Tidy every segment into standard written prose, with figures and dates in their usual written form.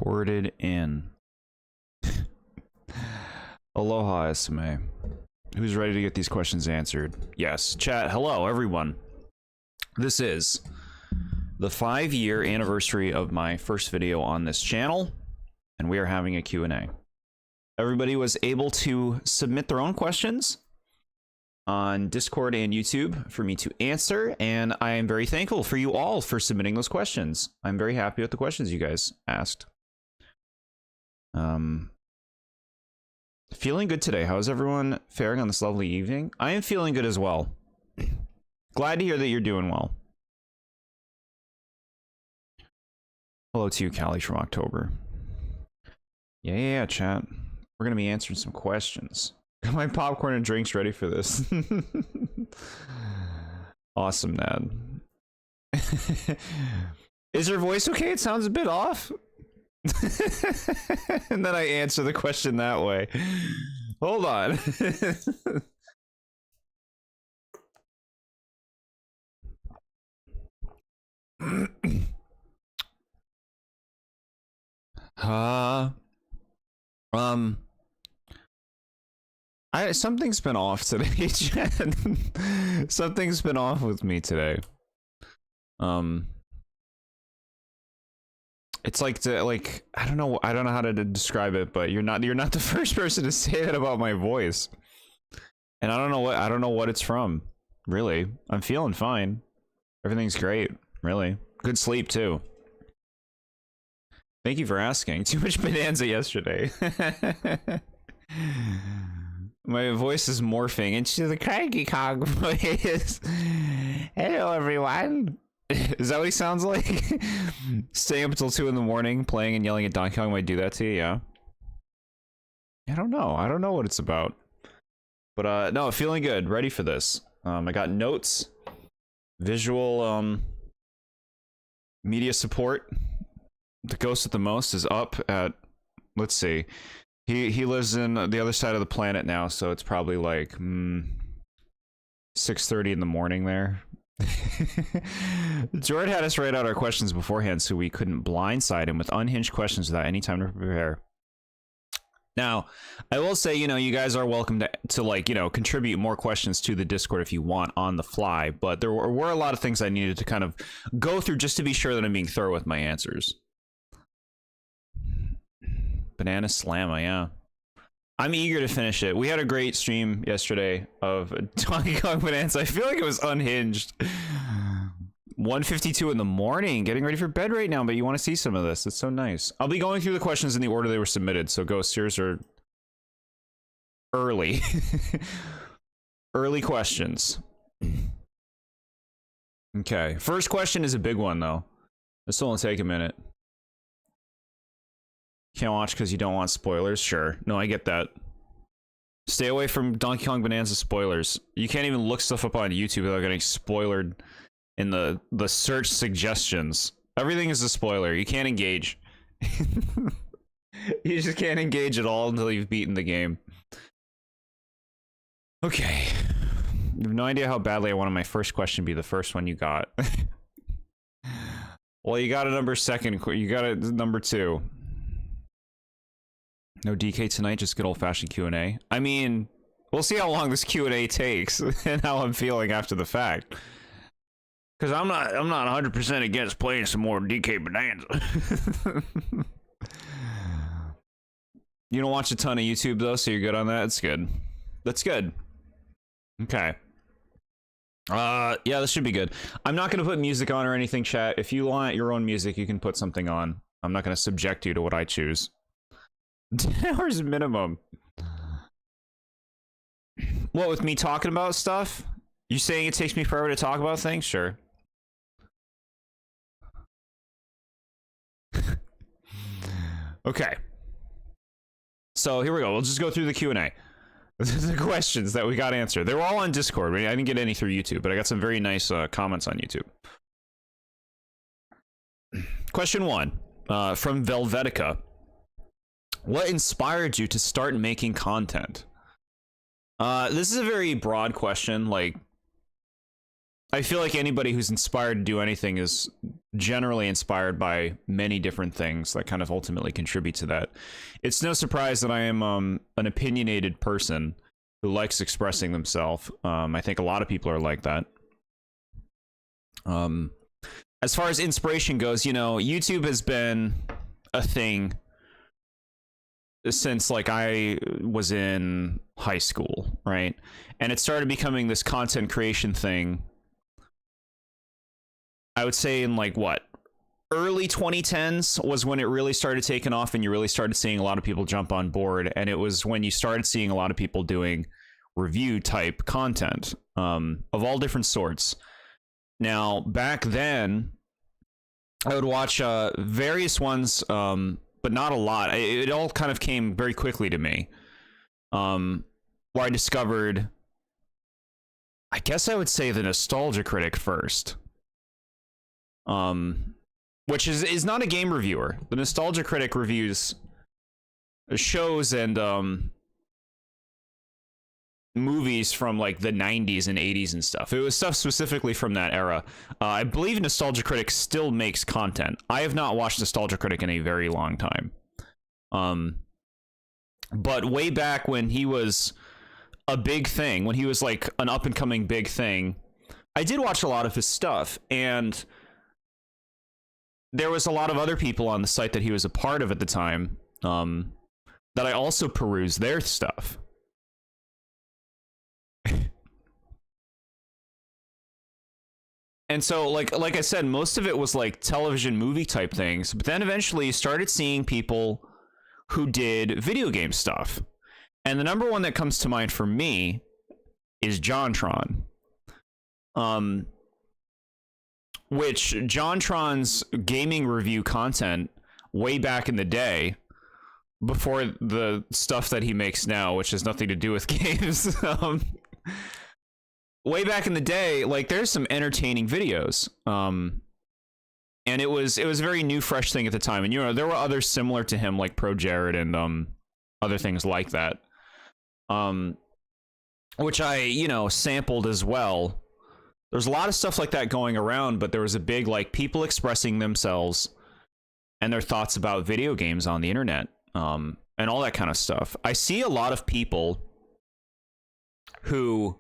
Recorded in. Aloha, SMA. Who's ready to get these questions answered? Yes. Chat, hello, everyone. This is the 5-year anniversary of my first video on this channel, and we are having a Q&A. Everybody was able to submit their own questions on Discord and YouTube for me to answer, and I am very thankful for you all for submitting those questions. I'm very happy with the questions you guys asked. Feeling good today. How's everyone faring on this lovely evening? I am feeling good as well. Glad to hear that you're doing well. Hello to you, Callie from October. Yeah, chat. We're gonna be answering some questions. Got my popcorn and drinks ready for this. Awesome, Nad. Is your voice okay? It sounds a bit off. And then I answer the question that way. Hold on. Something's been off today, Jen. Something's been off with me today. It's like I don't know how to describe it, but you're not the first person to say that about my voice. And I don't know what it's from. Really. I'm feeling fine. Everything's great, really. Good sleep too. Thank you for asking. Too much bonanza yesterday. My voice is morphing into the cranky cog voice. Hello, everyone. Is that what he sounds like? Staying up until 2 in the morning, playing and yelling at Donkey Kong might do that to you, yeah? I don't know. I don't know what it's about. But, no, feeling good. Ready for this. I got notes. Visual, media support. The Ghost at the Most is up at, let's see. He lives in the other side of the planet now, so it's probably like 6:30 in the morning there. Jord had us write out our questions beforehand so we couldn't blindside him with unhinged questions without any time to prepare. Now, I will say, you know, you guys are welcome to like, you know, contribute more questions to the Discord if you want on the fly, but there were a lot of things I needed to kind of go through just to be sure that I'm being thorough with my answers. Banana Slamma, yeah. I'm eager to finish it. We had a great stream yesterday of Donkey Kong Bonanza. I feel like it was unhinged. 1:52 in the morning, getting ready for bed right now, but you want to see some of this. It's so nice. I'll be going through the questions in the order they were submitted, so Ghost, yours are early. Early questions. Okay, first question is a big one, though. This will only take a minute. Can't watch because you don't want spoilers? Sure. No, I get that. Stay away from Donkey Kong Bonanza spoilers. You can't even look stuff up on YouTube without getting spoilered in the search suggestions. Everything is a spoiler. You can't engage. You just can't engage at all until you've beaten the game. Okay. You have no idea how badly I wanted my first question to be the first one you got. Well, you got a number second. You got a number 2. No DK tonight, just good old-fashioned Q&A. I mean, we'll see how long this Q&A takes and how I'm feeling after the fact. Because I'm not 100% against playing some more DK Bonanza. You don't watch a ton of YouTube though, so you're good on that. That's good. That's good. Okay. Yeah, this should be good. I'm not gonna put music on or anything, chat. If you want your own music, you can put something on. I'm not gonna subject you to what I choose. 10 hours minimum. What, with me talking about stuff? You saying it takes me forever to talk about things? Sure. Okay. So here we go. We'll just go through the Q&A. The questions that we got answered. They were all on Discord. I didn't get any through YouTube, but I got some very nice comments on YouTube. Question 1 from Velvetica. What inspired you to start making content? This is a very broad question. Like, I feel like anybody who's inspired to do anything is generally inspired by many different things that kind of ultimately contribute to that. It's no surprise that I am an opinionated person who likes expressing themselves. I think a lot of people are like that. As far as inspiration goes, you know, YouTube has been a thing since like I was in high school, right? And it started becoming this content creation thing, I would say in like what, early 2010s was when it really started taking off, and you really started seeing a lot of people jump on board. And it was when you started seeing a lot of people doing review type content of all different sorts. Now, back then, I would watch various ones, but not a lot. It all kind of came very quickly to me, where I discovered, I guess I would say, the Nostalgia Critic first, which is not a game reviewer. The Nostalgia Critic reviews shows and movies from like the 90s and 80s and stuff. It was stuff specifically from that era. I believe Nostalgia Critic still makes content. I have not watched Nostalgia Critic in a very long time. But way back when he was a big thing, when he was like an up and coming big thing, I did watch a lot of his stuff, and there was a lot of other people on the site that he was a part of at the time, that I also perused their stuff. And so, like I said, most of it was like television movie type things. But then eventually you started seeing people who did video game stuff. And the number one that comes to mind for me is JonTron. Which JonTron's gaming review content way back in the day, before the stuff that he makes now, which has nothing to do with games, way back in the day, like there's some entertaining videos, and it was a very new, fresh thing at the time. And you know, there were others similar to him, like TheBoredJord and other things like that, which I, you know, sampled as well. There's a lot of stuff like that going around, but there was a big like people expressing themselves and their thoughts about video games on the internet, and all that kind of stuff. I see a lot of people who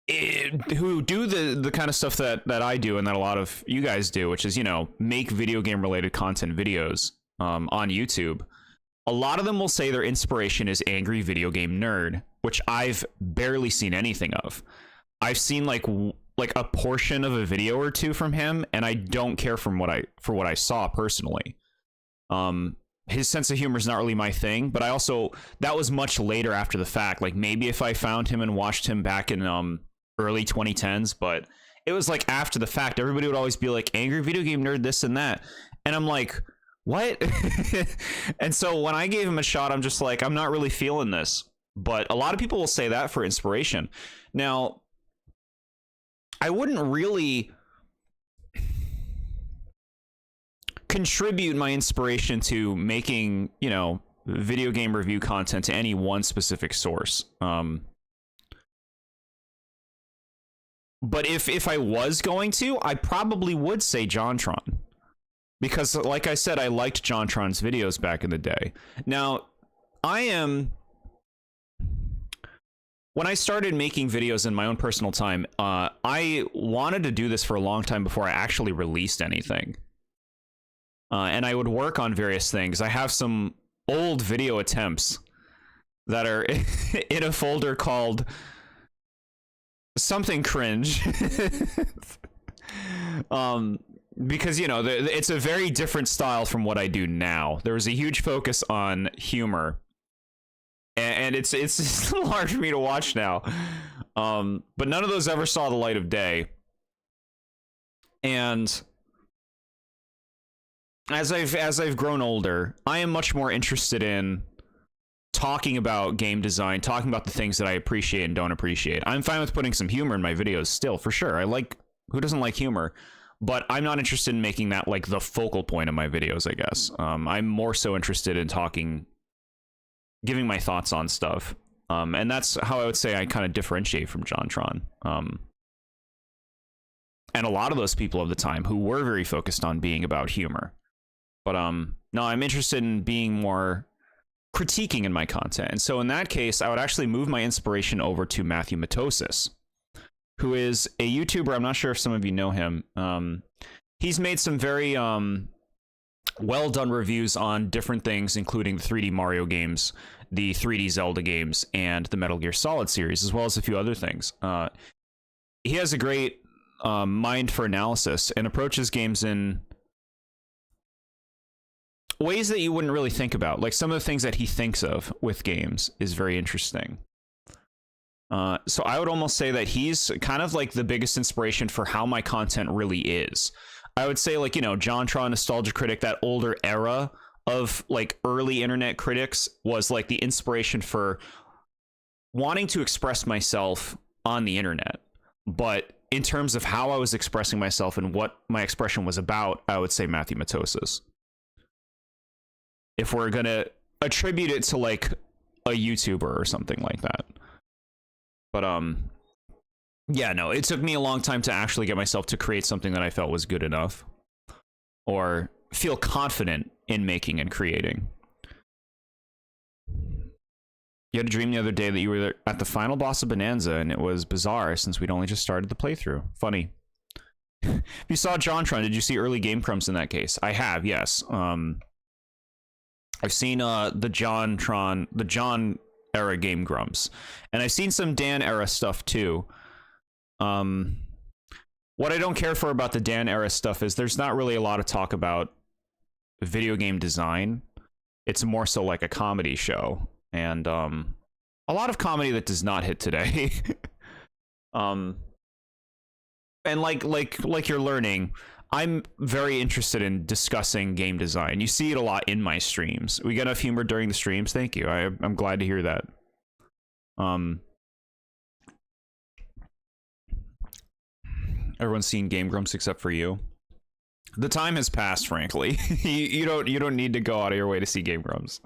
do the kind of stuff that I do and that a lot of you guys do, which is, you know, make video game related content videos on YouTube. A lot of them will say their inspiration is Angry Video Game Nerd, which I've barely seen anything of. I've seen like a portion of a video or two from him, and I don't care for what I saw personally. His sense of humor is not really my thing, but that was much later after the fact. Like maybe if I found him and watched him back in early 2010s, but it was like after the fact. Everybody would always be like, Angry Video Game Nerd, this and that, and I'm like, what? And so when I gave him a shot, I'm just like, I'm not really feeling this. But a lot of people will say that for inspiration. Now, I wouldn't really contribute my inspiration to making, you know, video game review content to any one specific source. But if I was going to, I probably would say JonTron. Because, like I said, I liked JonTron's videos back in the day. Now, when I started making videos in my own personal time, I wanted to do this for a long time before I actually released anything. And I would work on various things. I have some old video attempts that are in a folder called something cringe. Because, you know, it's a very different style from what I do now. There was a huge focus on humor, and it's just a little hard for me to watch now. But none of those ever saw the light of day. And as I've grown older, I am much more interested in talking about game design, talking about the things that I appreciate and don't appreciate. I'm fine with putting some humor in my videos still, for sure. Who doesn't like humor? But I'm not interested in making that like the focal point of my videos, I guess. I'm more so interested in giving my thoughts on stuff. And that's how I would say I kind of differentiate from JonTron. And a lot of those people of the time who were very focused on being about humor. But no, I'm interested in being more critiquing in my content. And so in that case, I would actually move my inspiration over to Matthew Matosis, who is a YouTuber. I'm not sure if some of you know him. He's made some very well done reviews on different things, including the 3D Mario games, the 3D Zelda games, and the Metal Gear Solid series, as well as a few other things. He has a great mind for analysis and approaches games in ways that you wouldn't really think about. Like some of the things that he thinks of with games is very interesting. So I would almost say that he's kind of like the biggest inspiration for how my content really is. I would say, like, you know, JonTron, Nostalgia Critic, that older era of like early internet critics was like the inspiration for wanting to express myself on the internet. But in terms of how I was expressing myself and what my expression was about, I would say Matthew Matosis. If we're going to attribute it to like a YouTuber or something like that. But yeah, no, it took me a long time to actually get myself to create something that I felt was good enough or feel confident in making and creating. You had a dream the other day that you were at the final boss of Bonanza, and it was bizarre since we'd only just started the playthrough. Funny. If you saw JonTron, did you see early Game Crumbs in that case? I have, yes. I've seen the John era Game Grumps, and I've seen some Dan era stuff too. What I don't care for about the Dan era stuff is there's not really a lot of talk about video game design. It's more so like a comedy show, and a lot of comedy that does not hit today. And like you're learning, I'm very interested in discussing game design. You see it a lot in my streams. We get enough humor during the streams. Thank you. I'm glad to hear that. Everyone's seen Game Grumps except for you. The time has passed, frankly. you don't need to go out of your way to see Game Grumps.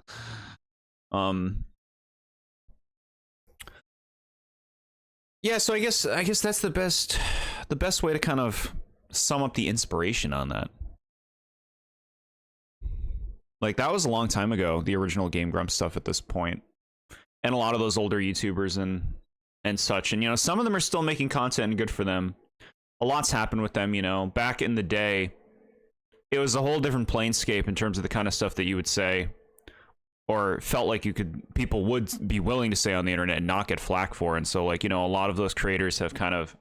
Yeah, so I guess that's the best way to kind of sum up the inspiration on that. Like, that was a long time ago, the original Game Grumps stuff at this point. And a lot of those older YouTubers and such. And, you know, some of them are still making content, and good for them. A lot's happened with them, you know. Back in the day, it was a whole different planescape in terms of the kind of stuff that you would say, or felt like people would be willing to say on the internet and not get flack for. And so, like, you know, a lot of those creators have kind of,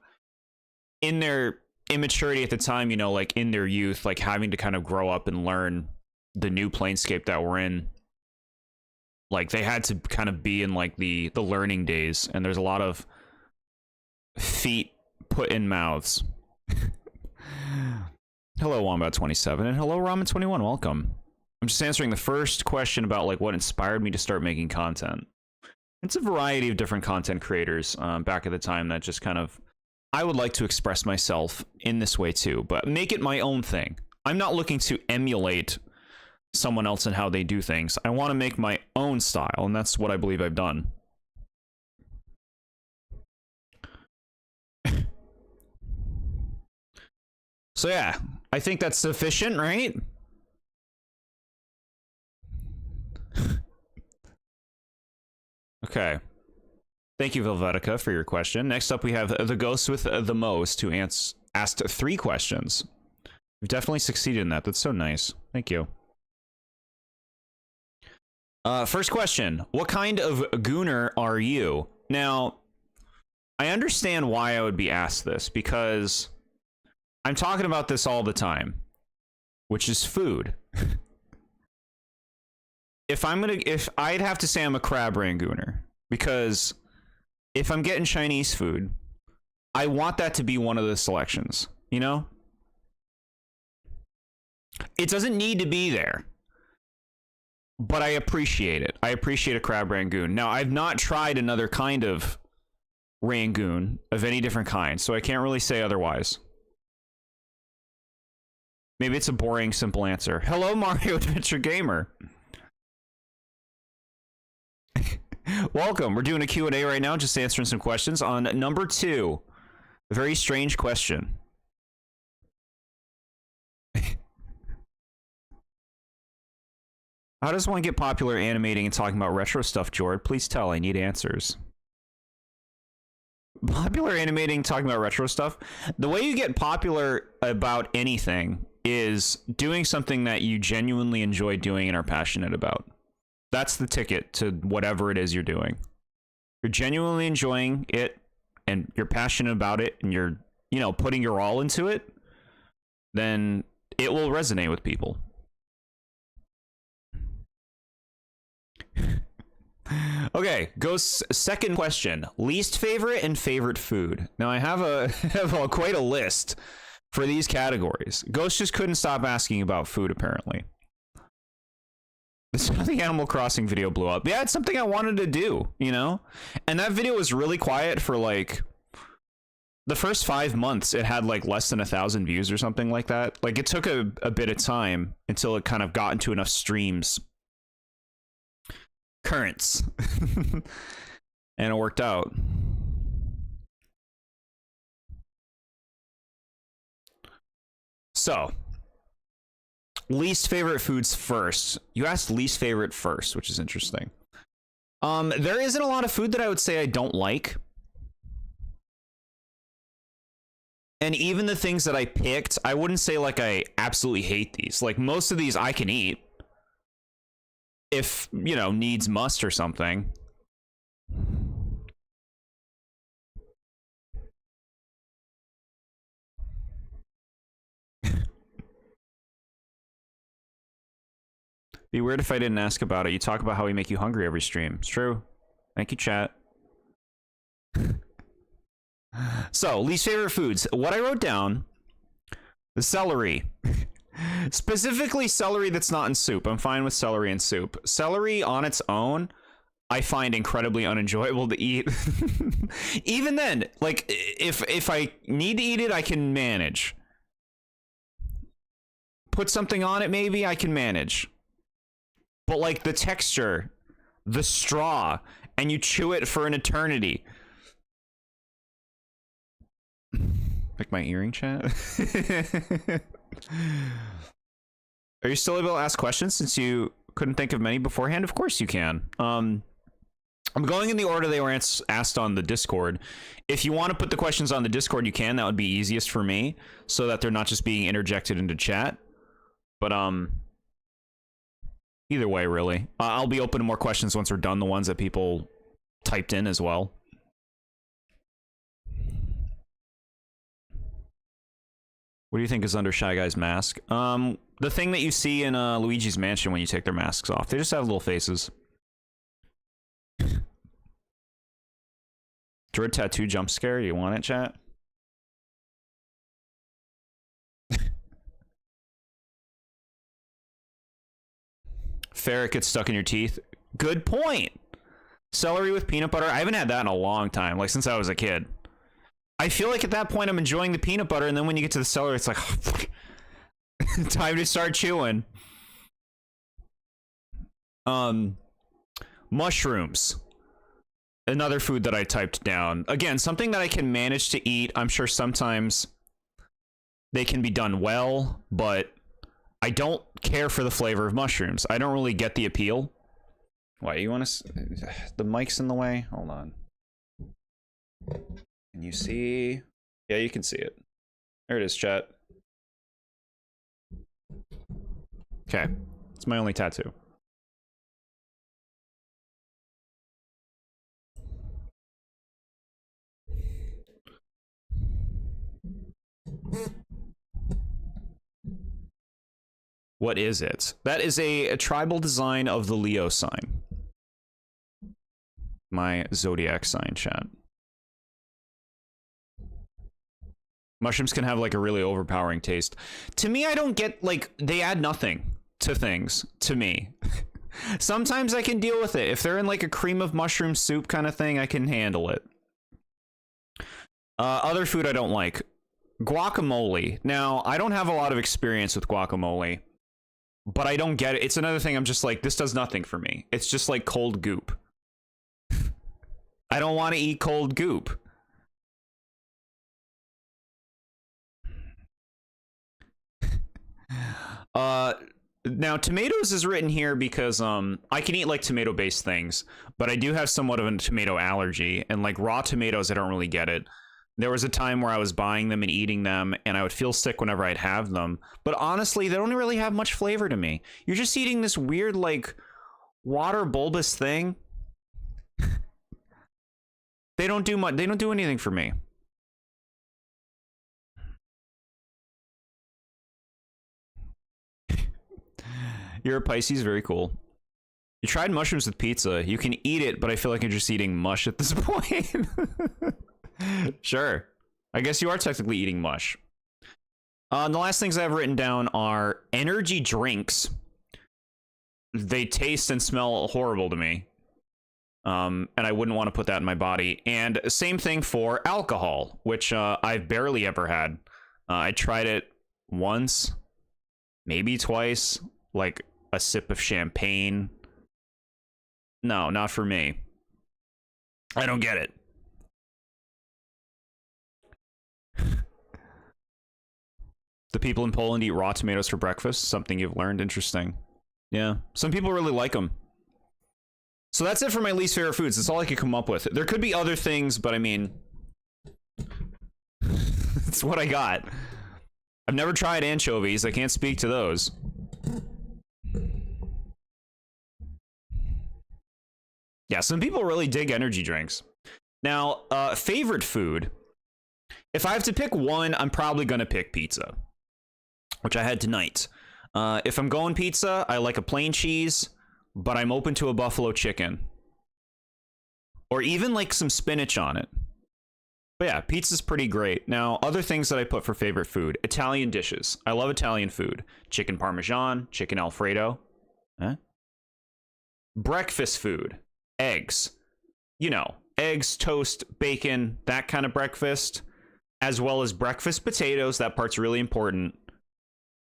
in their immaturity at the time, you know, like in their youth, like having to kind of grow up and learn the new planescape that we're in. Like, they had to kind of be in like the learning days, and there's a lot of feet put in mouths. Hello, Wombat27, and hello, Ramen21. Welcome. I'm just answering the first question about like what inspired me to start making content. It's a variety of different content creators back at the time that just kind of, I would like to express myself in this way too, but make it my own thing. I'm not looking to emulate someone else and how they do things. I want to make my own style, and that's what I believe I've done. So yeah, I think that's sufficient, right? Okay. Thank you, Velvetica, for your question. Next up, we have the ghost with the most, who asked 3 questions. You've definitely succeeded in that. That's so nice. Thank you. First question. What kind of gooner are you? Now, I understand why I would be asked this, because I'm talking about this all the time, which is food. If I'd have to say I'm a crab rangooner, because if I'm getting Chinese food, I want that to be one of the selections, you know? It doesn't need to be there, but I appreciate it. I appreciate a crab rangoon. Now, I've not tried another kind of rangoon of any different kind, so I can't really say otherwise. Maybe it's a boring, simple answer. Hello, Mario Adventure Gamer. Welcome. We're doing a Q&A right now, just answering some questions on number 2. A very strange question. How does one get popular animating and talking about retro stuff, Jord? Please tell. I need answers. Popular animating, talking about retro stuff? The way you get popular about anything is doing something that you genuinely enjoy doing and are passionate about. That's the ticket to whatever it is you're doing. You're genuinely enjoying it and you're passionate about it and you're, you know, putting your all into it, then it will resonate with people. Okay, Ghost's second question. Least favorite and favorite food. Now I have quite a list for these categories. Ghost just couldn't stop asking about food, apparently. This is how the Animal Crossing video blew up. Yeah, it's something I wanted to do, you know? And that video was really quiet for like the first 5 months. It had like less than 1,000 views or something like that. Like it took a bit of time until it kind of got into enough streams. Currents. And it worked out. So, least favorite foods first. You asked least favorite first, which is interesting. There isn't a lot of food that I would say I don't like. And even the things that I picked, I wouldn't say like I absolutely hate these. Like most of these I can eat. If, you know, needs must or something. Be weird if I didn't ask about it. You talk about how we make you hungry every stream. It's true. Thank you, chat. So, least favorite foods. What I wrote down, the celery. Specifically celery that's not in soup. I'm fine with celery in soup. Celery on its own, I find incredibly unenjoyable to eat. Even then, like, if I need to eat it, I can manage. Put something on it, maybe, I can manage. But, like, the texture, the straw, and you chew it for an eternity. Like my earring, chat? Are you still able to ask questions since you couldn't think of many beforehand? Of course you can. I'm going in the order they were asked on the Discord. If you want to put the questions on the Discord, you can. That would be easiest for me, so that they're not just being interjected into chat. But either way, really. I'll be open to more questions once we're done, the ones that people typed in as well. What do you think is under Shy Guy's mask? The thing that you see in Luigi's Mansion when you take their masks off. They just have little faces. Druid tattoo jump scare. You want it, chat? Ferret gets stuck in your teeth. Good point. Celery with peanut butter. I haven't had that in a long time, like since I was a kid. I feel like at that point I'm enjoying the peanut butter, and then when you get to the celery, it's like time to start chewing. Mushrooms. Another food that I typed down. Again, something that I can manage to eat. I'm sure sometimes they can be done well, but I don't care for the flavor of mushrooms. I don't really get the appeal. Why, you want to... The mic's in the way? Hold on. Can you see? Yeah, you can see it. There it is, chat. Okay. It's my only tattoo. What is it? That is a tribal design of the Leo sign. My zodiac sign, chat. Mushrooms can have like a really overpowering taste. To me, I don't get, like, they add nothing to things, to me. Sometimes I can deal with it. If they're in like a cream of mushroom soup kind of thing, I can handle it. Other food I don't like. Guacamole. Now, I don't have a lot of experience with guacamole, but I don't get it. It's another thing I'm just like, this does nothing for me. It's just like cold goop. I don't want to eat cold goop. Now tomatoes is written here because I can eat like tomato based things, but I do have somewhat of a tomato allergy, and like raw tomatoes I don't really get it. There was a time where I was buying them and eating them, and I would feel sick whenever I'd have them. But honestly, they don't really have much flavor to me. You're just eating this weird like water bulbous thing. They don't do much. They don't do anything for me. You're a Pisces, very cool. You tried mushrooms with pizza. You can eat it, but I feel like you're just eating mush at this point. Sure. I guess you are technically eating mush. And the last things I have written down are energy drinks. They taste and smell horrible to me. And I wouldn't want to put that in my body. And same thing for alcohol, which I've barely ever had. I tried it once, maybe twice, like a sip of champagne. No, not for me. I don't get it. The people in Poland eat raw tomatoes for breakfast. Something you've learned. Interesting. Yeah, some people really like them. So that's it for my least favorite foods. That's all I could come up with. There could be other things, but I mean, it's what I got. I've never tried anchovies. I can't speak to those. Yeah, some people really dig energy drinks. Now, favorite food. If I have to pick one, I'm probably going to pick pizza, which I had tonight. If I'm going pizza, I like a plain cheese, but I'm open to a buffalo chicken. Or even like some spinach on it. But yeah, pizza's pretty great. Now, other things that I put for favorite food. Italian dishes. I love Italian food. Chicken Parmesan, chicken Alfredo. Huh? Breakfast food. Eggs. You know, eggs, toast, bacon, that kind of breakfast. As well as breakfast potatoes. That part's really important.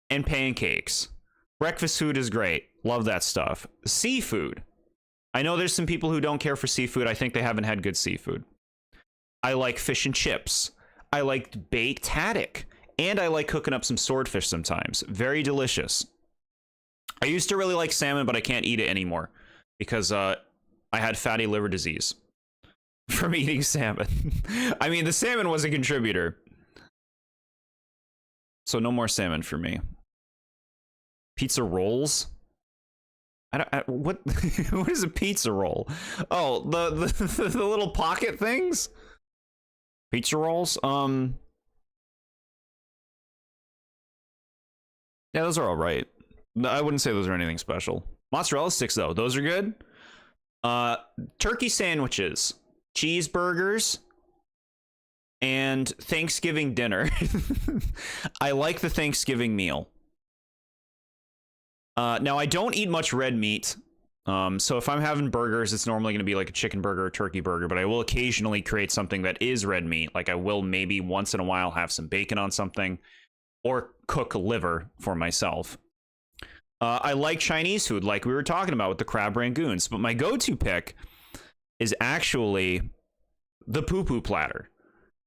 And pancakes. Breakfast food is great. Love that stuff. Seafood. I know there's some people who don't care for seafood. I think they haven't had good seafood. I like fish and chips. I like baked haddock. And I like cooking up some swordfish sometimes. Very delicious. I used to really like salmon, but I can't eat it anymore. Because I had fatty liver disease from eating salmon. I mean, the salmon was a contributor. So no more salmon for me. Pizza rolls? What what is a pizza roll? Oh, the little pocket things? Pizza rolls? Yeah, those are all right. I wouldn't say those are anything special. Mozzarella sticks though, those are good. Turkey sandwiches, cheeseburgers, and Thanksgiving dinner. I like the Thanksgiving meal. Now, I don't eat much red meat, so if I'm having burgers, it's normally going to be like a chicken burger or turkey burger, but I will occasionally create something that is red meat. Like I will maybe once in a while have some bacon on something, or cook liver for myself. I like Chinese food, like we were talking about with the crab rangoons, but my go-to pick is actually the poo-poo platter.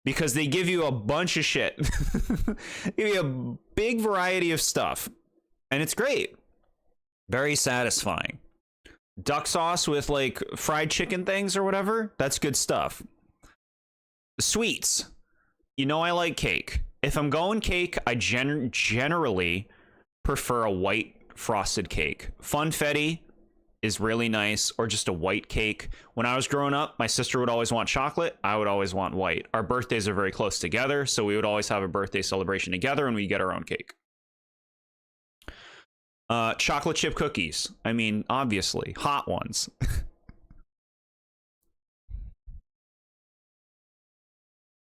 Because they give you a bunch of shit. They give you a big variety of stuff, and it's great. Very satisfying. Duck sauce with like fried chicken things or whatever. That's good stuff. Sweets. You know I like cake. If I'm going cake, I generally prefer a white frosted cake. Funfetti is really nice, or just a white cake. When I was growing up, my sister would always want chocolate. I would always want white. Our birthdays are very close together, so we would always have a birthday celebration together, and we get our own cake. Chocolate chip cookies. I mean, obviously, hot ones.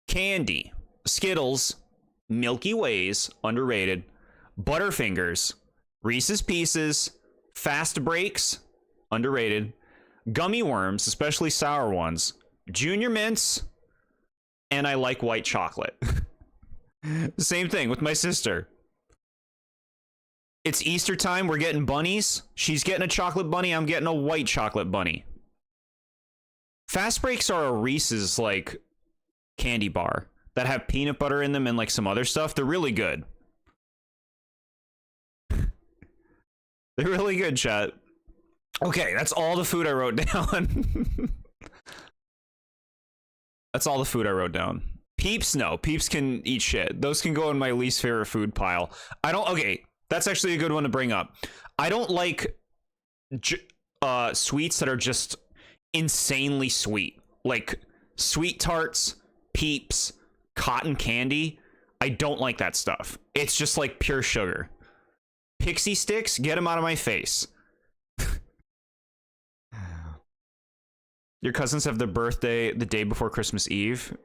Candy. Skittles. Milky Ways. Underrated. Butterfingers. Reese's Pieces. Fast Breaks. Underrated. Gummy worms, especially sour ones. Junior Mints. And I like white chocolate. Same thing with my sister. It's Easter time. We're getting bunnies. She's getting a chocolate bunny. I'm getting a white chocolate bunny. Fast Breaks are a Reese's like candy bar that have peanut butter in them and like some other stuff. They're really good. They're really good, chat. Okay, that's all the food I wrote down. That's all the food I wrote down. Peeps, no. Peeps can eat shit. Those can go in my least favorite food pile. I don't... Okay, that's actually a good one to bring up. I don't like sweets that are just insanely sweet. Like sweet tarts, Peeps, cotton candy. I don't like that stuff. It's just like pure sugar. Pixie sticks, get them out of my face. Your cousins have their birthday the day before Christmas Eve.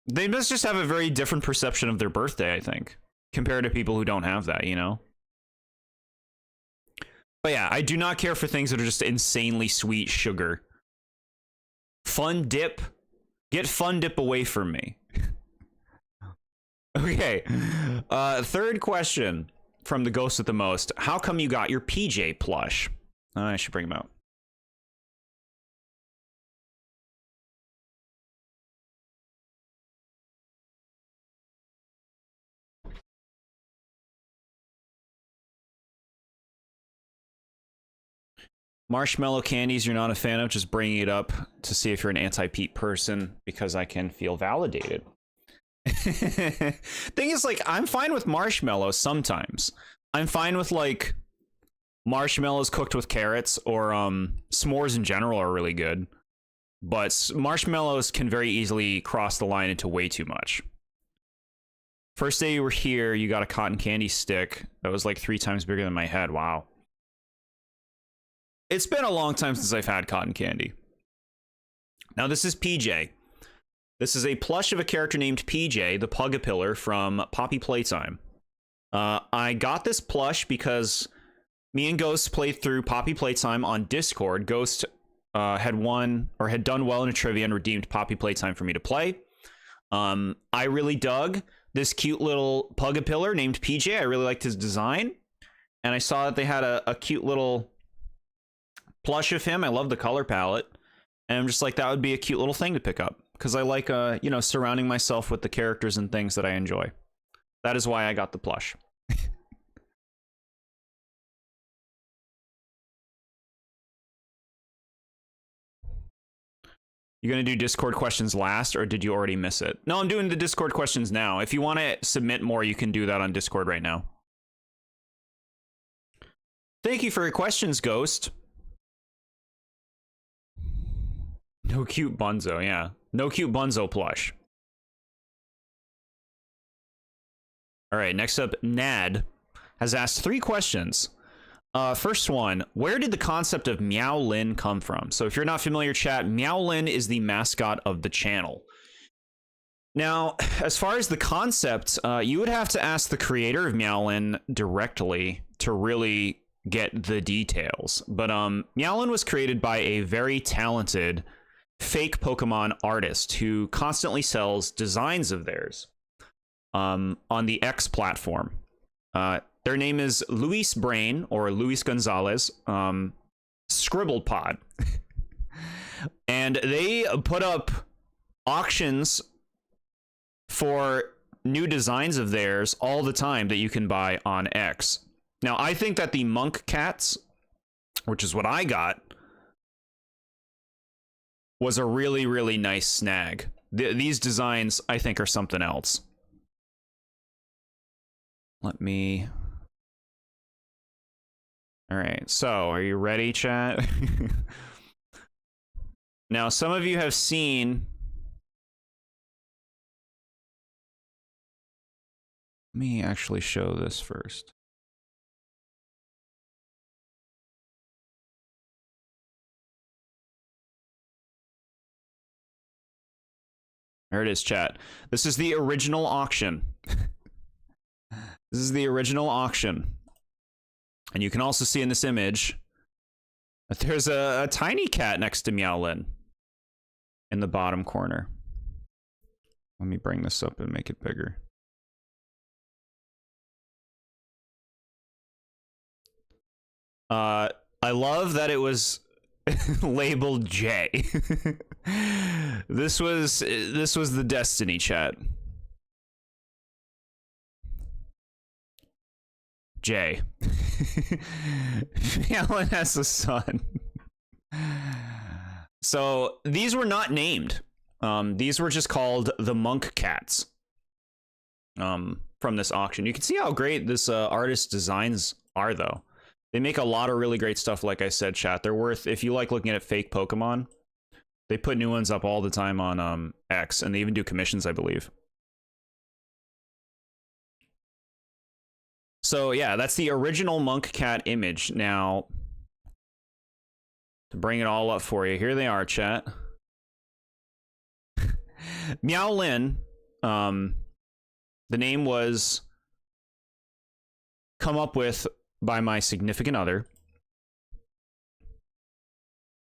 They must just have a very different perception of their birthday, I think, compared to people who don't have that, you know? But yeah, I do not care for things that are just insanely sweet sugar. Fun Dip. Get Fun Dip away from me. Okay. Third question from the Ghost with the Most. How come you got your PJ plush? I should bring him out. Marshmallow candies you're not a fan of, just bringing it up to see if you're an anti-Pete person, because I can feel validated. Thing is, like, I'm fine with marshmallows sometimes. I'm fine with, like, marshmallows cooked with carrots, or s'mores in general are really good. But marshmallows can very easily cross the line into way too much. First day you were here, you got a cotton candy stick that was like 3 times bigger than my head. Wow. It's been a long time since I've had cotton candy. Now this is PJ. This is a plush of a character named PJ, the Pugapillar from Poppy Playtime. I got this plush because me and Ghost played through Poppy Playtime on Discord. Ghost had done well in a trivia and redeemed Poppy Playtime for me to play. I really dug this cute little Pugapillar named PJ. I really liked his design. And I saw that they had a cute little plush of him. I love the color palette. And I'm just like, that would be a cute little thing to pick up. Because I like, you know, surrounding myself with the characters and things that I enjoy. That is why I got the plush. You gonna do Discord questions last, or did you already miss it? No, I'm doing the Discord questions now. If you want to submit more, you can do that on Discord right now. Thank you for your questions, Ghost. No cute Bunzo, yeah. No cute Bunzo plush. All right, next up, Nad has asked 3 questions. First one, where did the concept of Meowlin come from? So if you're not familiar, chat, Meowlin is the mascot of the channel. Now, as far as the concept, you would have to ask the creator of Meowlin directly to really get the details. But Meowlin was created by a very talented fake Pokemon artist who constantly sells designs of theirs on the X platform. Their name is Luis Brain, or Luis Gonzalez, Scribblepod. And they put up auctions for new designs of theirs all the time that you can buy on X. Now, I think that the Monk Cats, which is what I got, was a really, really nice snag. These designs, I think, are something else. Let me... All right, so are you ready, chat? Now, some of you have seen... Let me actually show this first. There it is, chat. This is the original auction. This is the original auction. And you can also see in this image that there's a tiny cat next to Meowlin in the bottom corner. Let me bring this up and make it bigger. I love that it was labeled J. This was the Destiny chat. J. Alan has a son. So these were not named. These were just called the Monk Cats. From this auction. You can see how great this artist's designs are, though. They make a lot of really great stuff, like I said, chat. They're worth, if you like looking at fake Pokemon, they put new ones up all the time on X, and they even do commissions, I believe. So yeah, that's the original Monk Cat image. Now, to bring it all up for you, here they are, chat. Meowlin, the name was come up with by my significant other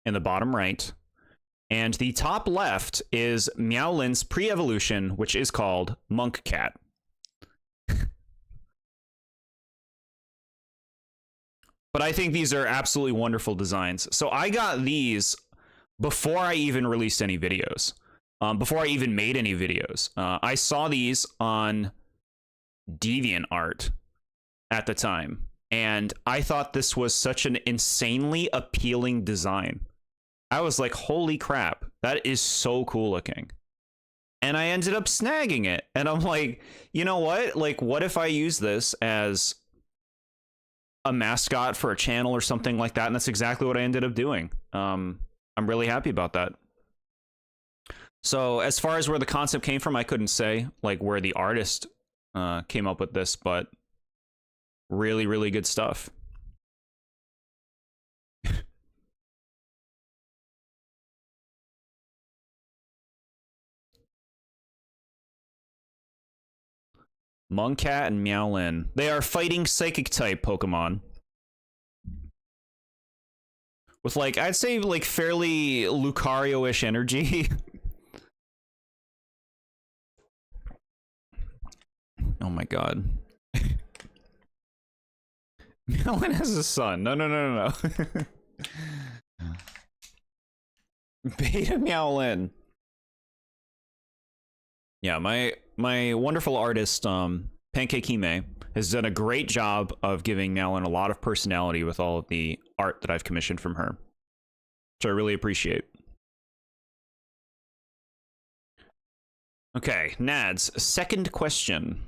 in the bottom right. And the top left is Meowlin's pre-evolution, which is called Monk Cat. But I think these are absolutely wonderful designs. So I got these before I even released any videos. Before I even made any videos. I saw these on DeviantArt at the time. And I thought this was such an insanely appealing design. I was like, holy crap, that is so cool looking. And I ended up snagging it. And I'm like, you know what? Like, what if I use this as a mascot for a channel or something like that? And that's exactly what I ended up doing. I'm really happy about that. So as far as where the concept came from, I couldn't say like where the artist came up with this, but really, really good stuff. Monkcat and Meowlin. They are fighting psychic type Pokemon. With like, I'd say like fairly Lucario-ish energy. Oh my god. Meowlin has a son. No. Beta Meowlin. Yeah, my wonderful artist, Pancake Hime, has done a great job of giving Meowlin a lot of personality with all of the art that I've commissioned from her, which I really appreciate. Okay, Nads, second question.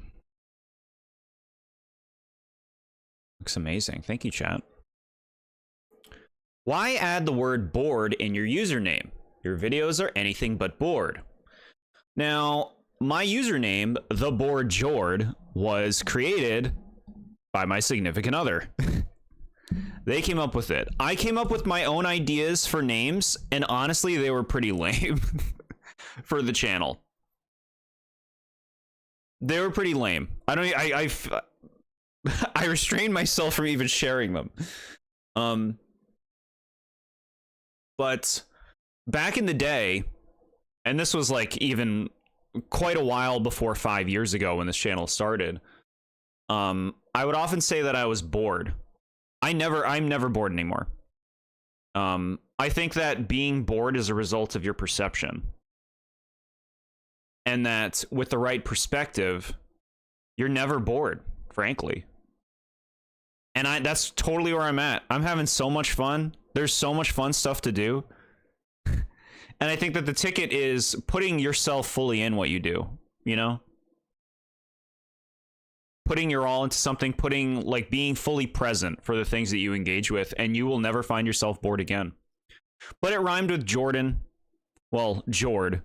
Looks amazing. Thank you, chat. Why add the word bored in your username? Your videos are anything but bored. Now, my username, TheBoredJord, was created by my significant other. They came up with it. I came up with my own ideas for names, and honestly, they were pretty lame for the channel. They were pretty lame. I restrained myself from even sharing them. But back in the day, and this was like even quite a while before 5 years ago when this channel started, I would often say that I was bored. I'm never bored anymore. I think that being bored is a result of your perception. And that with the right perspective, you're never bored, frankly. And that's totally where I'm at. I'm having so much fun. There's so much fun stuff to do. And I think that the ticket is putting yourself fully in what you do, you know? Putting your all into something, like being fully present for the things that you engage with, and you will never find yourself bored again. But it rhymed with Jordan, well, Jord,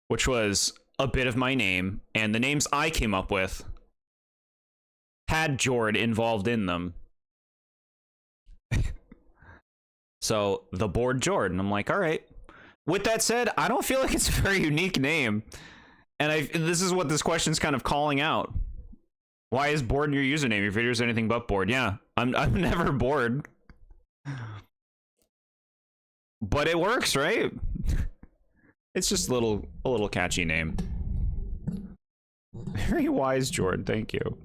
which was a bit of my name, and the names I came up with had Jord involved in them. So, TheBoredJord, and I'm like, all right. With that said, I don't feel like it's a very unique name. And this is what this question's kind of calling out. Why is bored in your username? Your videos are anything but bored. Yeah, I'm never bored. But it works, right? It's just a little catchy name. Very wise, Jordan. Thank you.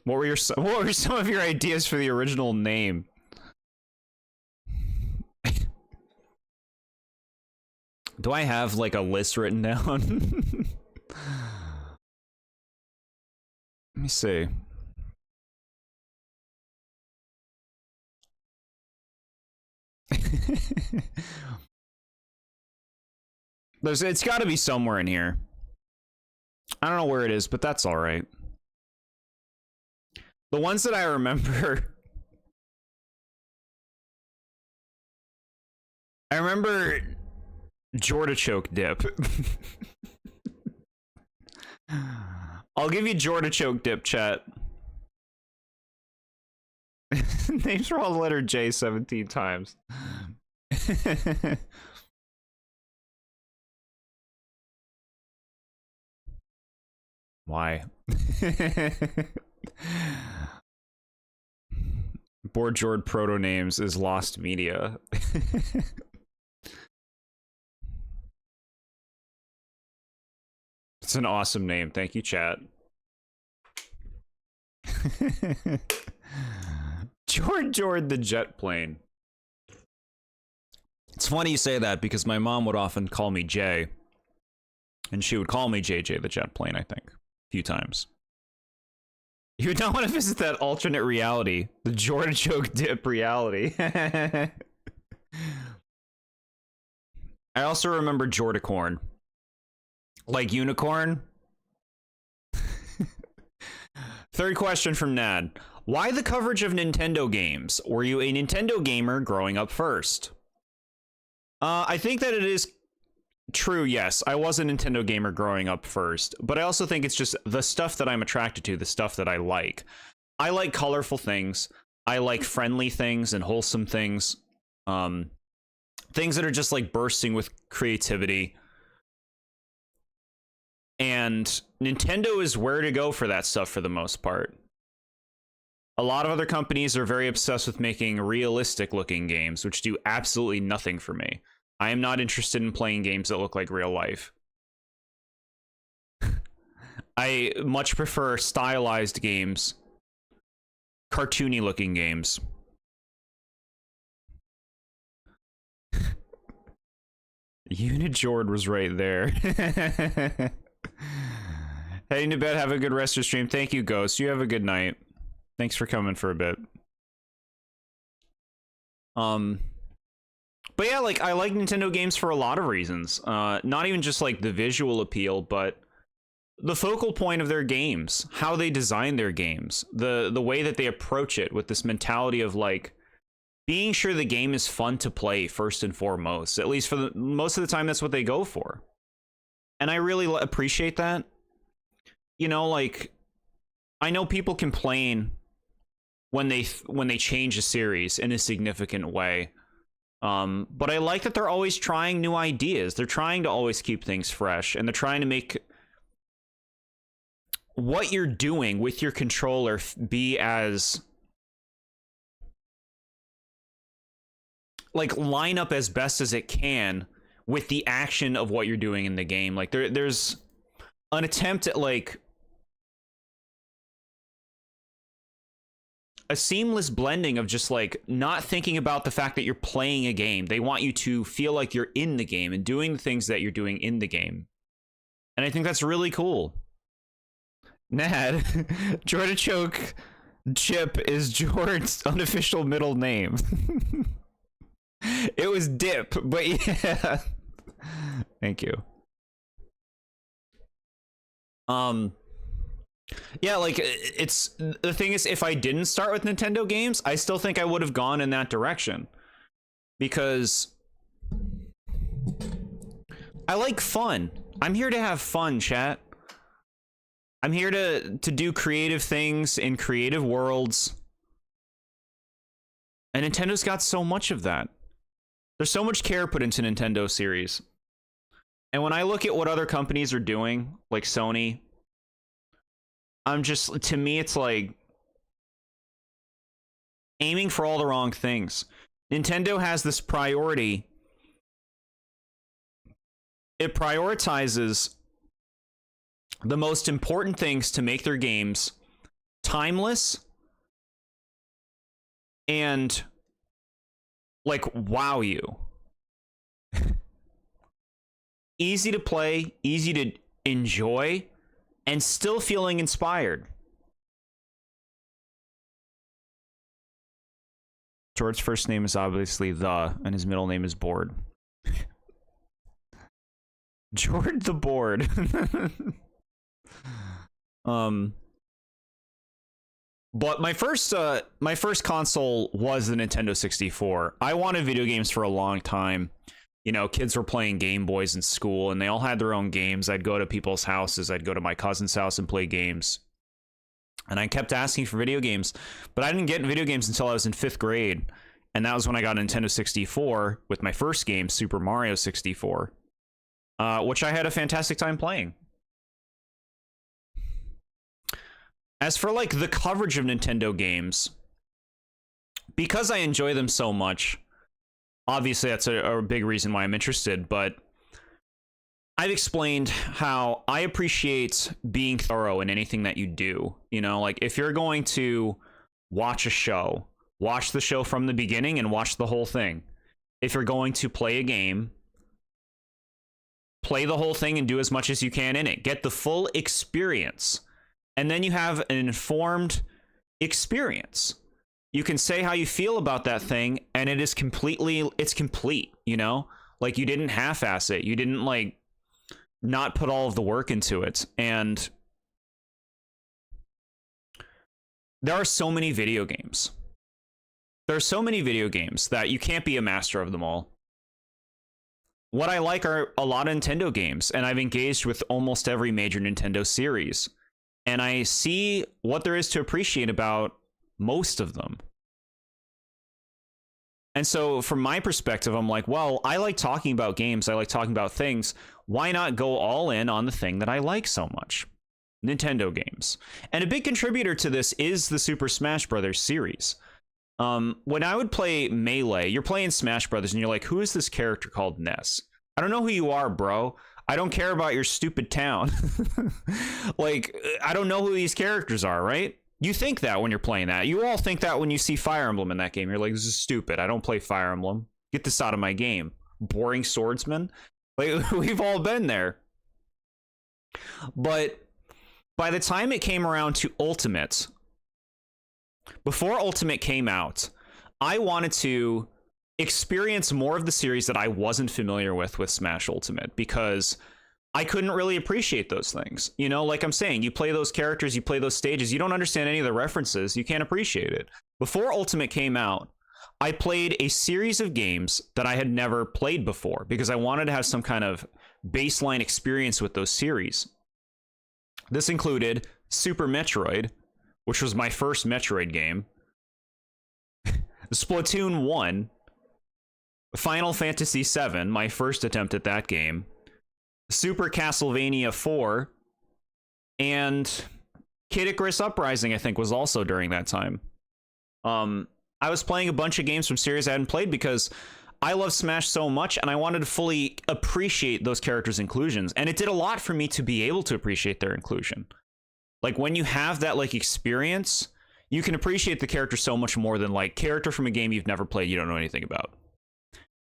What were some of your ideas for the original name? Do I have like a list written down? Let me see. It's got to be somewhere in here. I don't know where it is, but that's all right. The ones that I remember, I remember Jordachoke dip. I'll give you Jordachoke dip, chat. Names for all the letter J 17 times. Why? BoredJord proto names is lost media. It's an awesome name. Thank you, chat. BoredJord the jet plane. It's funny you say that because my mom would often call me Jay. And she would call me JJ the jet plane, I think. A few times. You would not want to visit that alternate reality. The Jordachoke dip reality. I also remember Jordacorn. Like unicorn? Third question from Nad. Why the coverage of Nintendo games? Were you a Nintendo gamer growing up first? I think that it is true, yes. I was a Nintendo gamer growing up first, but I also think it's just the stuff that I'm attracted to, the stuff that I like. I like colorful things. I like friendly things and wholesome things. Things that are just like bursting with creativity. And Nintendo is where to go for that stuff for the most part. A lot of other companies are very obsessed with making realistic looking games, which do absolutely nothing for me. I am not interested in playing games that look like real life. I much prefer stylized games, cartoony looking games. Unijord was right there. Heading to bed, have a good rest of your stream. Thank you, Ghost. You have a good night. Thanks for coming for a bit. But yeah, like, I like Nintendo games for a lot of reasons. Not even just, like, the visual appeal, but the focal point of their games, how they design their games, the way that they approach it with this mentality of, like, being sure the game is fun to play first and foremost. At least for the most of the time, that's what they go for. And I really appreciate that. You know, like, I know people complain when they change a series in a significant way. But I like that they're always trying new ideas. They're trying to always keep things fresh, and they're trying to make what you're doing with your controller be as, like, line up as best as it can with the action of what you're doing in the game. Like, there's an attempt at, like, a seamless blending of just, like, not thinking about the fact that you're playing a game. They want you to feel like you're in the game and doing the things that you're doing in the game. And I think that's really cool. Nad, Jordachoke Chip is Jord's unofficial middle name. It was Dip, but yeah. Thank you. Yeah, like, it's, the thing is, if I didn't start with Nintendo games, I still think I would have gone in that direction. Because I like fun. I'm here to have fun, chat. I'm here to do creative things in creative worlds. And Nintendo's got so much of that. There's so much care put into Nintendo series. And when I look at what other companies are doing, like Sony, I'm just, to me, it's like aiming for all the wrong things. Nintendo has this priority. It prioritizes the most important things to make their games timeless and, like, wow you. easy to play, easy to enjoy, and still feeling inspired. Jord's first name is obviously and his middle name is Bored. Jord the Bored. But my first console was the Nintendo 64. I wanted video games for a long time. You know, kids were playing Game Boys in school, and they all had their own games. I'd go to people's houses. I'd go to my cousin's house and play games. And I kept asking for video games, but I didn't get video games until I was in 5th grade. And that was when I got a Nintendo 64 with my first game, Super Mario 64, which I had a fantastic time playing. As for like the coverage of Nintendo games, because I enjoy them so much, obviously that's a big reason why I'm interested, but I've explained how I appreciate being thorough in anything that you do. You know, like if you're going to watch a show, watch the show from the beginning and watch the whole thing. If you're going to play a game, play the whole thing and do as much as you can in it. Get the full experience. And then you have an informed experience. You can say how you feel about that thing, and it's complete, you know? Like, you didn't half-ass it. You didn't, like, not put all of the work into it. And there are so many video games. There are so many video games that you can't be a master of them all. What I like are a lot of Nintendo games, and I've engaged with almost every major Nintendo series. And I see what there is to appreciate about most of them. And so from my perspective, I'm like, well, I like talking about games. I like talking about things. Why not go all in on the thing that I like so much? Nintendo games. And a big contributor to this is the Super Smash Bros. Series. When I would play Melee, you're playing Smash Brothers and you're like, who is this character called Ness? I don't know who you are, bro. I don't care about your stupid town. Like, I don't know who these characters are, right? You think that when you're playing that. You all think that when you see Fire Emblem in that game. You're like, this is stupid. I don't play Fire Emblem. Get this out of my game. Boring swordsman. Like, we've all been there. But by the time it came around to Ultimate, before Ultimate came out, I wanted to experience more of the series that I wasn't familiar with Smash Ultimate, because I couldn't really appreciate those things. You know, like I'm saying, you play those characters, you play those stages, you don't understand any of the references, you can't appreciate it. Before Ultimate came out, I played a series of games that I had never played before because I wanted to have some kind of baseline experience with those series. This included Super Metroid, which was my first Metroid game, Splatoon 1, Final Fantasy VII, my first attempt at that game, Super Castlevania 4, and Kid Icarus Uprising, I think, was also during that time. I was playing a bunch of games from series I hadn't played because I love Smash so much, and I wanted to fully appreciate those characters' inclusions, and it did a lot for me to be able to appreciate their inclusion. Like, when you have that, like, experience, you can appreciate the character so much more than, like, character from a game you've never played you don't know anything about.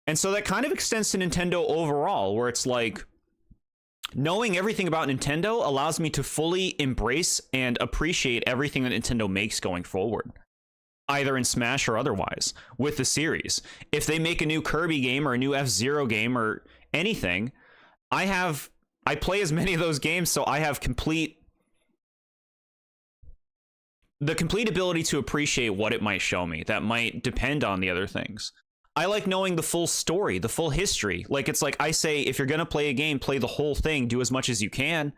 And so that kind of extends to Nintendo overall, where it's like, knowing everything about Nintendo allows me to fully embrace and appreciate everything that Nintendo makes going forward, either in Smash or otherwise, with the series. If they make a new Kirby game or a new F-Zero game or anything, I play as many of those games, so I have the complete ability to appreciate what it might show me that might depend on the other things. I like knowing the full story, the full history. Like, it's like I say, if you're going to play a game, play the whole thing, do as much as you can.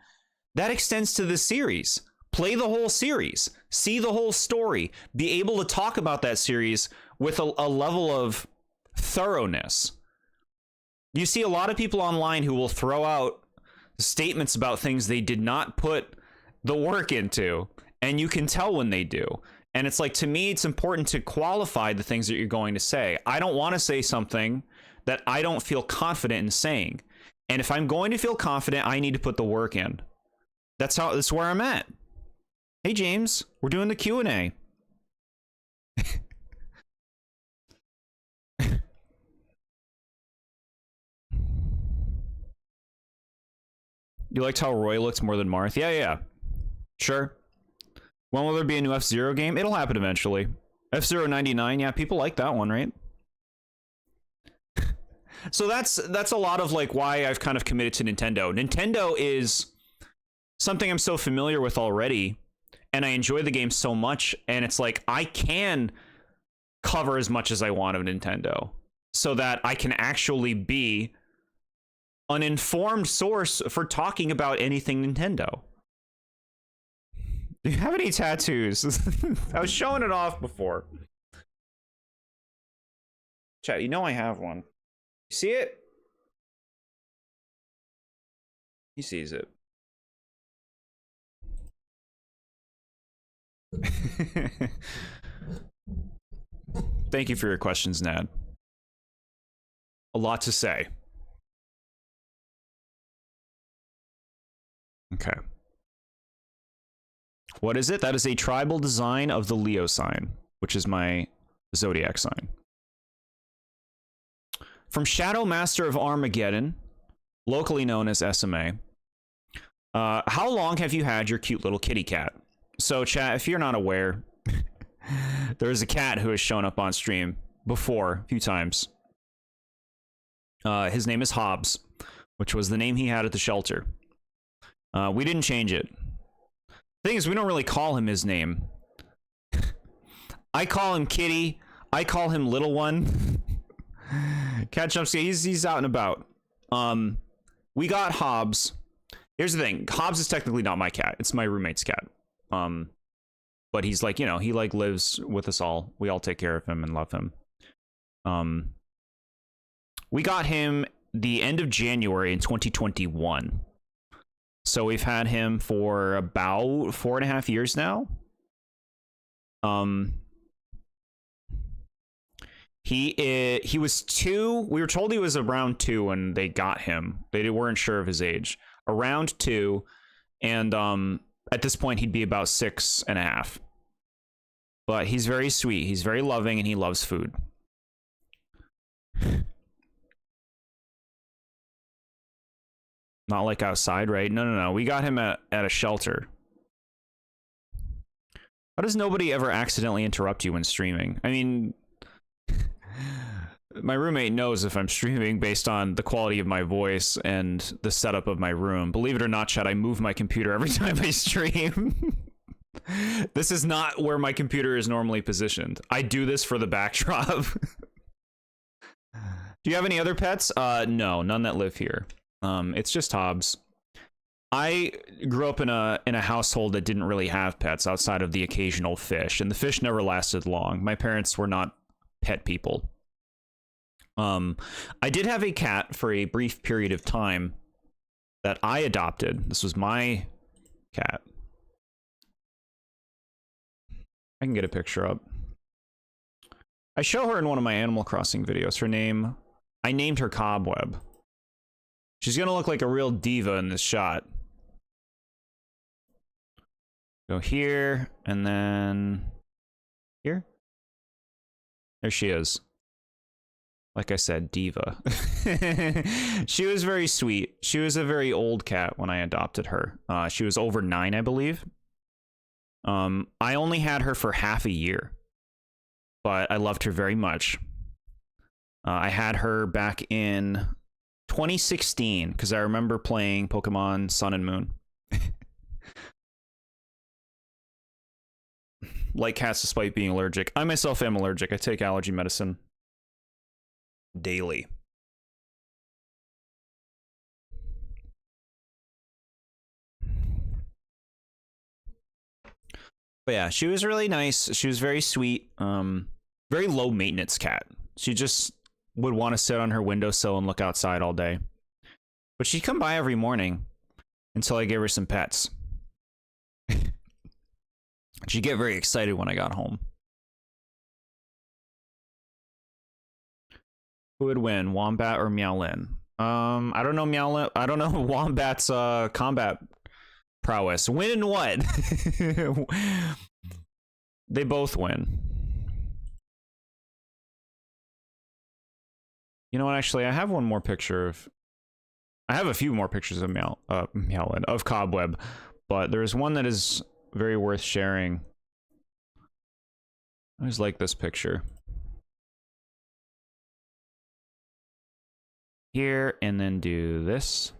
That extends to the series. Play the whole series, see the whole story, be able to talk about that series with a level of thoroughness. You see a lot of people online who will throw out statements about things they did not put the work into, and you can tell when they do. And it's like, to me, it's important to qualify the things that you're going to say. I don't want to say something that I don't feel confident in saying. And if I'm going to feel confident, I need to put the work in. That's where I'm at. Hey, James, we're doing the Q&A. You liked how Roy looked more than Marth? Yeah, yeah. Sure. When will there be a new F-Zero game? It'll happen eventually. F-Zero 99, yeah, people like that one, right? So that's a lot of like why I've kind of committed to Nintendo. Nintendo is something I'm so familiar with already, and I enjoy the game so much, and it's like I can cover as much as I want of Nintendo so that I can actually be an informed source for talking about anything Nintendo. Do you have any tattoos? I was showing it off before. Chat, you know I have one. You see it? He sees it. Thank you for your questions, Nad. A lot to say. Okay. What is it? That is a tribal design of the Leo sign, which is my zodiac sign. From Shadow Master of Armageddon, locally known as SMA. How long have you had your cute little kitty cat? So, chat, if you're not aware, there is a cat who has shown up on stream before a few times. His name is Hobbs, which was the name he had at the shelter. We didn't change it. Thing is, we don't really call him his name. I call him Kitty. I call him Little One. Cat jumps. He's out and about. We got Hobbs. Here's the thing. Hobbs is technically not my cat. It's my roommate's cat. But he's like, you know, he like lives with us all. We all take care of him and love him. We got him the end of January in 2021. So we've had him for about 4.5 years now. He was 2. We were told he was around 2 when they got him. They weren't sure of his age. Around 2, and at this point he'd be about 6.5. But he's very sweet. He's very loving, and he loves food. Not like outside, right? No. We got him at a shelter. How does nobody ever accidentally interrupt you when streaming? I mean, my roommate knows if I'm streaming based on the quality of my voice and the setup of my room. Believe it or not, chat, I move my computer every time I stream. This is not where my computer is normally positioned. I do this for the backdrop. Do you have any other pets? No, none that live here. It's just Hobbs. I grew up in a household that didn't really have pets outside of the occasional fish, and the fish never lasted long. My parents were not pet people. I did have a cat for a brief period of time that I adopted. This was my cat. I can get a picture up. I show her in one of my Animal Crossing videos. Her name, I named her Cobweb. She's gonna look like a real diva in this shot. Go here, and then here. There she is. Like I said, diva. She was very sweet. She was a very old cat when I adopted her. She was over 9, I believe. I only had her for half a year, but I loved her very much. I had her back in 2016 because I remember playing Pokemon Sun and Moon. Like cats despite being allergic. I myself am allergic. I take allergy medicine daily. But yeah, she was really nice. She was very sweet. Very low maintenance cat. She just would want to sit on her windowsill and look outside all day. But she'd come by every morning until I gave her some pets. She'd get very excited when I got home. Who would win, Wombat or Meowlin? I don't know Meowlin. I don't know Wombat's combat prowess. Win in what? They both win. You know what? Actually, I have one more picture of I have a few more pictures of Meowland, of Cobweb, but there's one that is very worth sharing. I just like this picture. Here, and then do this.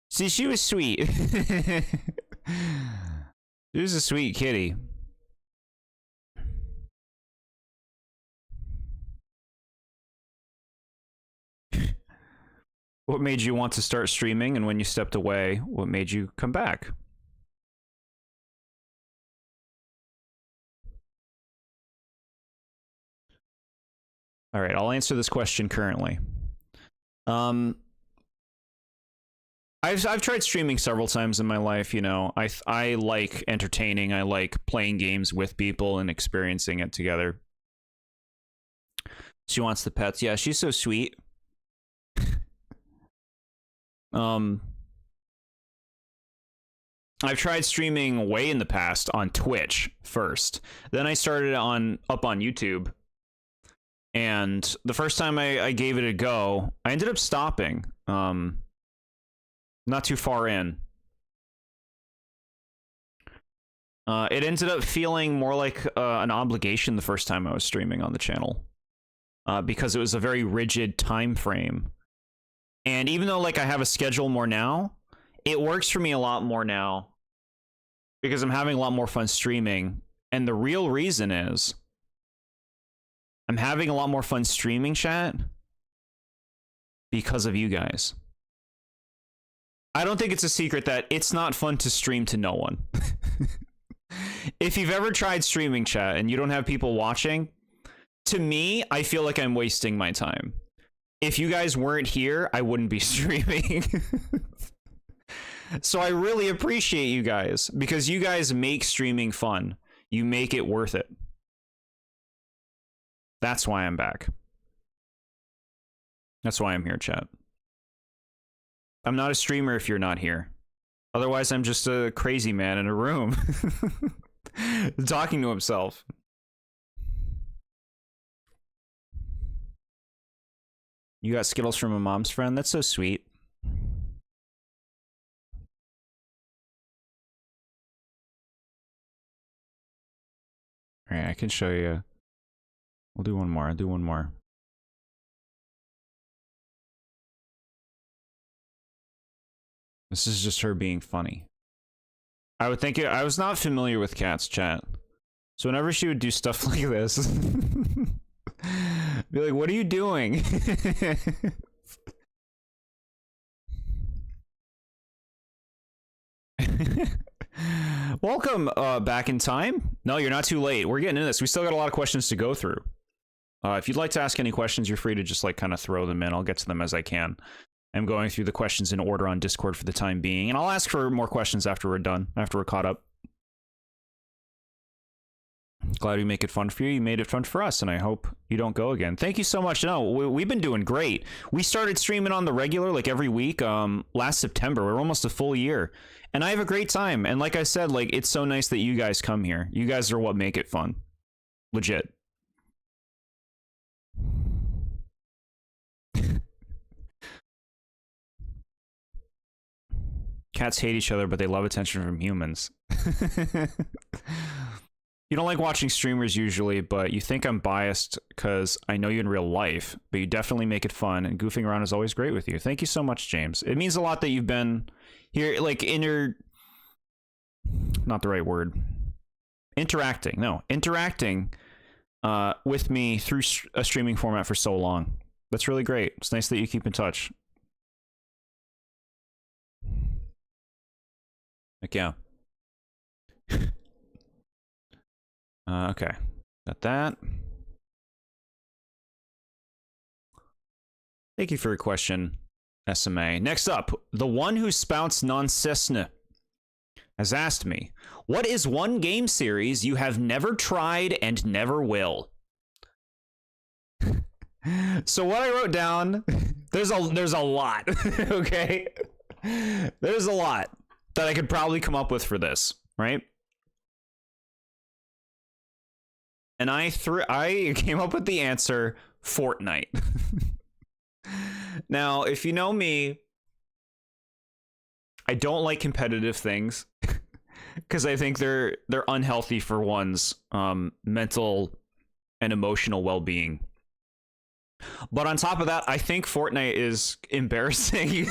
See, she was sweet. She was a sweet kitty. What made you want to start streaming, and when you stepped away, what made you come back? All right, I'll answer this question currently. I've tried streaming several times in my life. You know, I like entertaining. I like playing games with people and experiencing it together. She wants the pets. Yeah, she's so sweet. I've tried streaming way in the past on Twitch first. Then I started up on YouTube. And the first time I gave it a go, I ended up stopping. Not too far in. It ended up feeling more like an obligation the first time I was streaming on the channel. Because it was a very rigid time frame. And even though like I have a schedule more now, it works for me a lot more now because I'm having a lot more fun streaming. And the real reason is I'm having a lot more fun streaming, chat, because of you guys. I don't think it's a secret that it's not fun to stream to no one. If you've ever tried streaming, chat, and you don't have people watching, to me, I feel like I'm wasting my time. If you guys weren't here, I wouldn't be streaming. So I really appreciate you guys, because you guys make streaming fun. You make it worth it. That's why I'm back. That's why I'm here, chat. I'm not a streamer if you're not here. Otherwise, I'm just a crazy man in a room talking to himself. You got Skittles from a mom's friend? That's so sweet. All right, I can show you. We'll do one more. I'll do one more. This is just her being funny. I would think I was not familiar with cats, chat. So whenever she would do stuff like this, be like, what are you doing? Welcome back in time. No, you're not too late. We're getting into this. We still got a lot of questions to go through. If you'd like to ask any questions, you're free to just like kind of throw them in. I'll get to them as I can. I'm going through the questions in order on Discord for the time being, and I'll ask for more questions after we're done, after we're caught up. Glad we make it fun for you. You made it fun for us, and I hope you don't go again. Thank you so much. No, we've been doing great. We started streaming on the regular, like every week, last September. We're almost a full year, and I have a great time. And like I said, like it's so nice that you guys come here. You guys are what make it fun. Legit. Cats hate each other, but they love attention from humans. You don't like watching streamers usually, but you think I'm biased because I know you in real life, but you definitely make it fun, and goofing around is always great with you. Thank you so much, James. It means a lot that you've been here, like, not the right word. Interacting with me through a streaming format for so long. That's really great. It's nice that you keep in touch. Like, yeah. Okay. Got that. Thank you for your question, SMA. Next up, the one who spouts nonsensne has asked me, what is one game series you have never tried and never will? So what I wrote down, there's a lot, okay? There's a lot that I could probably come up with for this, right? and I came up with the answer Fortnite. Now, if you know me, I don't like competitive things because I think they're unhealthy for one's mental and emotional well-being. But on top of that, I think Fortnite is embarrassing.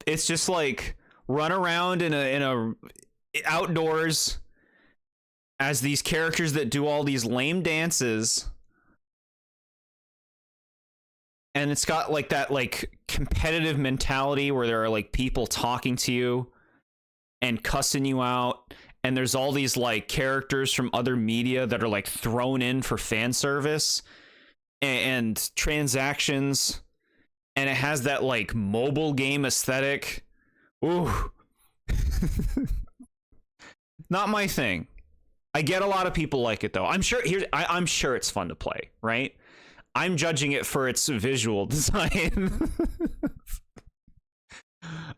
It's just like run around in a outdoors as these characters that do all these lame dances, and it's got like that like competitive mentality where there are like people talking to you and cussing you out, and there's all these like characters from other media that are like thrown in for fan service and transactions, and it has that like mobile game aesthetic. Ooh. Not my thing. I get a lot of people like it though. I'm sure I'm sure it's fun to play, right? I'm judging it for its visual design.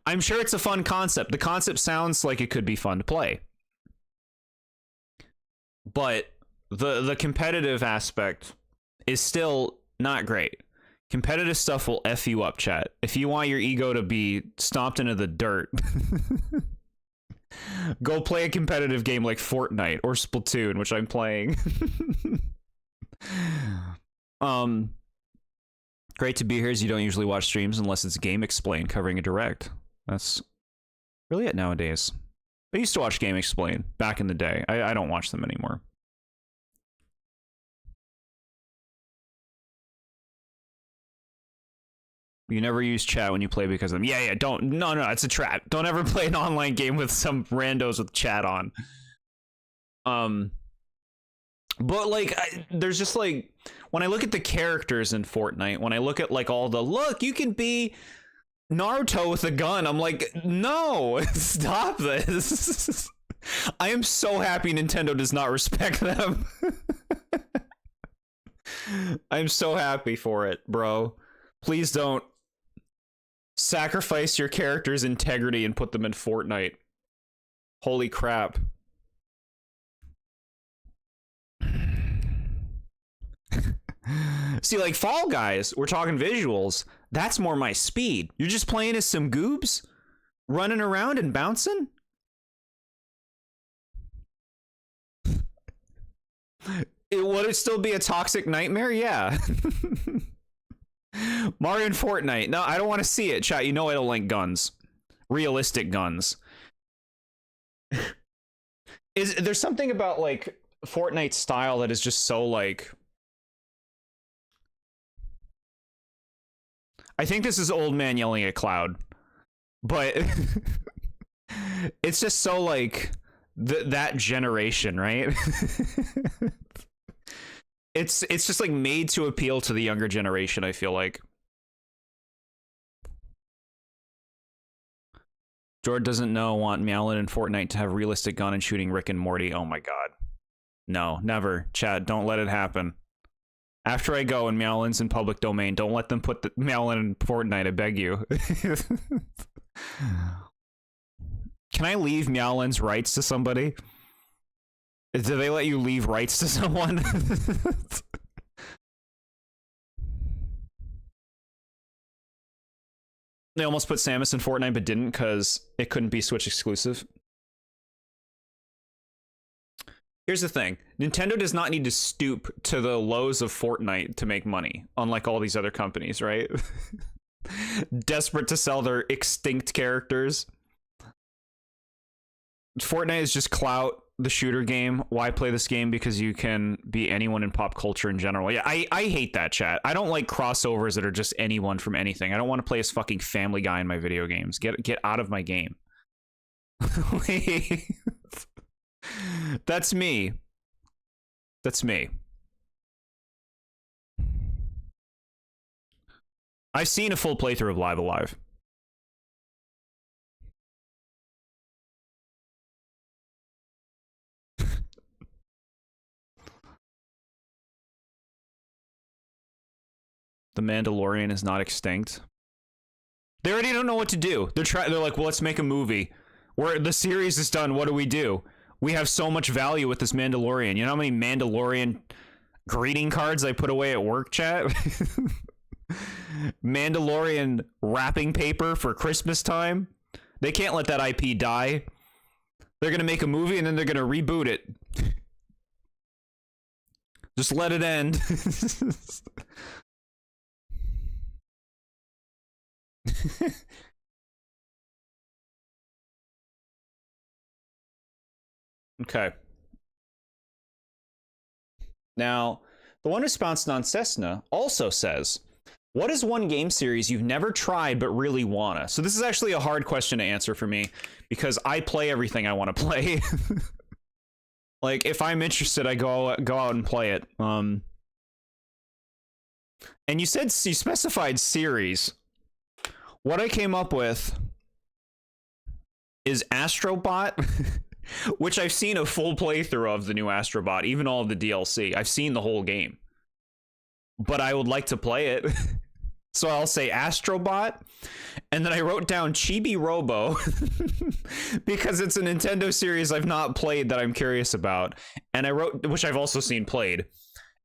I'm sure it's a fun concept. The concept sounds like it could be fun to play. But the competitive aspect is still not great. Competitive stuff will F you up, chat. If you want your ego to be stomped into the dirt, go play a competitive game like Fortnite or Splatoon, which I'm playing. Great to be here, as you don't usually watch streams unless it's Game Explain covering a direct. That's really it nowadays. I used to watch Game Explain back in the day. I don't watch them anymore. You never use chat when you play because of them. Yeah, no, it's a trap. Don't ever play an online game with some randos with chat on. But like, there's just like, when I look at the characters in Fortnite, when I look at like all the, look, you can be Naruto with a gun, I'm like, no, stop this. I am so happy Nintendo does not respect them. I'm so happy for it, bro. Please don't sacrifice your character's integrity and put them in Fortnite. Holy crap. See, like Fall Guys, we're talking visuals. That's more my speed. You're just playing as some goobs, running around and bouncing? Would it still be a toxic nightmare? Yeah. Mario and Fortnite. No, I don't want to see it, chat. You know I don't like guns. Realistic guns. There's something about like Fortnite style that is just so like, I think this is old man yelling at cloud, but it's just so like that generation, right? It's just like made to appeal to the younger generation, I feel like. Jord doesn't want Meowlin and Fortnite to have realistic gun and shooting Rick and Morty. Oh my god. No, never. Chad, don't let it happen. After I go and Meowlin's in public domain, don't let them put the Meowlin in Fortnite, I beg you. Can I leave Meowlin's rights to somebody? Do they let you leave rights to someone? They almost put Samus in Fortnite but didn't because it couldn't be Switch exclusive. Here's the thing. Nintendo does not need to stoop to the lows of Fortnite to make money, unlike all these other companies, right? Desperate to sell their extinct characters. Fortnite is just clout, the shooter game. Why play this game? Because you can be anyone in pop culture in general. Yeah, I hate that, chat. I don't like crossovers that are just anyone from anything. I don't want to play as fucking Family Guy in my video games. Get out of my game. Wait. That's me. That's me. I've seen a full playthrough of Live Alive. The Mandalorian is not extinct. They already don't know what to do. They're like, well, let's make a movie. Where the series is done, what do? We have so much value with this Mandalorian. You know how many Mandalorian greeting cards I put away at work, chat? Mandalorian wrapping paper for Christmas time. They can't let that IP die. They're gonna make a movie and then they're gonna reboot it. Just let it end. Okay. Now, the one who spouts non-Cessna also says, what is one game series you've never tried but really wanna? So this is actually a hard question to answer for me because I play everything I want to play. Like, if I'm interested, I go out and play it. And you specified series. What I came up with is Astrobot, which I've seen a full playthrough of the new Astrobot, even all of the DLC. I've seen the whole game, but I would like to play it. So I'll say Astrobot, and then I wrote down Chibi Robo because it's a Nintendo series I've not played that I'm curious about, and I wrote, which I've also seen played,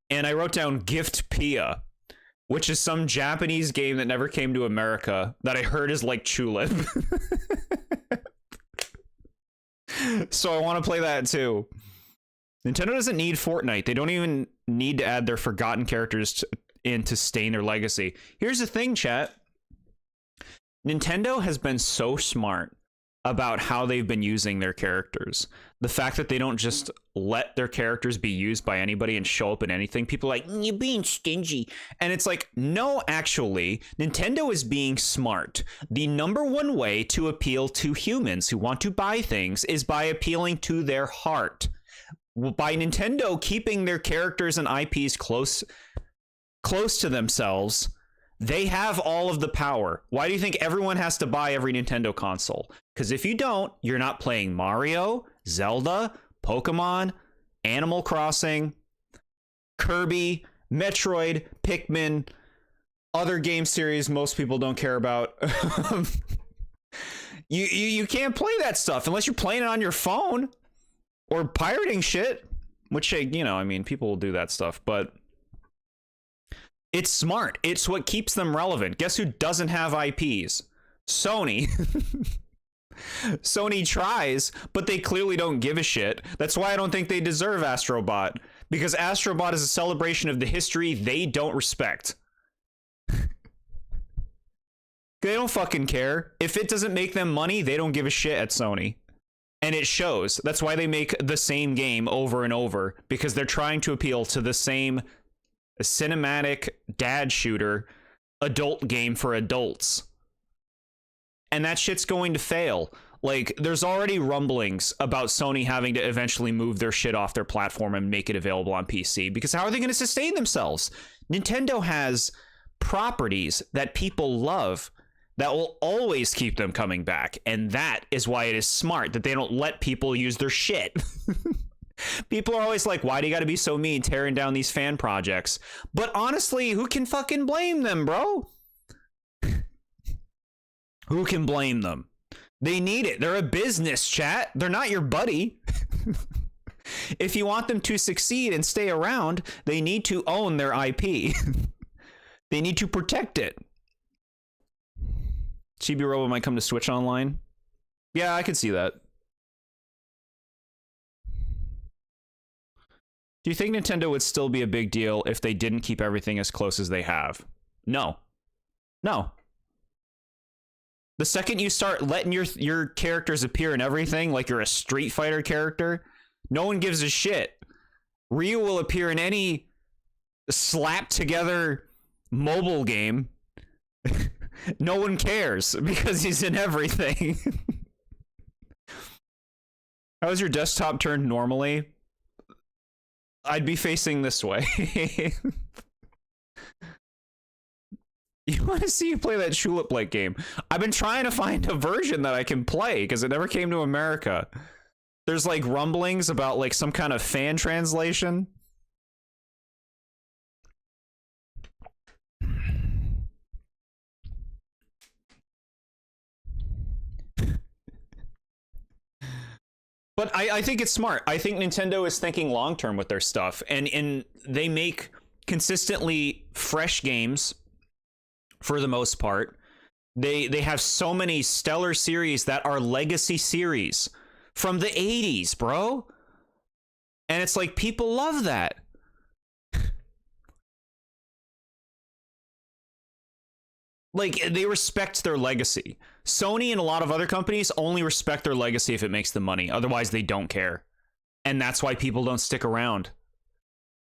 and I wrote down Gift Pia, which is some Japanese game that never came to America that I heard is like Tulip. So I want to play that too. Nintendo doesn't need Fortnite. They don't even need to add their forgotten characters in to stain their legacy. Here's the thing, chat. Nintendo has been so smart about how they've been using their characters. The fact that they don't just let their characters be used by anybody and show up in anything. People are like, you're being stingy. And it's like, no, actually, Nintendo is being smart. The number one way to appeal to humans who want to buy things is by appealing to their heart. By Nintendo keeping their characters and IPs close to themselves, they have all of the power. Why do you think everyone has to buy every Nintendo console? Because if you don't, you're not playing Mario, Zelda, Pokemon, Animal Crossing, Kirby, Metroid, Pikmin, other game series most people don't care about. You can't play that stuff unless you're playing it on your phone or pirating shit, which, you know, I mean, people will do that stuff, but it's smart. It's what keeps them relevant. Guess who doesn't have IPs? Sony. Sony tries, but they clearly don't give a shit. That's why I don't think they deserve Astrobot, because Astrobot is a celebration of the history they don't respect. They don't fucking care. If it doesn't make them money, they don't give a shit at Sony. And it shows. That's why they make the same game over and over, because they're trying to appeal to the same cinematic dad shooter adult game for adults. And that shit's going to fail. Like, there's already rumblings about Sony having to eventually move their shit off their platform and make it available on PC, because how are they going to sustain themselves? Nintendo has properties that people love that will always keep them coming back, and that is why it is smart that they don't let people use their shit. People are always like, why do you gotta be so mean tearing down these fan projects? But honestly, who can fucking blame them, bro? Who can blame them? They need it. They're a business, chat. They're not your buddy. If you want them to succeed and stay around, they need to own their IP. They need to protect it. Chibi Robo might come to Switch Online. Yeah, I could see that. Do you think Nintendo would still be a big deal if they didn't keep everything as close as they have? No. No. The second you start letting your characters appear in everything, like you're a Street Fighter character, no one gives a shit. Ryu will appear in any slapped together mobile game. No one cares because he's in everything. How is your desktop turned normally? I'd be facing this way. You want to see you play that Tulip Lake game? I've been trying to find a version that I can play because it never came to America. There's like rumblings about like some kind of fan translation. But I think it's smart. I think Nintendo is thinking long term with their stuff, and they make consistently fresh games for the most part. They have so many stellar series that are legacy series from the 80s, bro. And it's like people love that. Like, they respect their legacy. Sony and a lot of other companies only respect their legacy if it makes them money. Otherwise, they don't care. And that's why people don't stick around.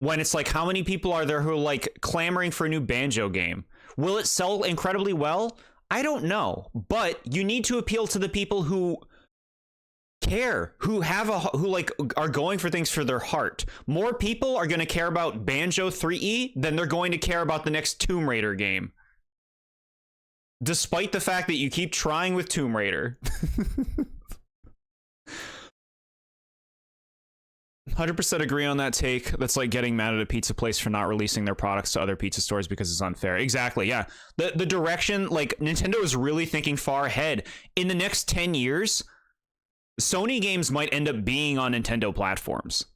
When it's like, how many people are there who are like clamoring for a new Banjo game? Will it sell incredibly well? I don't know. But you need to appeal to the people who care, who are going for things for their heart. More people are going to care about Banjo 3E than they're going to care about the next Tomb Raider game. Despite the fact that you keep trying with Tomb Raider. 100% agree on that take. That's like getting mad at a pizza place for not releasing their products to other pizza stores because it's unfair. Exactly, yeah. The direction, like, Nintendo is really thinking far ahead. In the next 10 years, Sony games might end up being on Nintendo platforms.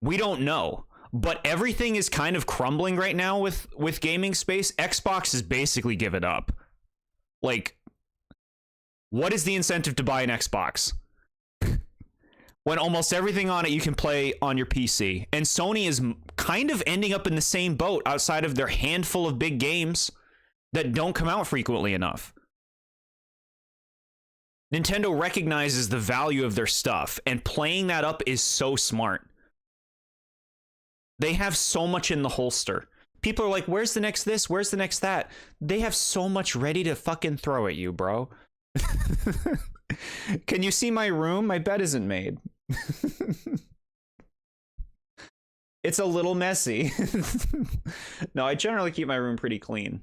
We don't know. But everything is kind of crumbling right now with gaming space. Xbox has basically given up. Like, what is the incentive to buy an Xbox? When almost everything on it you can play on your PC. And Sony is kind of ending up in the same boat outside of their handful of big games that don't come out frequently enough. Nintendo recognizes the value of their stuff, and playing that up is so smart. They have so much in the holster. People are like, where's the next this? Where's the next that? They have so much ready to fucking throw at you, bro. Can you see my room? My bed isn't made. It's a little messy. No, I generally keep my room pretty clean.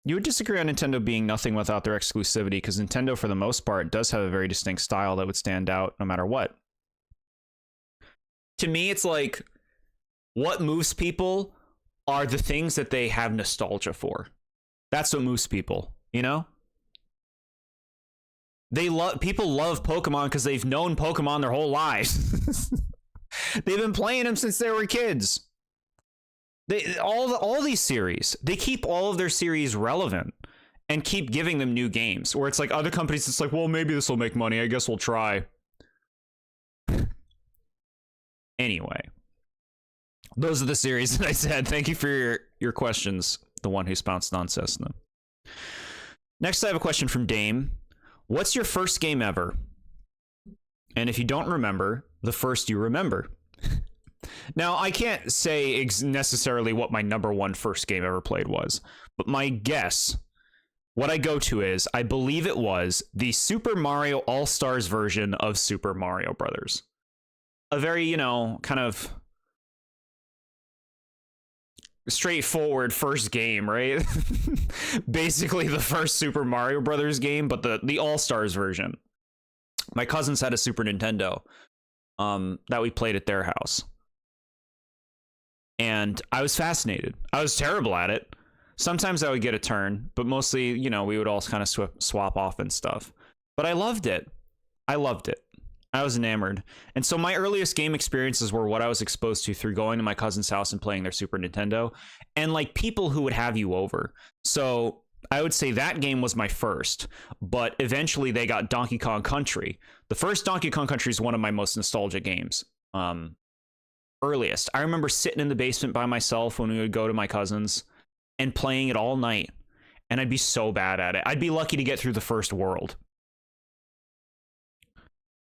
You would disagree on Nintendo being nothing without their exclusivity, because Nintendo, for the most part, does have a very distinct style that would stand out no matter what. To me, it's like, what moves people are the things that they have nostalgia for. That's what moves people, you know? People love Pokemon because they've known Pokemon their whole lives. They've been playing them since they were kids. All these series, they keep all of their series relevant and keep giving them new games. Where it's like other companies, it's like, well, maybe this will make money. I guess we'll try. Anyway, those are the series that I said. Thank you for your questions, the one who spounced on Cessna. Next, I have a question from Dame. What's your first game ever? And if you don't remember, the first you remember. Now, I can't say necessarily what my number one first game ever played was, but my guess, what I go to is, I believe it was the Super Mario All-Stars version of Super Mario Brothers. A very, you know, kind of straightforward first game, right? Basically the first Super Mario Brothers game, but the All-Stars version. My cousins had a Super Nintendo that we played at their house. And I was fascinated. I was terrible at it. Sometimes I would get a turn, but mostly, you know, we would all kind of swap off and stuff. But I loved it. I loved it. I was enamored. And so my earliest game experiences were what I was exposed to through going to my cousin's house and playing their Super Nintendo, and like people who would have you over. So I would say that game was my first, but eventually they got Donkey Kong Country. The first Donkey Kong Country is one of my most nostalgic games. Earliest. I remember sitting in the basement by myself when we would go to my cousin's and playing it all night. And I'd be so bad at it. I'd be lucky to get through the first world.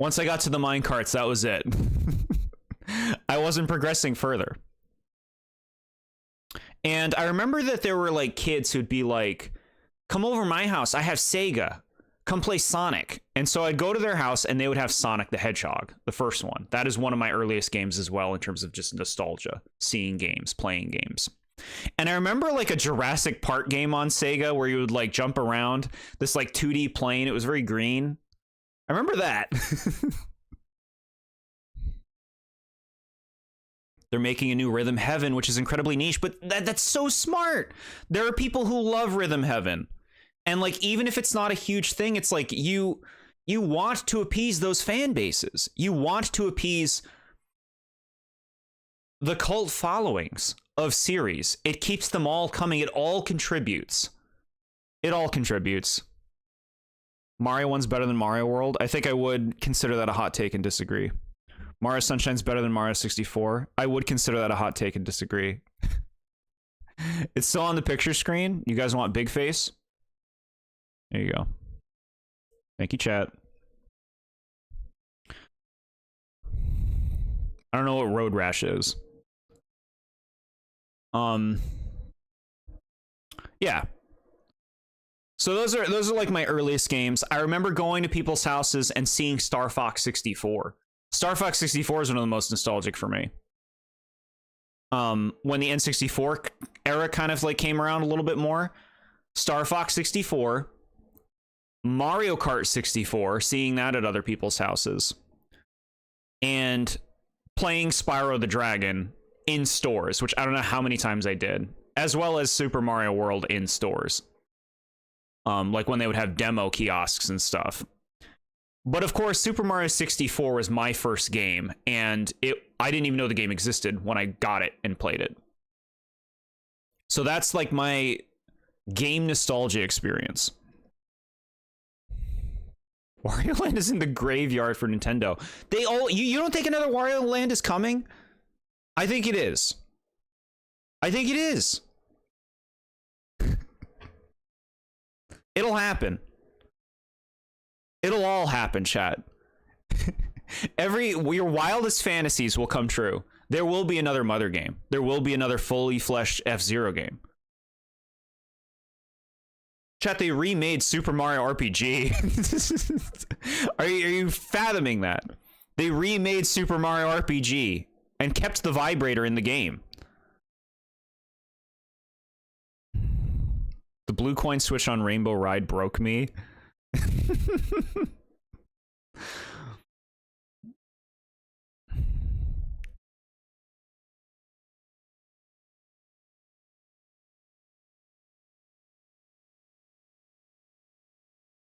Once I got to the minecarts, that was it. I wasn't progressing further. And I remember that there were like kids who'd be like, come over my house. I have Sega. Come play Sonic. And so I'd go to their house and they would have Sonic the Hedgehog, the first one. That is one of my earliest games as well in terms of just nostalgia, seeing games, playing games. And I remember like a Jurassic Park game on Sega where you would like jump around this like 2D plane. It was very green. I remember that. They're making a new Rhythm Heaven, which is incredibly niche, but that's so smart. There are people who love Rhythm Heaven. And like, even if it's not a huge thing, it's like you You want to appease those fan bases. You want to appease the cult followings of series. It keeps them all coming. It all contributes. It all contributes. Mario 1's better than Mario World. I think I would consider that a hot take and disagree. Mario Sunshine's better than Mario 64. I would consider that a hot take and disagree. It's still on the picture screen. You guys want big face? There you go. Thank you, chat. I don't know what Road Rash is. Yeah. So those are like my earliest games. I remember going to people's houses and seeing Star Fox 64. Star Fox 64 is one of the most nostalgic for me. When the N64 era kind of like came around a little bit more, Star Fox 64, Mario Kart 64, seeing that at other people's houses, and playing Spyro the Dragon in stores, which I don't know how many times I did, as well as Super Mario World in stores. Like when they would have demo kiosks and stuff. But of course, Super Mario 64 was my first game, and I didn't even know the game existed when I got it and played it. So that's like my game nostalgia experience. Wario Land is in the graveyard for Nintendo. You don't think another Wario Land is coming? I think it is. I think it is. It'll happen. It'll all happen, chat. Your wildest fantasies will come true. There will be another Mother game. There will be another fully fleshed F-Zero game. Chat, they remade Super Mario RPG. Are you fathoming that? They remade Super Mario RPG and kept the vibrator in the game. The blue coin switch on Rainbow Ride broke me.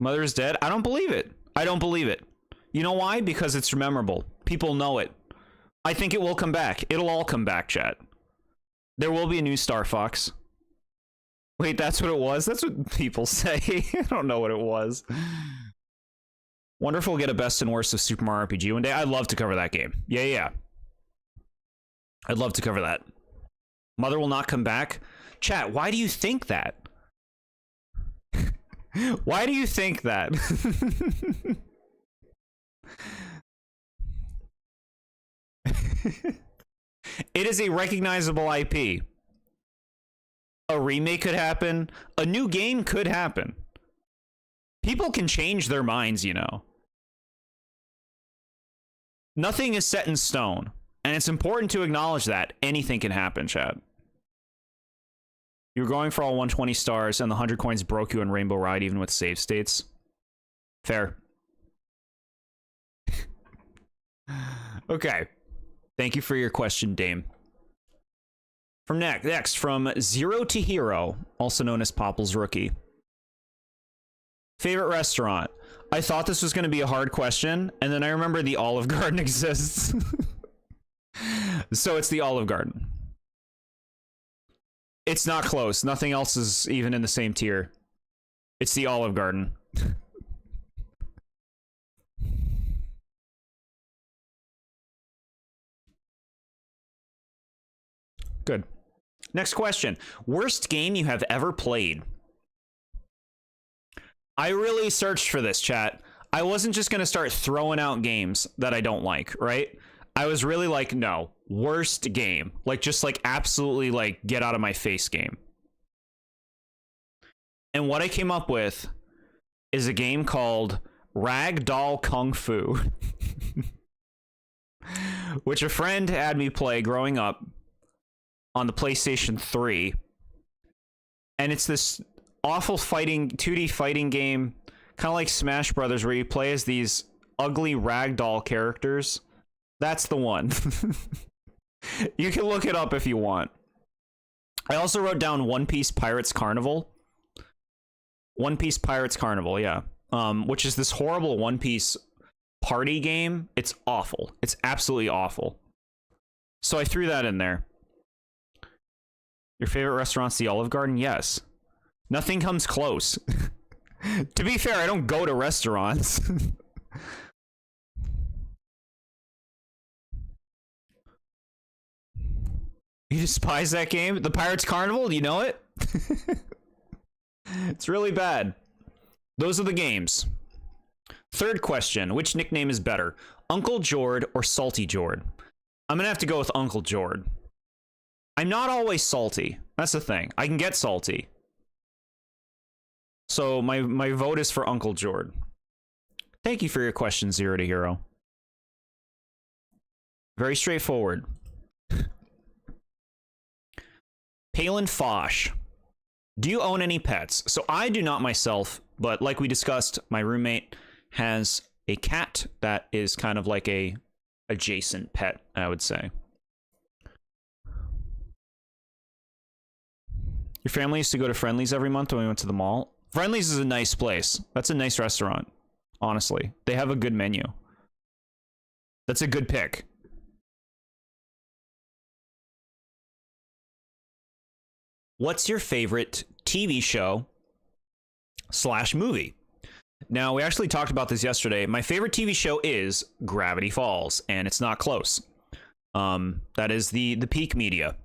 Mother's dead? I don't believe it. I don't believe it. You know why? Because it's memorable. People know it. I think it will come back. It'll all come back, chat. There will be a new Star Fox. Wait, that's what it was? That's what people say. I don't know what it was. Wonder if we'll get a best and worst of Super Mario RPG one day. I'd love to cover that game. Yeah. I'd love to cover that. Mother will not come back. Chat, why do you think that? Why do you think that? It is a recognizable IP. A remake could happen. A new game could happen. People can change their minds, you know. Nothing is set in stone. And it's important to acknowledge that. Anything can happen, chat. You're going for all 120 stars, and the 100 coins broke you in Rainbow Ride, even with save states. Fair. Okay. Thank you for your question, Dame. From next, from Zero to Hero, also known as Popple's Rookie. Favorite restaurant? I thought this was going to be a hard question, and then I remember the Olive Garden exists. So it's the Olive Garden. It's not close. Nothing else is even in the same tier. It's the Olive Garden. Good. Next question. Worst game you have ever played? I really searched for this, chat. I wasn't just going to start throwing out games that I don't like, right? I was really like, no, worst game. Like, just like absolutely like get out of my face game. And what I came up with is a game called Ragdoll Kung Fu, which a friend had me play growing up on the PlayStation 3. And it's this awful 2D fighting game, kind of like Smash Brothers, where you play as these ugly ragdoll characters. That's the one. You can look it up if you want. I also wrote down One Piece Pirates Carnival. One Piece Pirates Carnival, yeah. which is this horrible One Piece party game. It's awful. It's absolutely awful. So I threw that in there. Your favorite restaurant's the Olive Garden? Yes. Nothing comes close. To be fair, I don't go to restaurants. You despise that game? The Pirates Carnival? Do you know it? It's really bad. Those are the games. Third question. Which nickname is better? Uncle Jord or Salty Jord? I'm gonna have to go with Uncle Jord. I'm not always salty. That's the thing. I can get salty. So my vote is for Uncle Jord. Thank you for your question, Zero to Hero. Very straightforward. Palin Fosh. Do you own any pets? So I do not myself, but like we discussed, my roommate has a cat that is kind of like a adjacent pet, I would say. Your family used to go to Friendly's every month when we went to the mall. Friendly's is a nice place. That's a nice restaurant, honestly. They have a good menu. That's a good pick. What's your favorite TV show / movie? Now, we actually talked about this yesterday. My favorite TV show is Gravity Falls, and it's not close. That is the peak media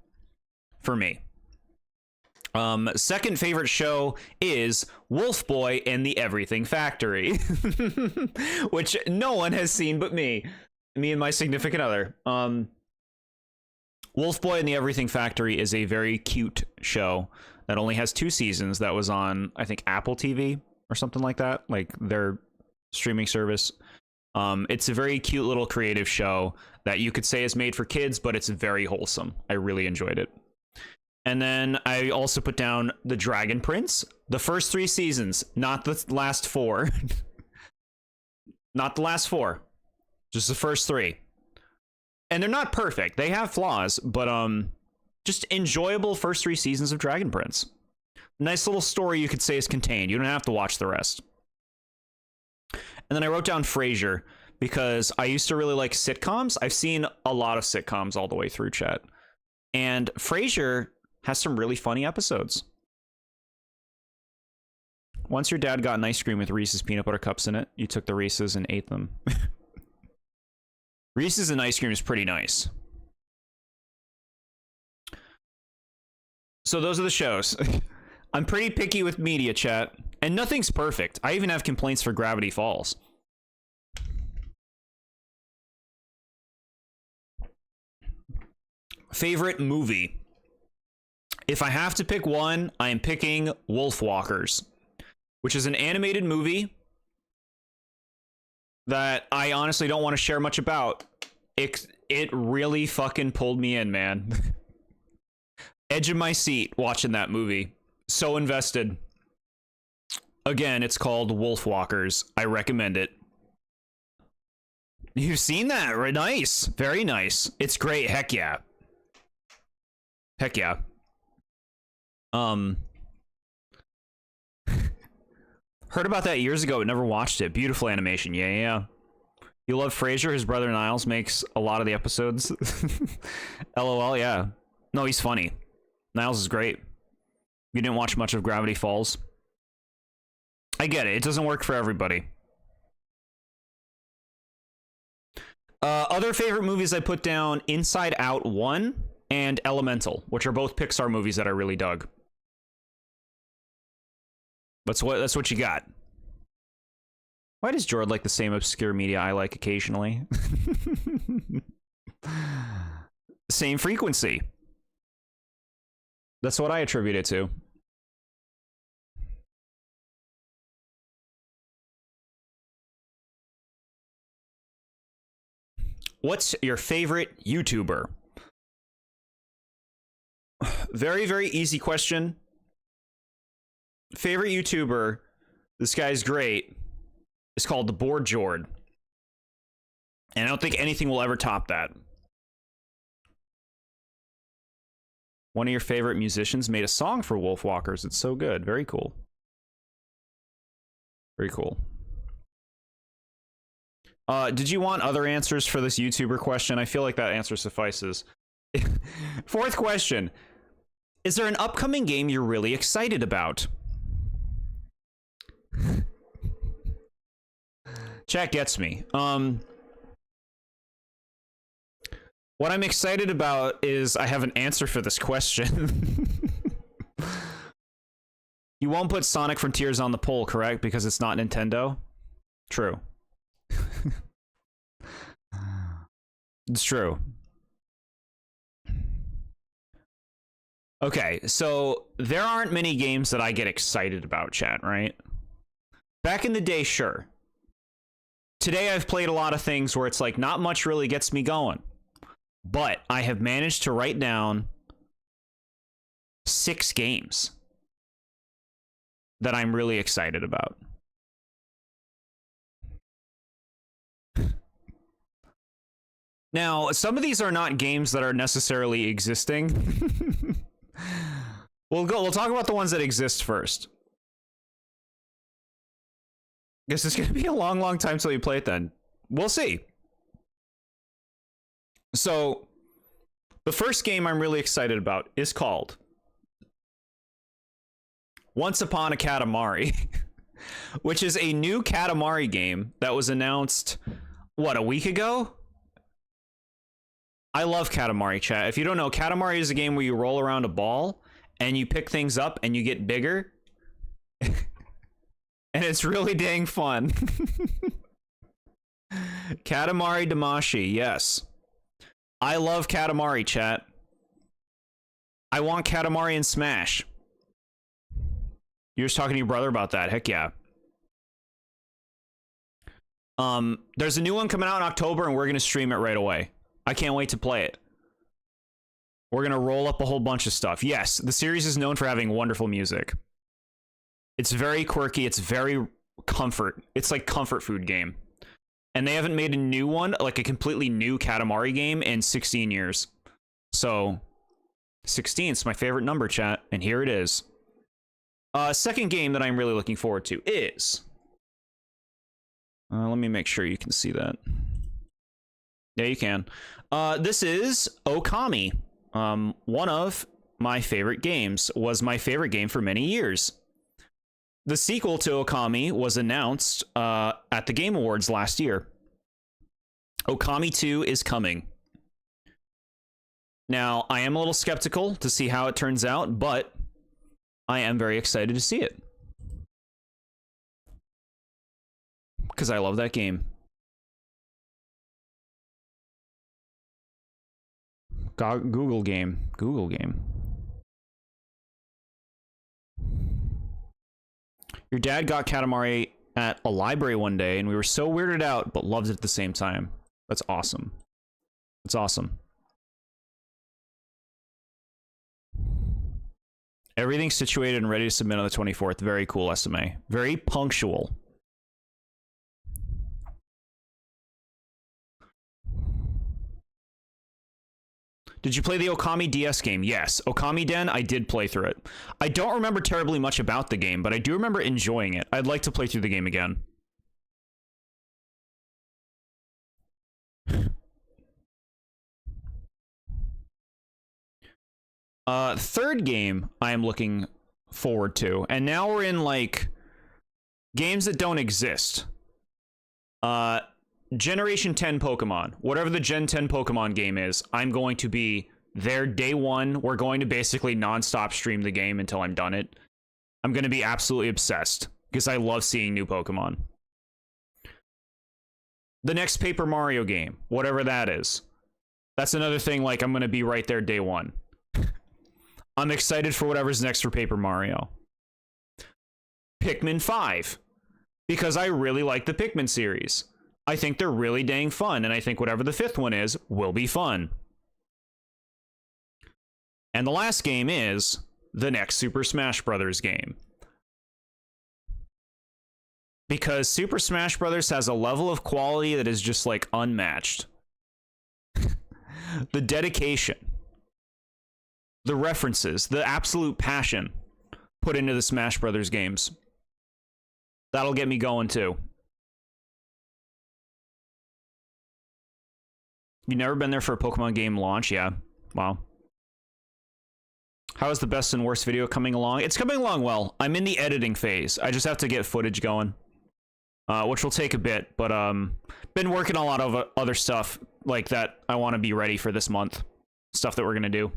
for me. Second favorite show is Wolf Boy and the Everything Factory, which no one has seen but me and my significant other. Wolf Boy and the Everything Factory is a very cute show that only has 2 seasons. That was on, I think, Apple TV or something like that, like their streaming service. It's a very cute little creative show that you could say is made for kids, but it's very wholesome. I really enjoyed it. And then I also put down The Dragon Prince, the first 3 seasons, not the last 4. Not the last 4, just the first 3. And they're not perfect. They have flaws, but just enjoyable first 3 seasons of Dragon Prince. Nice little story you could say is contained. You don't have to watch the rest. And then I wrote down Frasier because I used to really like sitcoms. I've seen a lot of sitcoms all the way through, chat. And Frasier has some really funny episodes. Once your dad got an ice cream with Reese's peanut butter cups in it, you took the Reese's and ate them. Reese's and ice cream is pretty nice. So those are the shows. I'm pretty picky with media, chat, and nothing's perfect. I even have complaints for Gravity Falls. Favorite movie? If I have to pick one, I am picking Wolfwalkers, which is an animated movie that I honestly don't want to share much about. It really fucking pulled me in, man. Edge of my seat watching that movie. So invested. Again, it's called Wolfwalkers. I recommend it. You've seen that, right? Nice. Very nice. It's great. Heck yeah. Heck yeah. Heard about that years ago, but never watched it. Beautiful animation. Yeah. You love Frasier? His brother Niles makes a lot of the episodes. LOL, yeah. No, he's funny. Niles is great. You didn't watch much of Gravity Falls. I get it. It doesn't work for everybody. Other favorite movies I put down, Inside Out 1 and Elemental, which are both Pixar movies that I really dug. That's what you got. Why does Jord like the same obscure media I like occasionally? Same frequency. That's what I attribute it to. What's your favorite YouTuber? Very, very easy question. Favorite YouTuber, this guy's great. It's called TheBoredJord. And I don't think anything will ever top that. One of your favorite musicians made a song for Wolfwalkers. It's so good. Very cool. Very cool. Did you want other answers for this YouTuber question? I feel like that answer suffices. Fourth question. Is there an upcoming game you're really excited about? Chat gets me. What I'm excited about is I have an answer for this question. You won't put Sonic Frontiers on the poll, correct? Because it's not Nintendo? True. It's true. Okay, so there aren't many games that I get excited about, chat, right? Back in the day, sure. Today I've played a lot of things where it's like not much really gets me going. But I have managed to write down 6 games that I'm really excited about. Now, some of these are not games that are necessarily existing. We'll talk about the ones that exist first. Guess it's gonna be a long time till you play it then. We'll see. So, the first game I'm really excited about is called Once Upon a Katamari, which is a new Katamari game that was announced, what, a week ago? I love Katamari, chat. If you don't know, Katamari is a game where you roll around a ball and you pick things up and you get bigger. And it's really dang fun. Katamari Damacy, yes. I love Katamari, chat. I want Katamari in Smash. You're just talking to your brother about that. Heck yeah. There's a new one coming out in October and we're going to stream it right away. I can't wait to play it. We're going to roll up a whole bunch of stuff. Yes, the series is known for having wonderful music. It's very quirky. It's very comfort. It's like comfort food game. And they haven't made a new one, like a completely new Katamari game in 16 years. So, 16 is my favorite number, chat. And here it is. Second game that I'm really looking forward to is... let me make sure you can see that. Yeah, you can. This is Okami. One of my favorite games. Was my favorite game for many years. The sequel to Okami was announced at the Game Awards last year. Okami 2 is coming. Now, I am a little skeptical to see how it turns out, but I am very excited to see it. Because I love that game. Google game. Google game. Your dad got Katamari at a library one day, and we were so weirded out, but loved it at the same time. That's awesome. That's awesome. Everything's situated and ready to submit on the 24th. Very cool, SMA. Very punctual. Did you play the Okami DS game? Yes. Okami Den, I did play through it. I don't remember terribly much about the game, but I do remember enjoying it. I'd like to play through the game again. Third game I am looking forward to, and now we're in, like, games that don't exist. Generation 10 Pokemon. Whatever the Gen 10 Pokemon game is, I'm going to be there day one. We're going to basically non-stop stream the game until I'm done it. I'm going to be absolutely obsessed, because I love seeing new Pokemon. The next Paper Mario game, whatever that is. That's another thing, like, I'm going to be right there day one. I'm excited for whatever's next for Paper Mario. Pikmin 5. Because I really like the Pikmin series. I think they're really dang fun, and I think whatever the 5th one is will be fun. And the last game is the next Super Smash Bros. Game. Because Super Smash Bros. Has a level of quality that is just, like, unmatched. The dedication. The references, the absolute passion put into the Smash Brothers games. That'll get me going too. You've never been there for a Pokemon game launch? Yeah. Wow. How is the best and worst video coming along? It's coming along well. I'm in the editing phase. I just have to get footage going, which will take a bit, but been working on a lot of other stuff like that I want to be ready for this month. Stuff that we're going to do.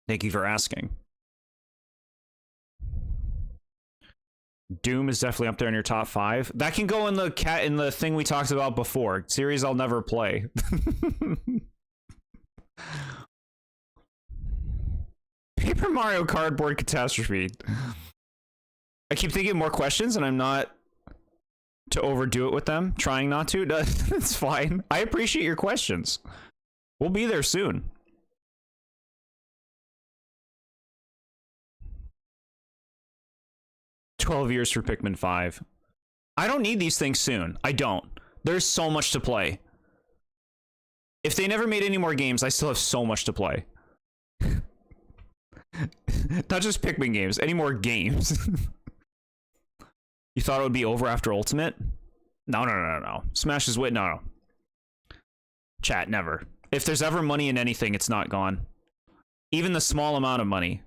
Thank you for asking. Doom is definitely up there in your top 5. That can go in the thing we talked about before. Series I'll never play. Paper Mario Cardboard Catastrophe. I keep thinking more questions, and I'm not to overdo it with them. Trying not to. It's fine. I appreciate your questions. We'll be there soon. $12 years for Pikmin 5. I don't need these things soon. I don't. There's so much to play. If they never made any more games, I still have so much to play. Not just Pikmin games, any more games. You thought it would be over after Ultimate? No. Smash is wit. No. Chat, never. If there's ever money in anything, it's not gone. Even the small amount of money.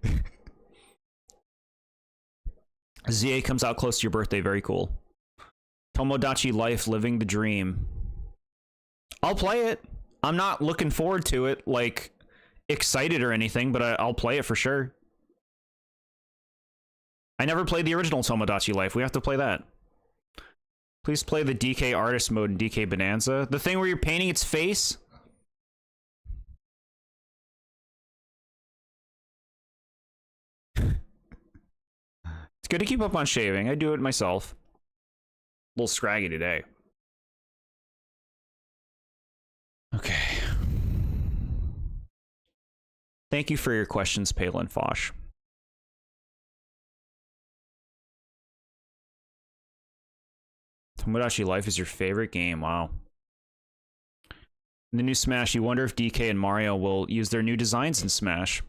ZA comes out close to your birthday. Very cool. Tomodachi Life, living the dream. I'll play it. I'm not looking forward to it, like, excited or anything, but I'll play it for sure. I never played the original Tomodachi Life. We have to play that. Please play the DK Artist mode in DK Bonanza. The thing where you're painting its face? It's good to keep up on shaving. I do it myself. A little scraggy today. Okay. Thank you for your questions, Palin Fosh. Tomodachi Life is your favorite game. Wow. In the new Smash, you wonder if DK and Mario will use their new designs in Smash.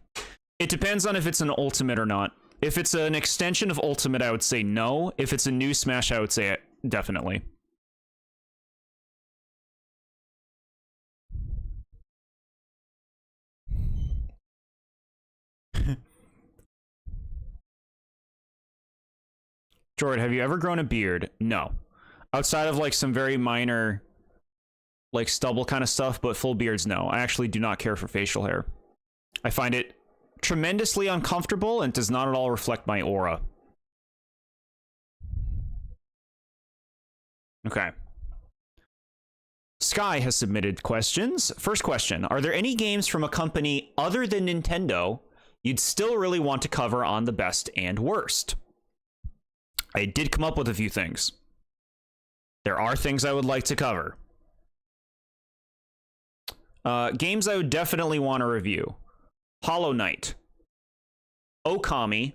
It depends on if it's an Ultimate or not. If it's an extension of Ultimate, I would say no. If it's a new Smash, I would say definitely. Jordan, have you ever grown a beard? No. Outside of like some very minor, like stubble kind of stuff, but full beards, no. I actually do not care for facial hair. I find it tremendously uncomfortable and does not at all reflect my aura. Okay. Sky has submitted questions. First question, are there any games from a company other than Nintendo you'd still really want to cover on the best and worst? I did come up with a few things. There are things I would like to cover. Games I would definitely want to review. Hollow Knight, Okami,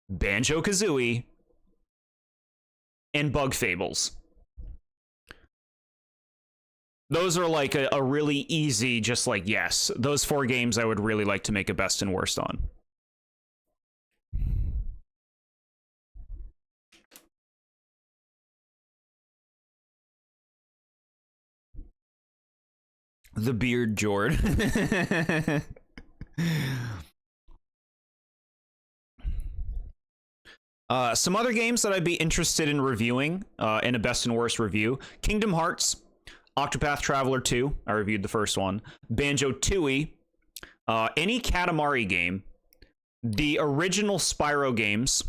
Banjo-Kazooie, and Bug Fables. Those are like a really easy, just like, yes, those 4 games I would really like to make a best and worst on. TheBoredJord. Some other games that I'd be interested in reviewing in a best and worst review. Kingdom Hearts, Octopath Traveler 2, I reviewed the first one. Banjo-Tooie, any Katamari game, the original Spyro games,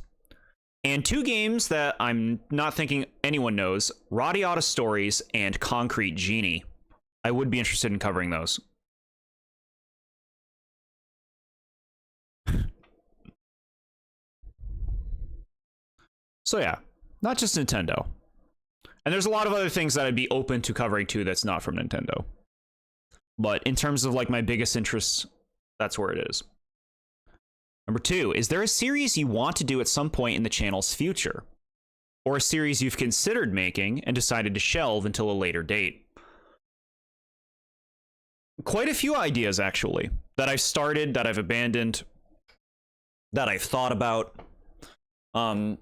and 2 games that I'm not thinking anyone knows, Radiata Stories and Concrete Genie. I would be interested in covering those. So yeah, not just Nintendo. And there's a lot of other things that I'd be open to covering too that's not from Nintendo. But in terms of like my biggest interests, that's where it is. Number 2, is there a series you want to do at some point in the channel's future? Or a series you've considered making and decided to shelve until a later date? Quite a few ideas, actually, that I've started, that I've abandoned, that I've thought about. One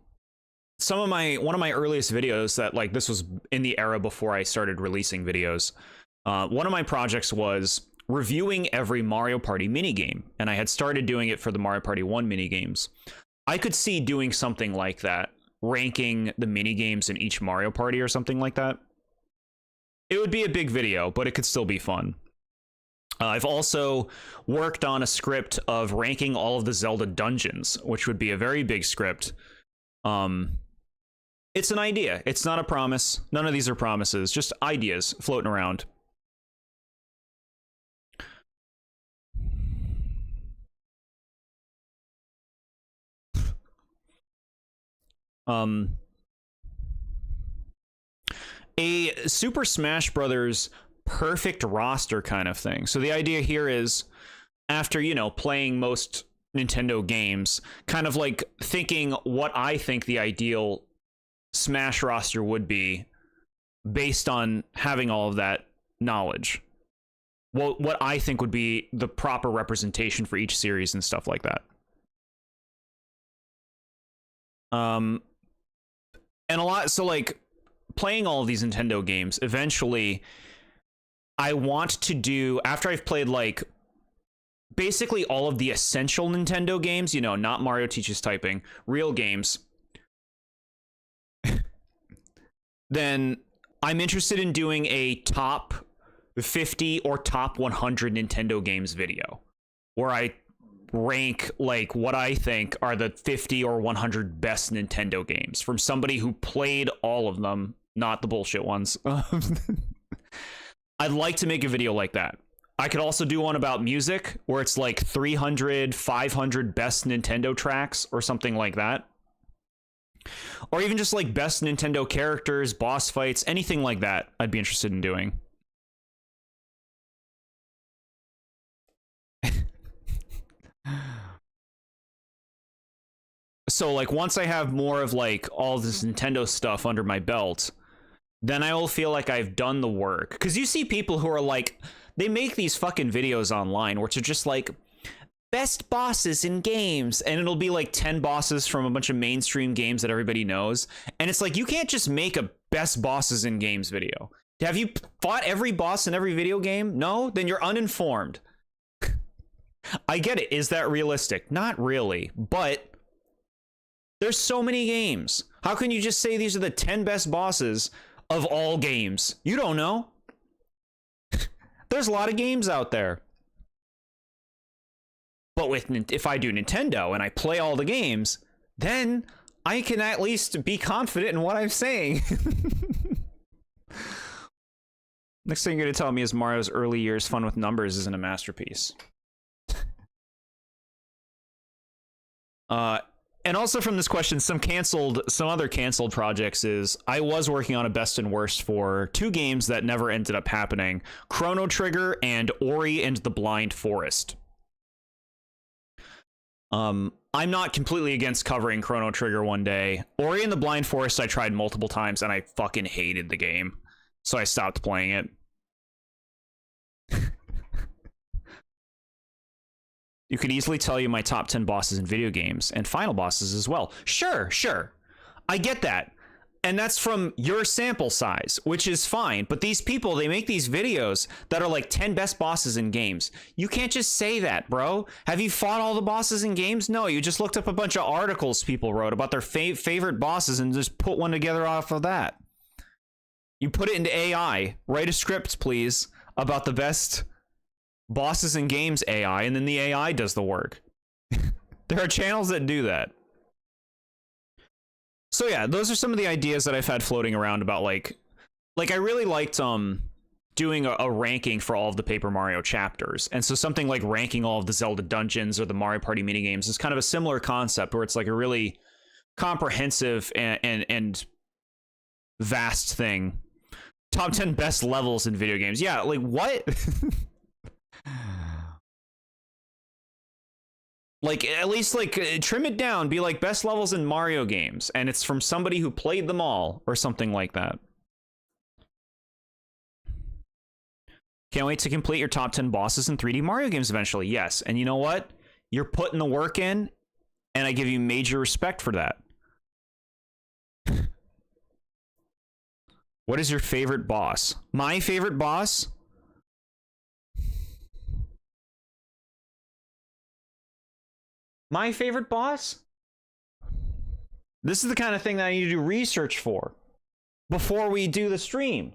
of my earliest videos that, like, this was in the era before I started releasing videos. One of my projects was reviewing every Mario Party minigame, and I had started doing it for the Mario Party 1 minigames. I could see doing something like that, ranking the minigames in each Mario Party or something like that. It would be a big video, but it could still be fun. I've also worked on a script of ranking all of the Zelda dungeons, which would be a very big script. It's an idea. It's not a promise. None of these are promises, just ideas floating around. A Super Smash Brothers perfect roster kind of thing. So the idea here is, after, you know, playing most Nintendo games, kind of like thinking what I think the ideal Smash roster would be based on having all of that knowledge. What I think would be the proper representation for each series and stuff like that. And a lot, so like playing all of these Nintendo games, eventually I want to do, after I've played like basically all of the essential Nintendo games, you know, not Mario Teaches Typing, real games, then I'm interested in doing a top 50 or top 100 Nintendo games video where I rank like what I think are the 50 or 100 best Nintendo games from somebody who played all of them, not the bullshit ones. I'd like to make a video like that. I could also do one about music where it's like 300, 500 best Nintendo tracks or something like that. Or even just like best Nintendo characters, boss fights, anything like that I'd be interested in doing. So like once I have more of like all this Nintendo stuff under my belt, then I will feel like I've done the work. Because you see people who are like, they make these fucking videos online which are just like best bosses in games, and it'll be like 10 bosses from a bunch of mainstream games that everybody knows, and it's like, you can't just make a best bosses in games video. Have you fought every boss in every video game? No? Then you're uninformed. I get it. Is that realistic? Not really, but there's so many games. How can you just say these are the 10 best bosses of all games? You don't know. There's a lot of games out there. But if I do Nintendo and I play all the games, then I can at least be confident in what I'm saying. Next thing you're going to tell me is Mario's early years fun with numbers isn't a masterpiece. And also from this question, some other canceled projects is, I was working on a best and worst for 2 games that never ended up happening: Chrono Trigger and Ori and the Blind Forest. I'm not completely against covering Chrono Trigger one day. Ori and the Blind Forest I tried multiple times and I fucking hated the game, so I stopped playing it. You could easily tell you my top 10 bosses in video games and final bosses as well. Sure. I get that. And that's from your sample size, which is fine. But these people, they make these videos that are like 10 best bosses in games. You can't just say that, bro. Have you fought all the bosses in games? No, you just looked up a bunch of articles people wrote about their favorite bosses and just put one together off of that. You put it into AI. Write a script, please, about the best bosses in games AI, and then the AI does the work. There are channels that do that. So yeah, those are some of the ideas that I've had floating around about like I really liked doing a ranking for all of the Paper Mario chapters. And so something like ranking all of the Zelda dungeons or the Mario Party minigames is kind of a similar concept, where it's like a really comprehensive and vast thing. Top 10 best levels in video games. Yeah, like what? Like, at least, like, trim it down. Be like, best levels in Mario games. And it's from somebody who played them all, or something like that. Can't wait to complete your top 10 bosses in 3D Mario games eventually. Yes. And you know what? You're putting the work in, and I give you major respect for that. What is your favorite boss? My favorite boss? My favorite boss? This is the kind of thing that I need to do research for before we do the stream.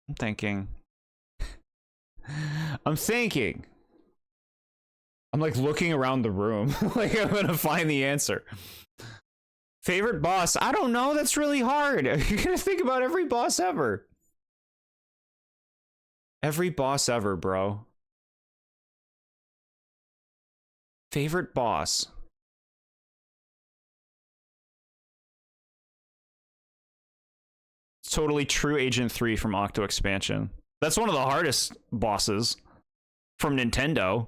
I'm thinking. I'm like looking around the room like I'm gonna find the answer. Favorite boss? I don't know. That's really hard. You're gonna think about every boss ever. Every boss ever, bro. Favorite boss? It's totally True Agent 3 from Octo Expansion. That's one of the hardest bosses from Nintendo.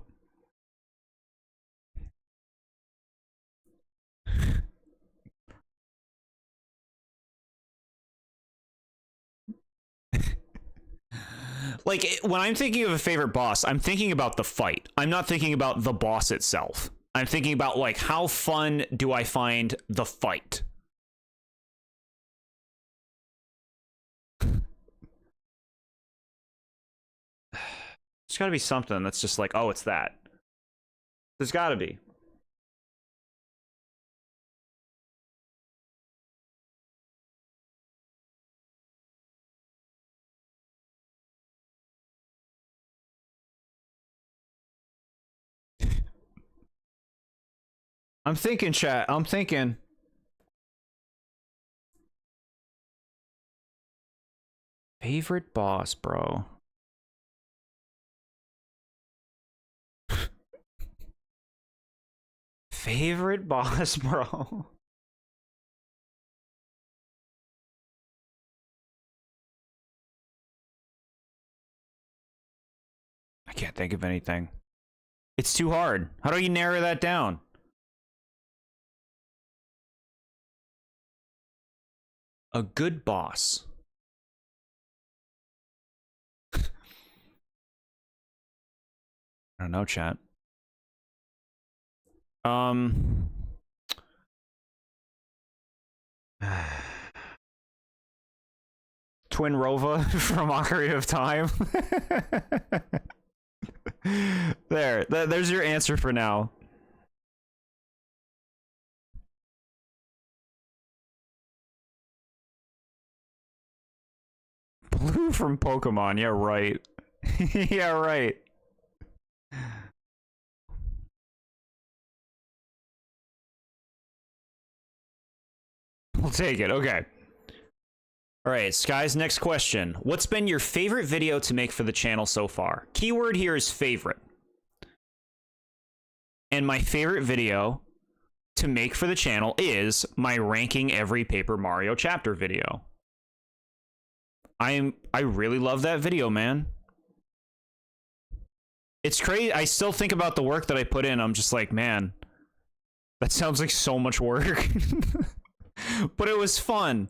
Like, when I'm thinking of a favorite boss, I'm thinking about the fight. I'm not thinking about the boss itself. I'm thinking about, like, how fun do I find the fight? There's gotta be something that's just like, oh, it's that. There's gotta be. I'm thinking, chat. I'm thinking. Favorite boss, bro. Favorite boss, bro. I can't think of anything. It's too hard. How do you narrow that down? A good boss. I don't know, chat. Twin Rova from Ocarina of Time. There's your answer for now. Blue from Pokemon. Yeah, right. Yeah, right. We'll take it. Okay. All right, Sky's next question. What's been your favorite video to make for the channel so far? Keyword here is favorite. And my favorite video to make for the channel is my ranking every Paper Mario chapter video. I really love that video, man. It's crazy. I still think about the work that I put in. I'm just like, man, that sounds like so much work. But it was fun.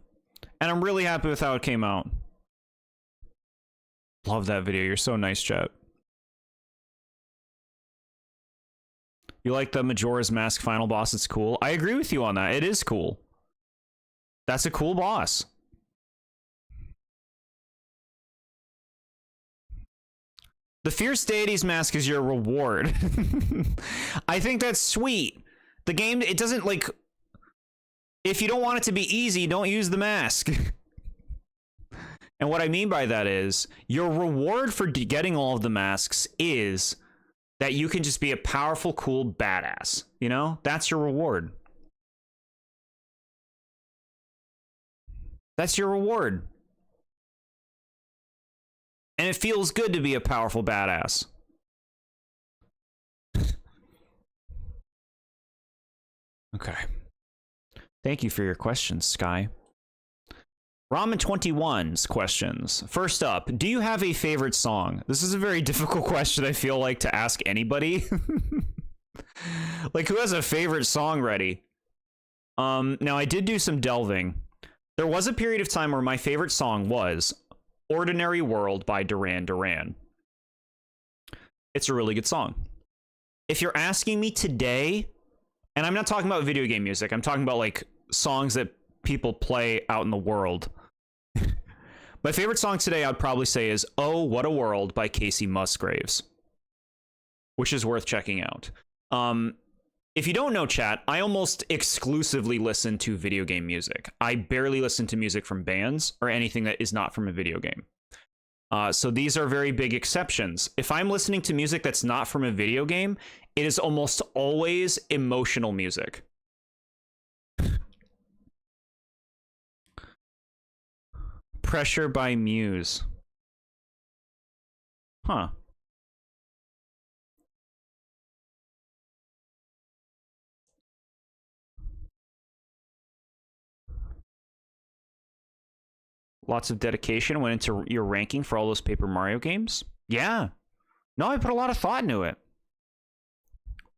And I'm really happy with how it came out. Love that video. You're so nice, chat. You like the Majora's Mask final boss? It's cool. I agree with you on that. It is cool. That's a cool boss. The Fierce Deity's mask is your reward. I think that's sweet. The game, it doesn't, like... If you don't want it to be easy, don't use the mask. And what I mean by that is, your reward for getting all of the masks is that you can just be a powerful, cool badass. You know? That's your reward. That's your reward. And it feels good to be a powerful badass. Okay. Thank you for your questions, Sky. Ramen21's questions. First up, do you have a favorite song? This is a very difficult question, I feel like, to ask anybody. Like, who has a favorite song ready? Now, I did do some delving. There was a period of time where my favorite song was Ordinary World by Duran Duran. It's a really good song. If you're asking me today, and I'm not talking about video game music, I'm talking about like songs that people play out in the world. My favorite song today, I'd probably say, is "Oh What a World" by Casey Musgraves, which is worth checking out. If you don't know, chat, I almost exclusively listen to video game music. I barely listen to music from bands or anything that is not from a video game. So these are very big exceptions. If I'm listening to music that's not from a video game, it is almost always emotional music. Pressure by Muse. Huh. Lots of dedication went into your ranking for all those Paper Mario games? Yeah. No, I put a lot of thought into it.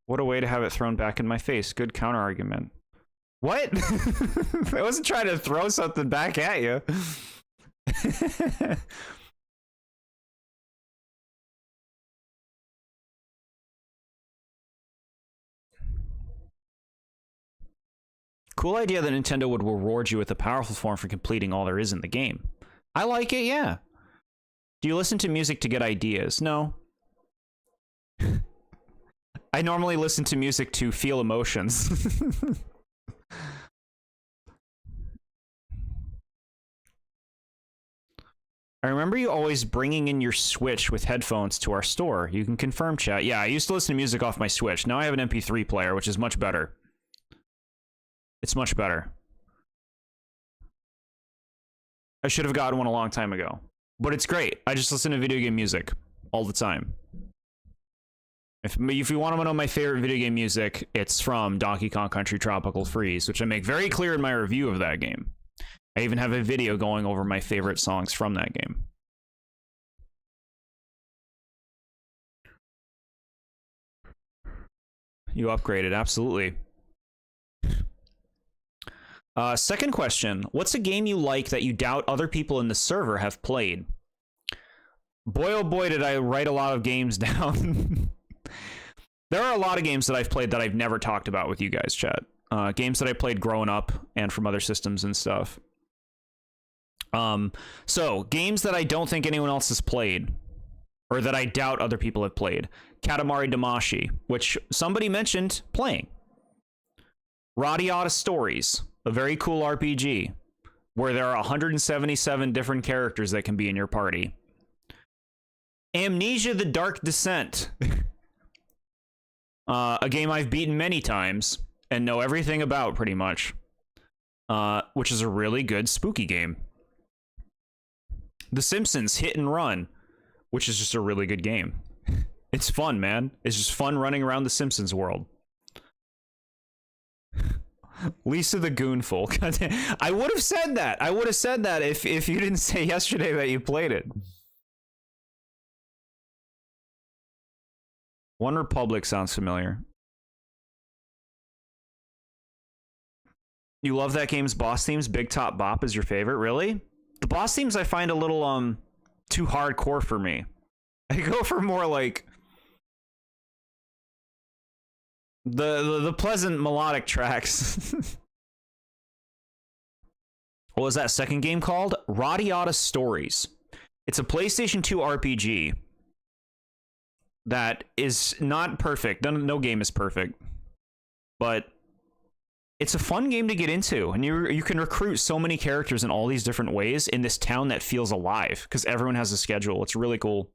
What a way to have it thrown back in my face. Good counter argument. What? I wasn't trying to throw something back at you. Cool idea that Nintendo would reward you with a powerful form for completing all there is in the game. I like it, yeah. Do you listen to music to get ideas? No. I normally listen to music to feel emotions. I remember you always bringing in your Switch with headphones to our store. You can confirm, chat. Yeah, I used to listen to music off my Switch. Now I have an MP3 player, which is much better. It's much better. I should have gotten one a long time ago. But it's great. I just listen to video game music all the time. If you want to know my favorite video game music, it's from Donkey Kong Country Tropical Freeze, which I make very clear in my review of that game. I even have a video going over my favorite songs from that game. You upgraded, absolutely. Second question. What's a game you like that you doubt other people in the server have played? Boy, oh boy, did I write a lot of games down. There are a lot of games that I've played that I've never talked about with you guys, chat. Games that I played growing up and from other systems and stuff. So, games that I don't think anyone else has played, or that I doubt other people have played. Katamari Damacy, which somebody mentioned playing. Radiata Stories, a very cool RPG, where there are 177 different characters that can be in your party. Amnesia: The Dark Descent. A game I've beaten many times and know everything about, pretty much. Which is a really good spooky game. The Simpsons: Hit and Run, which is just a really good game. It's fun, man. It's just fun running around the Simpsons world. Lisa the Goonful. I would have said that. I would have said that if you didn't say yesterday that you played it. One Republic sounds familiar. You love that game's boss themes? Big Top Bop is your favorite? Really? The boss themes I find a little too hardcore for me. I go for more like the pleasant melodic tracks. What was that second game called? Radiata Stories. It's a PlayStation 2 RPG that is not perfect. No game is perfect, but it's a fun game to get into, and you can recruit so many characters in all these different ways in this town that feels alive because everyone has a schedule. It's really cool.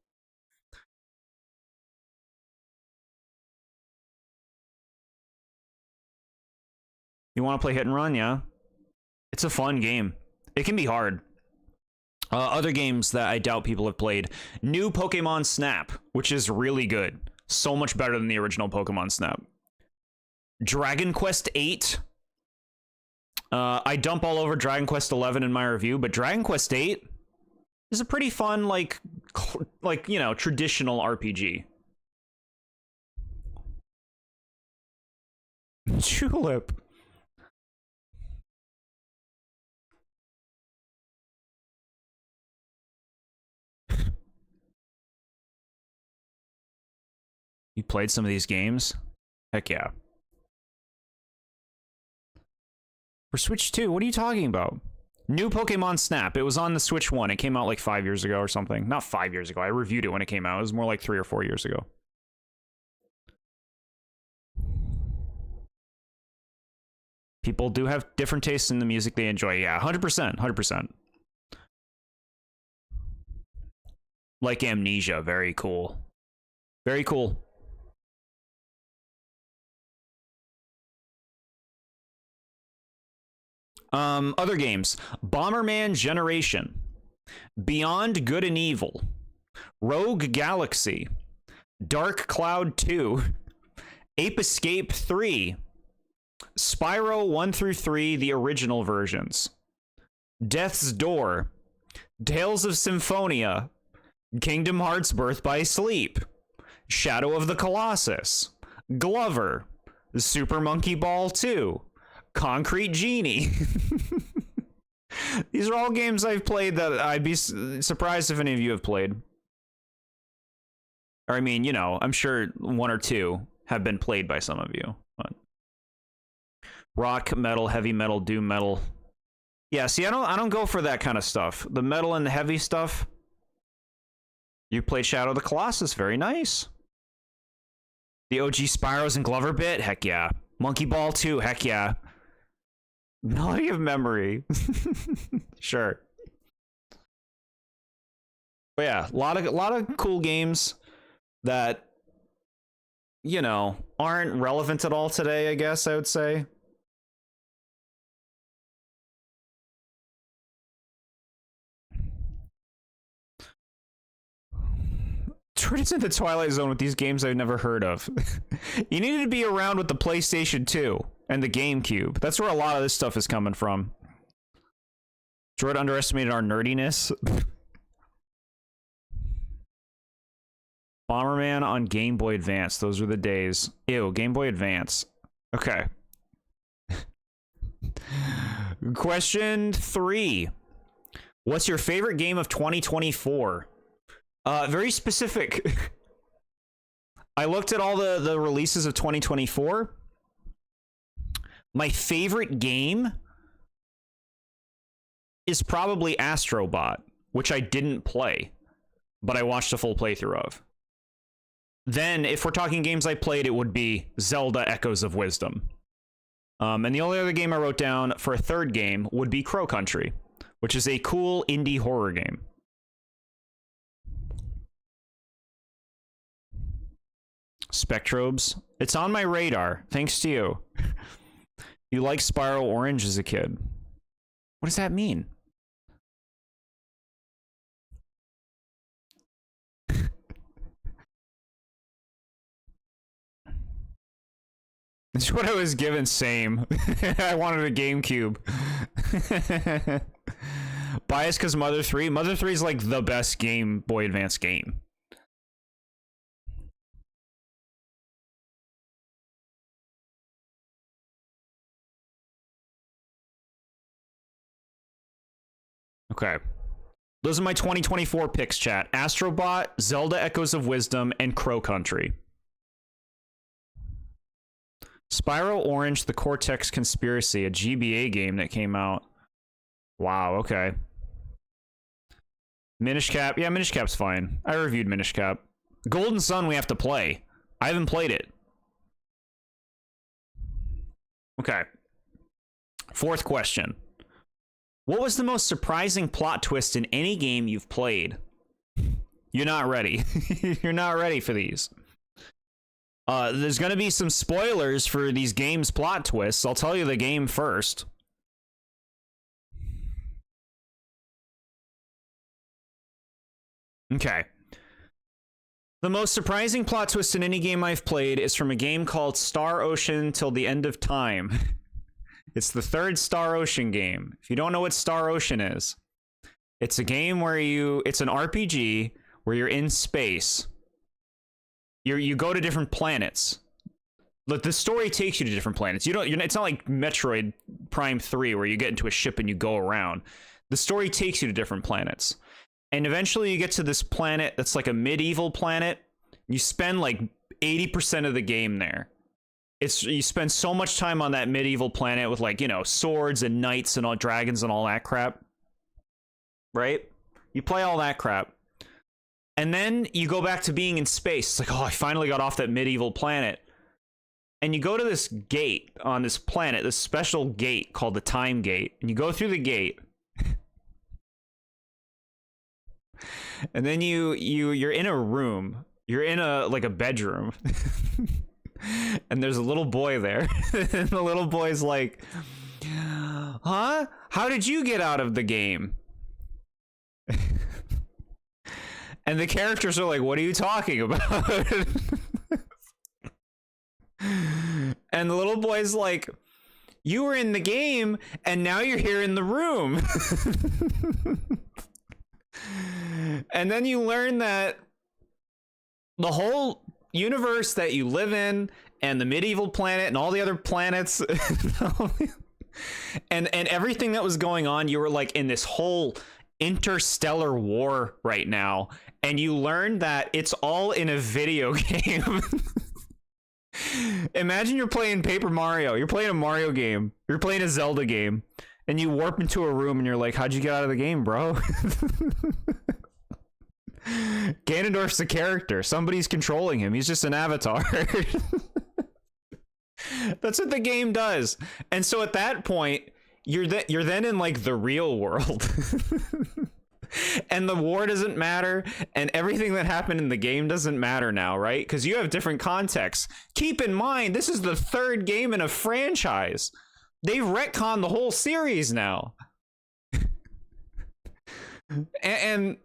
You want to play Hit and Run? Yeah, it's a fun game. It can be hard. Other games that I doubt people have played. New Pokemon Snap, which is really good. So much better than the original Pokemon Snap. Dragon Quest VIII. I dump all over Dragon Quest XI in my review, but Dragon Quest VIII is a pretty fun, like you know, traditional RPG. Julep. You played some of these games? Heck yeah. For Switch 2, what are you talking about? New Pokemon Snap. It was on the Switch 1. It came out like 5 years ago or something. Not 5 years ago. I reviewed it when it came out. It was more like 3 or 4 years ago. People do have different tastes in the music they enjoy. Yeah, 100%. 100%. Like Amnesia. Very cool. Very cool. Other games. Bomberman Generation. Beyond Good and Evil. Rogue Galaxy. Dark Cloud 2. Ape Escape 3. Spyro 1 through 3, the original versions. Death's Door. Tales of Symphonia. Kingdom Hearts Birth by Sleep. Shadow of the Colossus. Glover. Super Monkey Ball 2. Concrete Genie. These are all games I've played that I'd be surprised if any of you have played. Or I mean, you know, I'm sure 1 or 2 have been played by some of you. But rock, metal, heavy metal, doom metal. Yeah, see, I don't go for that kind of stuff. The metal and the heavy stuff. You played Shadow of the Colossus, very nice. The OG Spyros and Glover bit, heck yeah. Monkey Ball 2, heck yeah. Melody of Memory. Sure. But yeah, a lot of cool games that, you know, aren't relevant at all today, I guess I would say. Jordan's in the Twilight Zone with these games I've never heard of. You needed to be around with the PlayStation 2 and the GameCube. That's where a lot of this stuff is coming from. Jordan underestimated our nerdiness. Bomberman on Game Boy Advance. Those were the days. Ew, Game Boy Advance. Okay. Question 3. What's your favorite game of 2024? Very specific. I looked at all the releases of 2024. My favorite game is probably Astrobot, which I didn't play, but I watched a full playthrough of. Then, if we're talking games I played, it would be Zelda Echoes of Wisdom. And the only other game I wrote down for a third game would be Crow Country, which is a cool indie horror game. Spectrobes. It's on my radar, thanks to you. You like Spyro Orange as a kid. What does that mean? That's what I was given, same. I wanted a GameCube. Biased because Mother 3? Mother 3 is like the best Game Boy Advance game. Okay. Those are my 2024 picks, chat. Astrobot, Zelda Echoes of Wisdom, and Crow Country. Spyro Orange, The Cortex Conspiracy, a GBA game that came out. Wow, okay. Minish Cap. Yeah, Minish Cap's fine. I reviewed Minish Cap. Golden Sun we have to play. I haven't played it. Okay. 4th question. What was the most surprising plot twist in any game you've played? You're not ready. You're not ready for these. There's going to be some spoilers for these games' plot twists. I'll tell you the game first. Okay. The most surprising plot twist in any game I've played is from a game called Star Ocean Till the End of Time. It's the 3rd Star Ocean game. If you don't know what Star Ocean is, it's a game where it's an RPG where you're in space. You go to different planets. But the story takes you to different planets. It's not like Metroid Prime 3 where you get into a ship and you go around. The story takes you to different planets. And eventually you get to this planet that's like a medieval planet. You spend like 80% of the game there. It's you spend so much time on that medieval planet with like, you know, swords and knights and all dragons and all that crap. Right? You play all that crap. And then you go back to being in space. It's like, oh, I finally got off that medieval planet. And you go to this gate on this planet, this special gate called the Time Gate. And you go through the gate. And then you're in a room. You're in a bedroom. And there's a little boy there. And the little boy's like, huh? How did you get out of the game? And the characters are like, what are you talking about? And the little boy's like, you were in the game and now you're here in the room. And then you learn that the whole universe that you live in and the medieval planet and all the other planets and everything that was going on, you were like in this whole interstellar war right now, and you learn that it's all in a video game. Imagine you're playing Paper Mario, you're playing a Mario game, you're playing a Zelda game, and you warp into a room and you're like, how'd you get out of the game, bro? Ganondorf's the character, somebody's controlling him, he's just an avatar. That's what the game does. And so at that point, you're then in like the real world. And the war doesn't matter, and everything that happened in the game doesn't matter now, right? Because you have different contexts. Keep in mind, this is the third game in a franchise. They've retconned the whole series now. And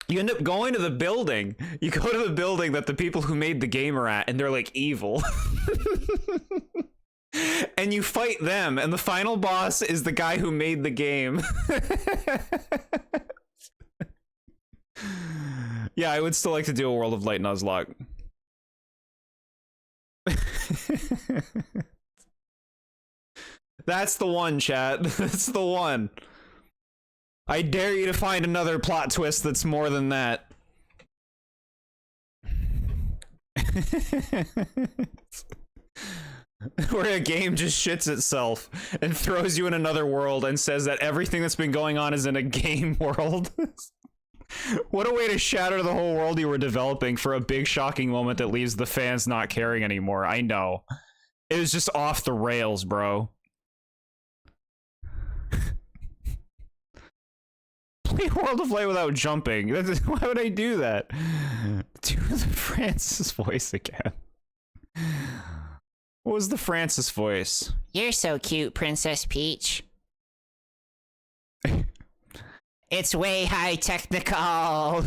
you end up going to the building. You go to the building that the people who made the game are at, and they're like evil. And you fight them, and the final boss is the guy who made the game. Yeah, I would still like to do a World of Light Nuzlocke. That's the one, chat. That's the one. I dare you to find another plot twist that's more than that. Where a game just shits itself and throws you in another world and says that everything that's been going on is in a game world. What a way to shatter the whole world you were developing for a big shocking moment that leaves the fans not caring anymore. I know. It was just off the rails, bro. Play World of Light without jumping. Why would I do that? Do the Francis voice again. What was the Francis voice? You're so cute, Princess Peach. It's way high technical.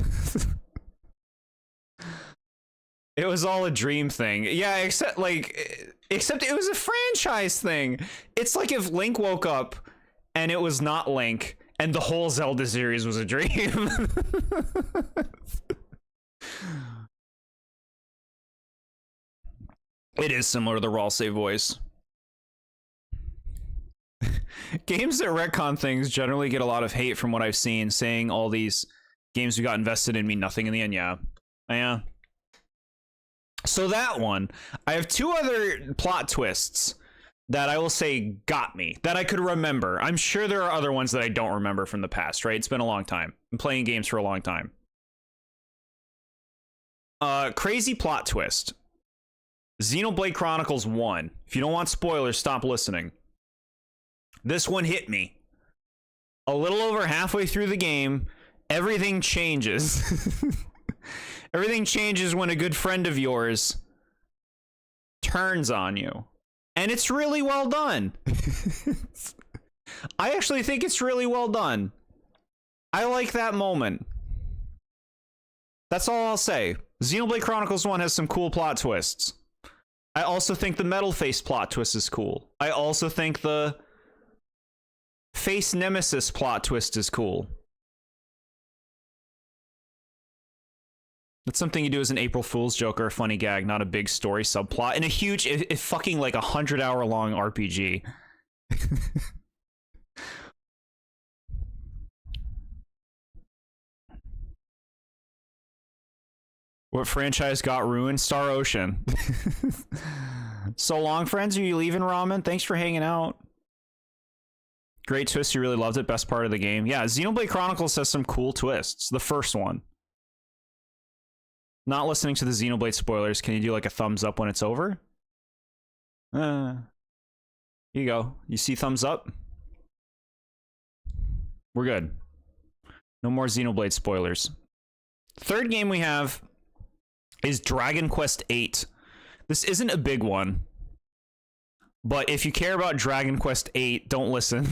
It was all a dream thing. Yeah, except it was a franchise thing. It's like if Link woke up and it was not Link and the whole Zelda series was a dream. It is similar to the Ralsei voice. Games that retcon things generally get a lot of hate from what I've seen, saying all these games who got invested in mean nothing in the end. Yeah. Yeah. So that one, I have two other plot twists that I will say got me, that I could remember. I'm sure there are other ones that I don't remember from the past, right? It's been a long time. I'm playing games for a long time. Crazy plot twist. Xenoblade Chronicles 1. If you don't want spoilers, stop listening. This one hit me. A little over halfway through the game, everything changes. Everything changes when a good friend of yours turns on you. And it's really well done. I actually think it's really well done. I like that moment. That's all I'll say. Xenoblade Chronicles 1 has some cool plot twists. I also think the Metal Face plot twist is cool. I also think the Face Nemesis plot twist is cool. That's something you do as an April Fool's joke or a funny gag, not a big story subplot in a huge, if fucking like 100-hour long RPG. What franchise got ruined? Star Ocean. So long, friends. Are you leaving, Ramen? Thanks for hanging out. Great twist. You really loved it. Best part of the game. Yeah, Xenoblade Chronicles has some cool twists. The first one. Not listening to the Xenoblade spoilers. Can you do like a thumbs up when it's over? Here you go. You see thumbs up? We're good. No more Xenoblade spoilers. Third game we have is Dragon Quest VIII. This isn't a big one, but if you care about Dragon Quest VIII, don't listen.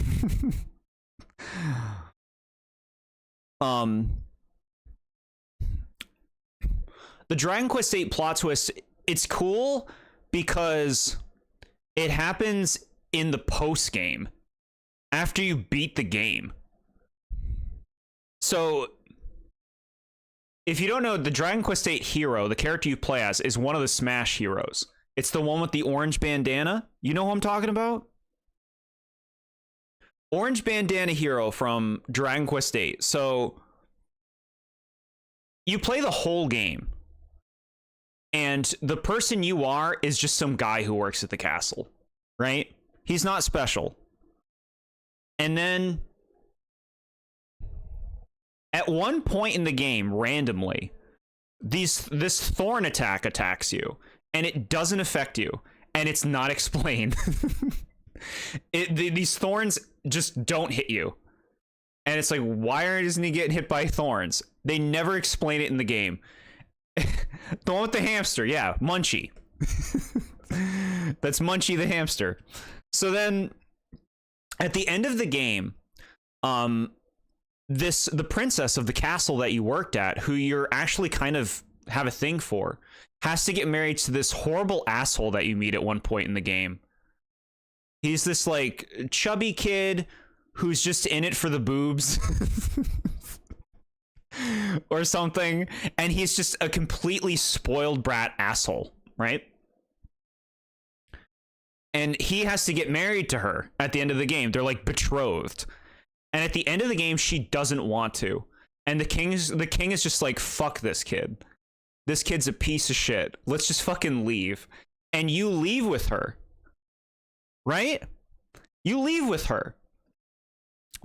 The Dragon Quest VIII plot twist, it's cool because it happens in the post game after you beat the game. So if you don't know, the Dragon Quest VIII hero, the character you play as, is one of the Smash heroes. It's the one with the orange bandana. You know who I'm talking about? Orange bandana hero from Dragon Quest VIII. So you play the whole game, and the person you are is just some guy who works at the castle, right? He's not special. And then at one point in the game, randomly, this thorn attack attacks you, and it doesn't affect you, and it's not explained. These thorns just don't hit you. And it's like, why isn't he getting hit by thorns? They never explain it in the game. The one with the hamster, yeah, Munchie. That's Munchie the hamster. So then, at the end of the game, the princess of the castle that you worked at, who you're actually kind of have a thing for, has to get married to this horrible asshole that you meet at one point in the game. He's this like chubby kid who's just in it for the boobs or something, and he's just a completely spoiled brat asshole, right? And he has to get married to her at the end of the game. They're like betrothed. And at the end of the game, she doesn't want to. And the king is just like, fuck this kid. This kid's a piece of shit. Let's just fucking leave. And you leave with her. Right? You leave with her.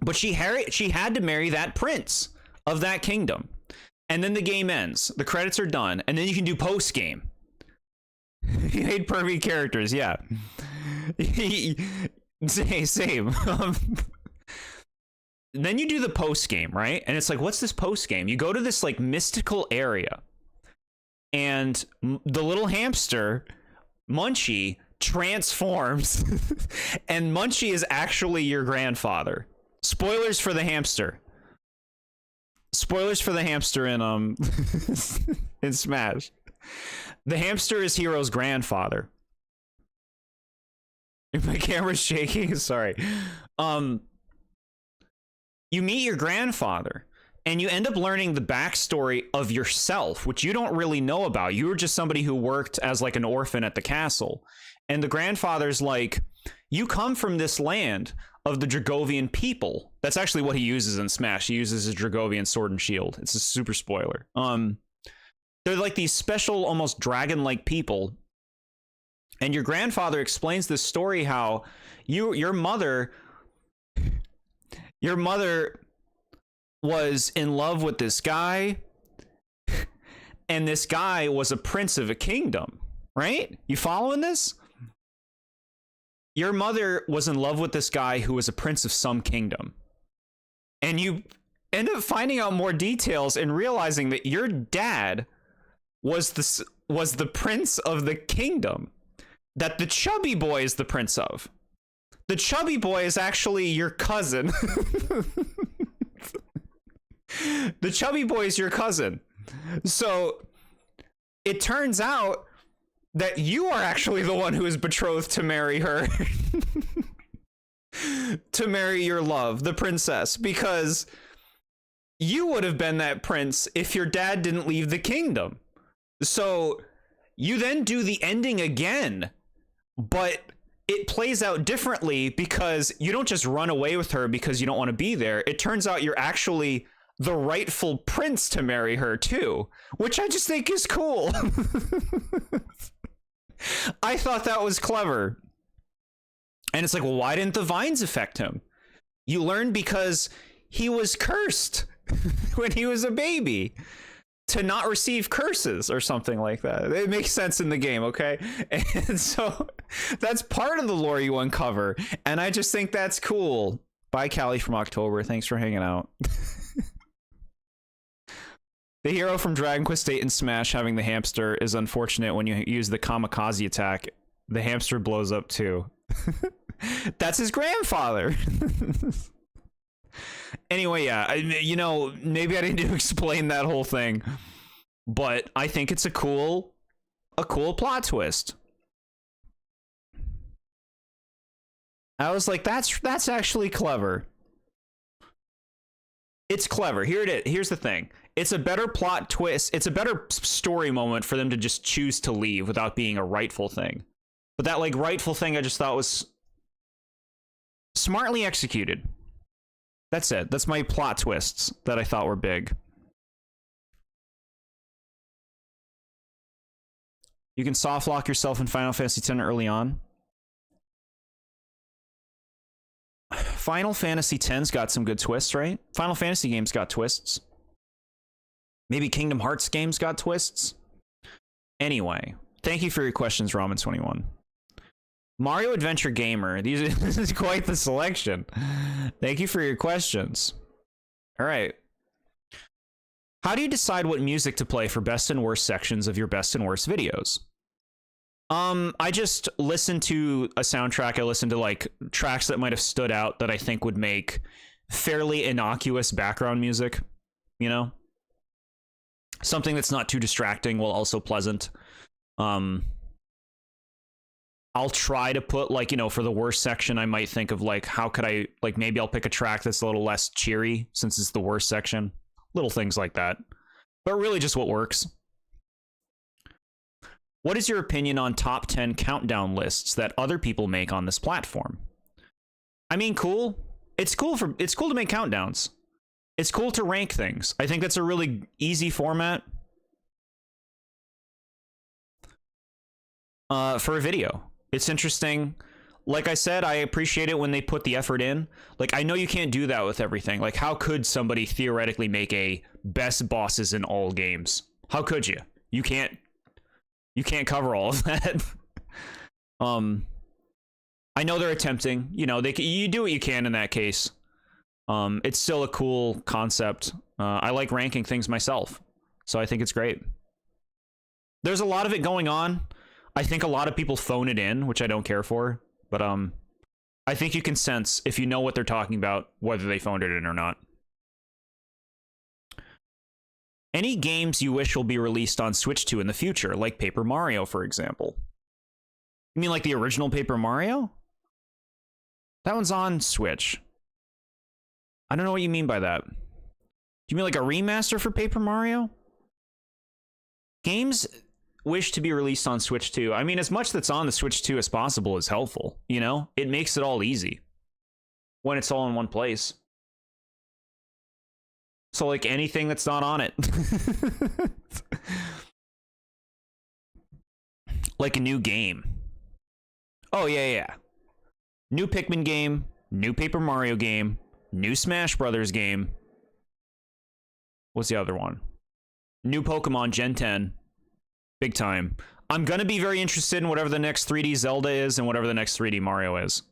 But she had to marry that prince of that kingdom. And then the game ends. The credits are done. And then you can do post-game. You made perfect characters, yeah. Same. Then you do the post game, right? And it's like, what's this post game? You go to this like mystical area, and the little hamster Munchie transforms, and Munchie is actually your grandfather. Spoilers for the hamster. Spoilers for the hamster in in Smash. The hamster is Hero's grandfather. If my camera's shaking, sorry. You meet your grandfather, and you end up learning the backstory of yourself, which you don't really know about. You were just somebody who worked as like an orphan at the castle. And the grandfather's like, you come from this land of the Dragovian people. That's actually what he uses in Smash. He uses his Dragovian sword and shield. It's a super spoiler. They're like these special, almost dragon-like people. And your grandfather explains this story how your mother was in love with this guy, and this guy was a prince of a kingdom, right? You following this? Your mother was in love with this guy who was a prince of some kingdom. And you end up finding out more details and realizing that your dad was the prince of the kingdom that the chubby boy is the prince of. The chubby boy is actually your cousin. The chubby boy is your cousin. So it turns out that you are actually the one who is betrothed to marry her. To marry your love, the princess, because you would have been that prince if your dad didn't leave the kingdom. So you then do the ending again, but it plays out differently because you don't just run away with her because you don't want to be there. It turns out you're actually the rightful prince to marry her too, which I just think is cool. I thought that was clever. And it's like, well, why didn't the vines affect him? You learn because he was cursed when he was a baby to not receive curses or something like that. It makes sense in the game, okay? And so that's part of the lore you uncover. And I just think that's cool. Bye, Callie from October. Thanks for hanging out. The hero from Dragon Quest VIII and Smash having the hamster is unfortunate. When you use the kamikaze attack, the hamster blows up too. That's his grandfather. Anyway, yeah, you know, maybe I didn't explain that whole thing, but I think it's a cool plot twist. I was like, that's actually clever. It's clever. Here it is. Here's the thing. It's a better plot twist. It's a better story moment for them to just choose to leave without being a rightful thing. But that like rightful thing I just thought was smartly executed. That's it. That's my plot twists that I thought were big. You can soft lock yourself in Final Fantasy X early on. Final Fantasy X's got some good twists, right? Final Fantasy games got twists. Maybe Kingdom Hearts games got twists. Anyway, thank you for your questions, Ramen21. Mario Adventure Gamer. This is quite the selection. Thank you for your questions. All right. How do you decide what music to play for best and worst sections of your best and worst videos? I just listen to a soundtrack. I listen to like tracks that might have stood out that I think would make fairly innocuous background music, you know? Something that's not too distracting while also pleasant. I'll try to put like, you know, for the worst section, I might think of like, how could I, like, maybe I'll pick a track that's a little less cheery since it's the worst section. Little things like that. But really just what works. What is your opinion on top 10 countdown lists that other people make on this platform? I mean, cool. It's cool to make countdowns. It's cool to rank things. I think that's a really easy format for a video. It's interesting. Like I said, I appreciate it when they put the effort in. Like, I know you can't do that with everything. Like, how could somebody theoretically make a best bosses in all games? How could you? You can't cover all of that. I know they're attempting, you know, you do what you can in that case. It's still a cool concept. I like ranking things myself, so I think it's great. There's a lot of it going on. I think a lot of people phone it in, which I don't care for, but I think you can sense if you know what they're talking about, whether they phoned it in or not. Any games you wish will be released on Switch 2 in the future, like Paper Mario, for example? You mean like the original Paper Mario? That one's on Switch. I don't know what you mean by that. Do you mean like a remaster for Paper Mario? Games wish to be released on Switch 2. I mean, as much that's on the Switch 2 as possible is helpful, you know? It makes it all easy when it's all in one place. So, like, anything that's not on it. Like a new game. Oh, yeah. New Pikmin game, new Paper Mario game, new Smash Brothers game. What's the other one? New Pokemon Gen 10. Big time. I'm gonna be very interested in whatever the next 3D Zelda is and whatever the next 3D Mario is.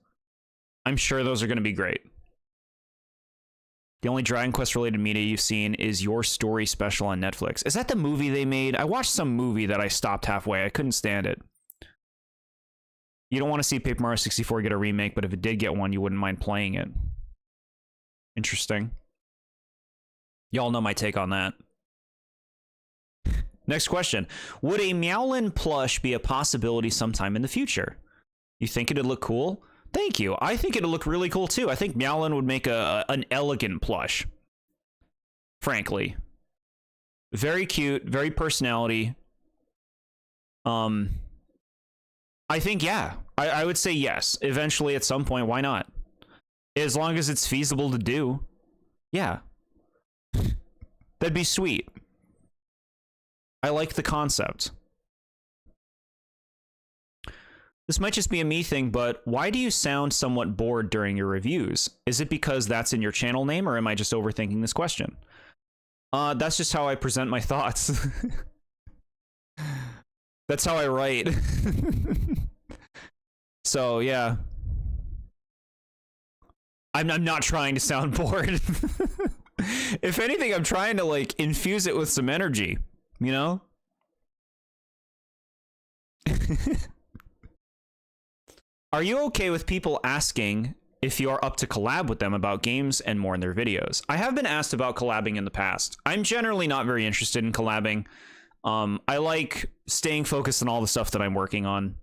I'm sure those are gonna be great. The only Dragon Quest related media you've seen is Your Story special on Netflix. Is that the movie they made? I watched some movie that I stopped halfway. I couldn't stand it. You don't want to see Paper Mario 64 get a remake, but if it did get one, you wouldn't mind playing it. Interesting. Y'all know my take on that. Next question. Would a Meowlin plush be a possibility sometime in the future? You think it'd look cool? Thank you. I think it'd look really cool too. I think Meowlin would make an elegant plush. Frankly. Very cute, very personality. I think, yeah. I would say yes. Eventually, at some point, why not? As long as it's feasible to do. Yeah. That'd be sweet. I like the concept. This might just be a me thing, but why do you sound somewhat bored during your reviews? Is it because that's in your channel name, or am I just overthinking this question? That's just how I present my thoughts. That's how I write. So, yeah. I'm not trying to sound bored. If anything, I'm trying to, like, infuse it with some energy, you know? Are you okay with people asking if you're up to collab with them about games and more in their videos? I have been asked about collabing in the past. I'm generally not very interested in collabing. I like staying focused on all the stuff that I'm working on,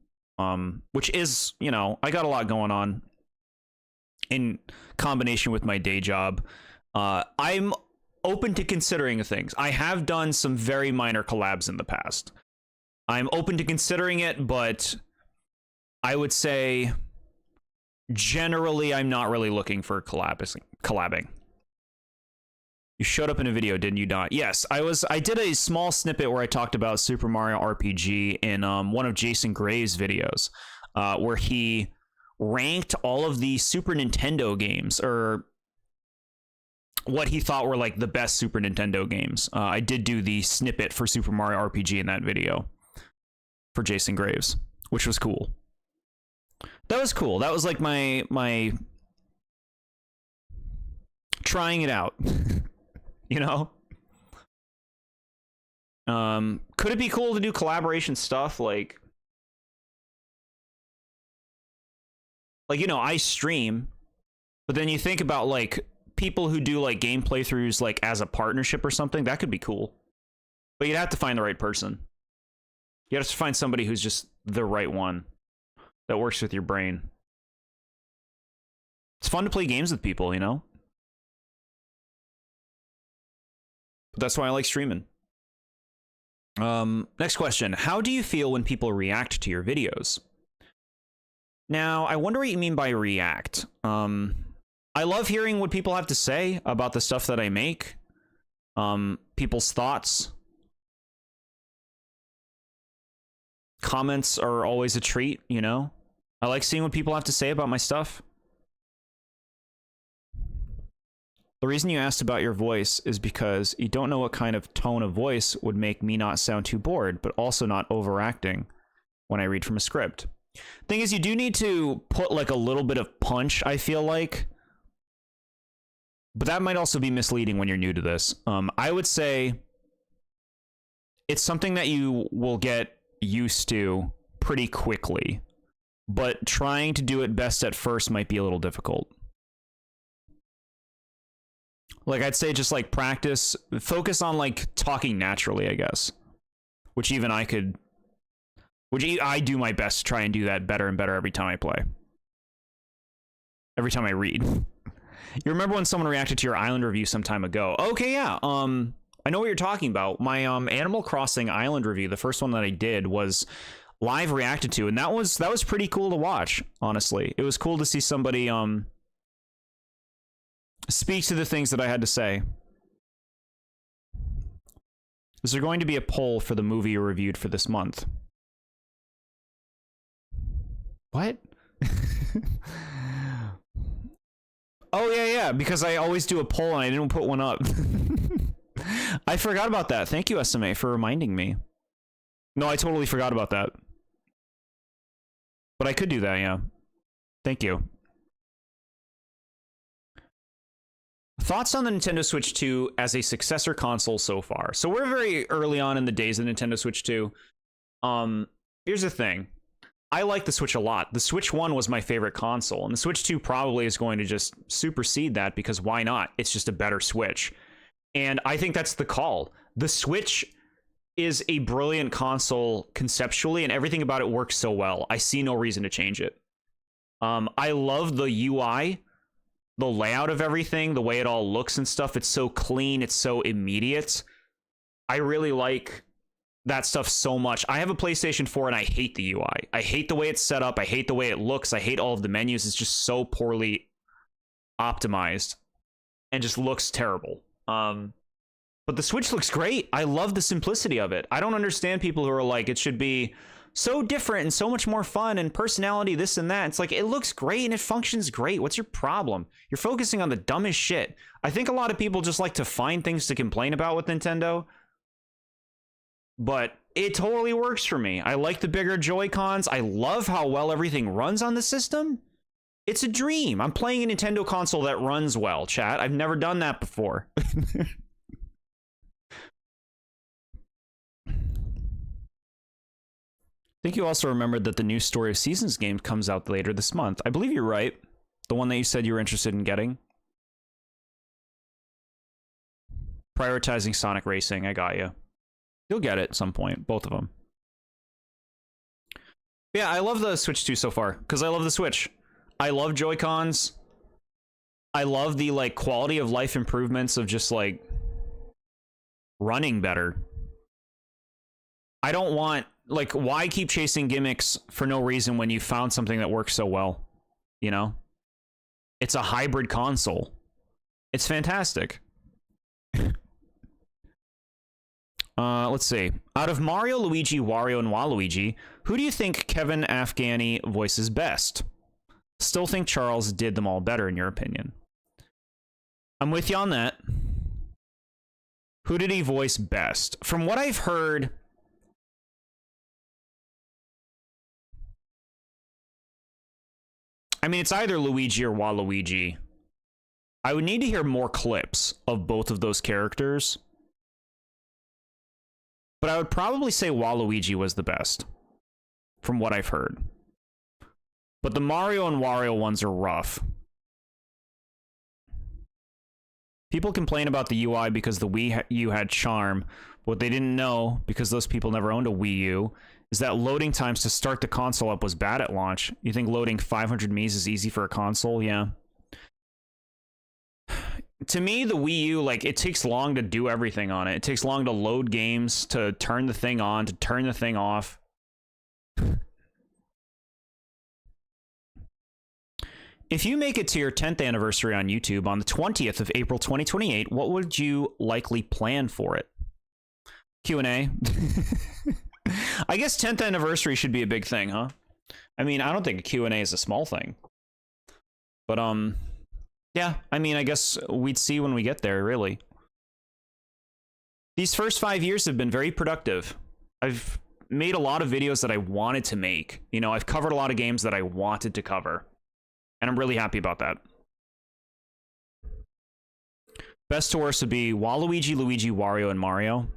which is, you know, I got a lot going on in combination with my day job. I'm open to considering things. I have done some very minor collabs in the past. I'm open to considering it, but I would say generally I'm not really looking for collabing. You showed up in a video, didn't you, Don? Yes, I did a small snippet where I talked about Super Mario RPG in one of Jason Gray's videos, where he ranked all of the Super Nintendo games, or what he thought were like the best Super Nintendo games. I did do the snippet for Super Mario RPG in that video for Jason Graves, which was cool. That was cool. That was like my trying it out. You know? Could it be cool to do collaboration stuff like, you know, I stream, but then you think about like people who do like game playthroughs like as a partnership or something, that could be cool. But you'd have to find the right person. You have to find somebody who's just the right one that works with your brain. It's fun to play games with people, you know? But that's why I like streaming. Next question. How do you feel when people react to your videos? Now, I wonder what you mean by react. I love hearing what people have to say about the stuff that I make. People's thoughts. Comments are always a treat, you know? I like seeing what people have to say about my stuff. The reason you asked about your voice is because you don't know what kind of tone of voice would make me not sound too bored, but also not overacting when I read from a script. Thing is, you do need to put like a little bit of punch, I feel like. But that might also be misleading when you're new to this. I would say it's something that you will get used to pretty quickly, but trying to do it best at first might be a little difficult. Like, I'd say just like practice, focus on like talking naturally, I guess, which even I could, I do my best to try and do that better and better every time I play, every time I read. You remember when someone reacted to your Island review some time ago? Okay, yeah. I know what you're talking about. My Animal Crossing Island review, the first one that I did, was live reacted to, and that was pretty cool to watch, honestly. It was cool to see somebody speak to the things that I had to say. Is there going to be a poll for the movie you reviewed for this month? What? Oh, yeah, because I always do a poll and I didn't put one up. I forgot about that. Thank you, SMA, for reminding me. No, I totally forgot about that. But I could do that, yeah. Thank you. Thoughts on the Nintendo Switch 2 as a successor console so far. So we're very early on in the days of Nintendo Switch 2. Here's the thing. I like the Switch a lot. The Switch 1 was my favorite console, and the Switch 2 probably is going to just supersede that, because why not? It's just a better Switch. And I think that's the call. The Switch is a brilliant console conceptually, and everything about it works so well. I see no reason to change it. I love the UI, the layout of everything, the way it all looks and stuff. It's so clean. It's so immediate. I really like that stuff so much. I have a PlayStation 4 and I hate the UI. I hate the way it's set up. I hate the way it looks. I hate all of the menus. It's just so poorly optimized and just looks terrible. But the Switch looks great. I love the simplicity of it. I don't understand people who are like, it should be so different and so much more fun and personality, this and that. It's like, it looks great and it functions great. What's your problem? You're focusing on the dumbest shit. I think a lot of people just like to find things to complain about with Nintendo, but it totally works for me. I like the bigger Joy-Cons. I love how well everything runs on the system. It's a dream. I'm playing a Nintendo console that runs well, chat. I've never done that before. I think you also remembered that the new Story of Seasons game comes out later this month. I believe you're right. The one that you said you were interested in getting. Prioritizing Sonic Racing. I got you. You'll get it at some point. Both of them. Yeah, I love the Switch 2 so far, because I love the Switch. I love Joy-Cons. I love the, like, quality of life improvements of just, like, running better. I don't want, like, why keep chasing gimmicks for no reason when you found something that works so well? You know? It's a hybrid console. It's fantastic. Let's see. Out of Mario, Luigi, Wario, and Waluigi, who do you think Kevin Afghani voices best? Still think Charles did them all better, in your opinion. I'm with you on that. Who did he voice best? From what I've heard, I mean, it's either Luigi or Waluigi. I would need to hear more clips of both of those characters. But I would probably say Waluigi was the best, from what I've heard. But the Mario and Wario ones are rough. People complain about the UI because the Wii U had charm. What they didn't know, because those people never owned a Wii U, is that loading times to start the console up was bad at launch. You think loading 500 Ms is easy for a console? Yeah. To me, the Wii U, like, it takes long to do everything on it. It takes long to load games, to turn the thing on, to turn the thing off. If you make it to your 10th anniversary on YouTube on the 20th of April 2028, what would you likely plan for it? Q&A. I guess 10th anniversary should be a big thing, huh? I mean, I don't think a Q&A is a small thing. But, yeah, I mean, I guess we'd see when we get there, really. These first 5 years have been very productive. I've made a lot of videos that I wanted to make. You know, I've covered a lot of games that I wanted to cover. And I'm really happy about that. Best to worst would be Waluigi, Luigi, Wario, and Mario.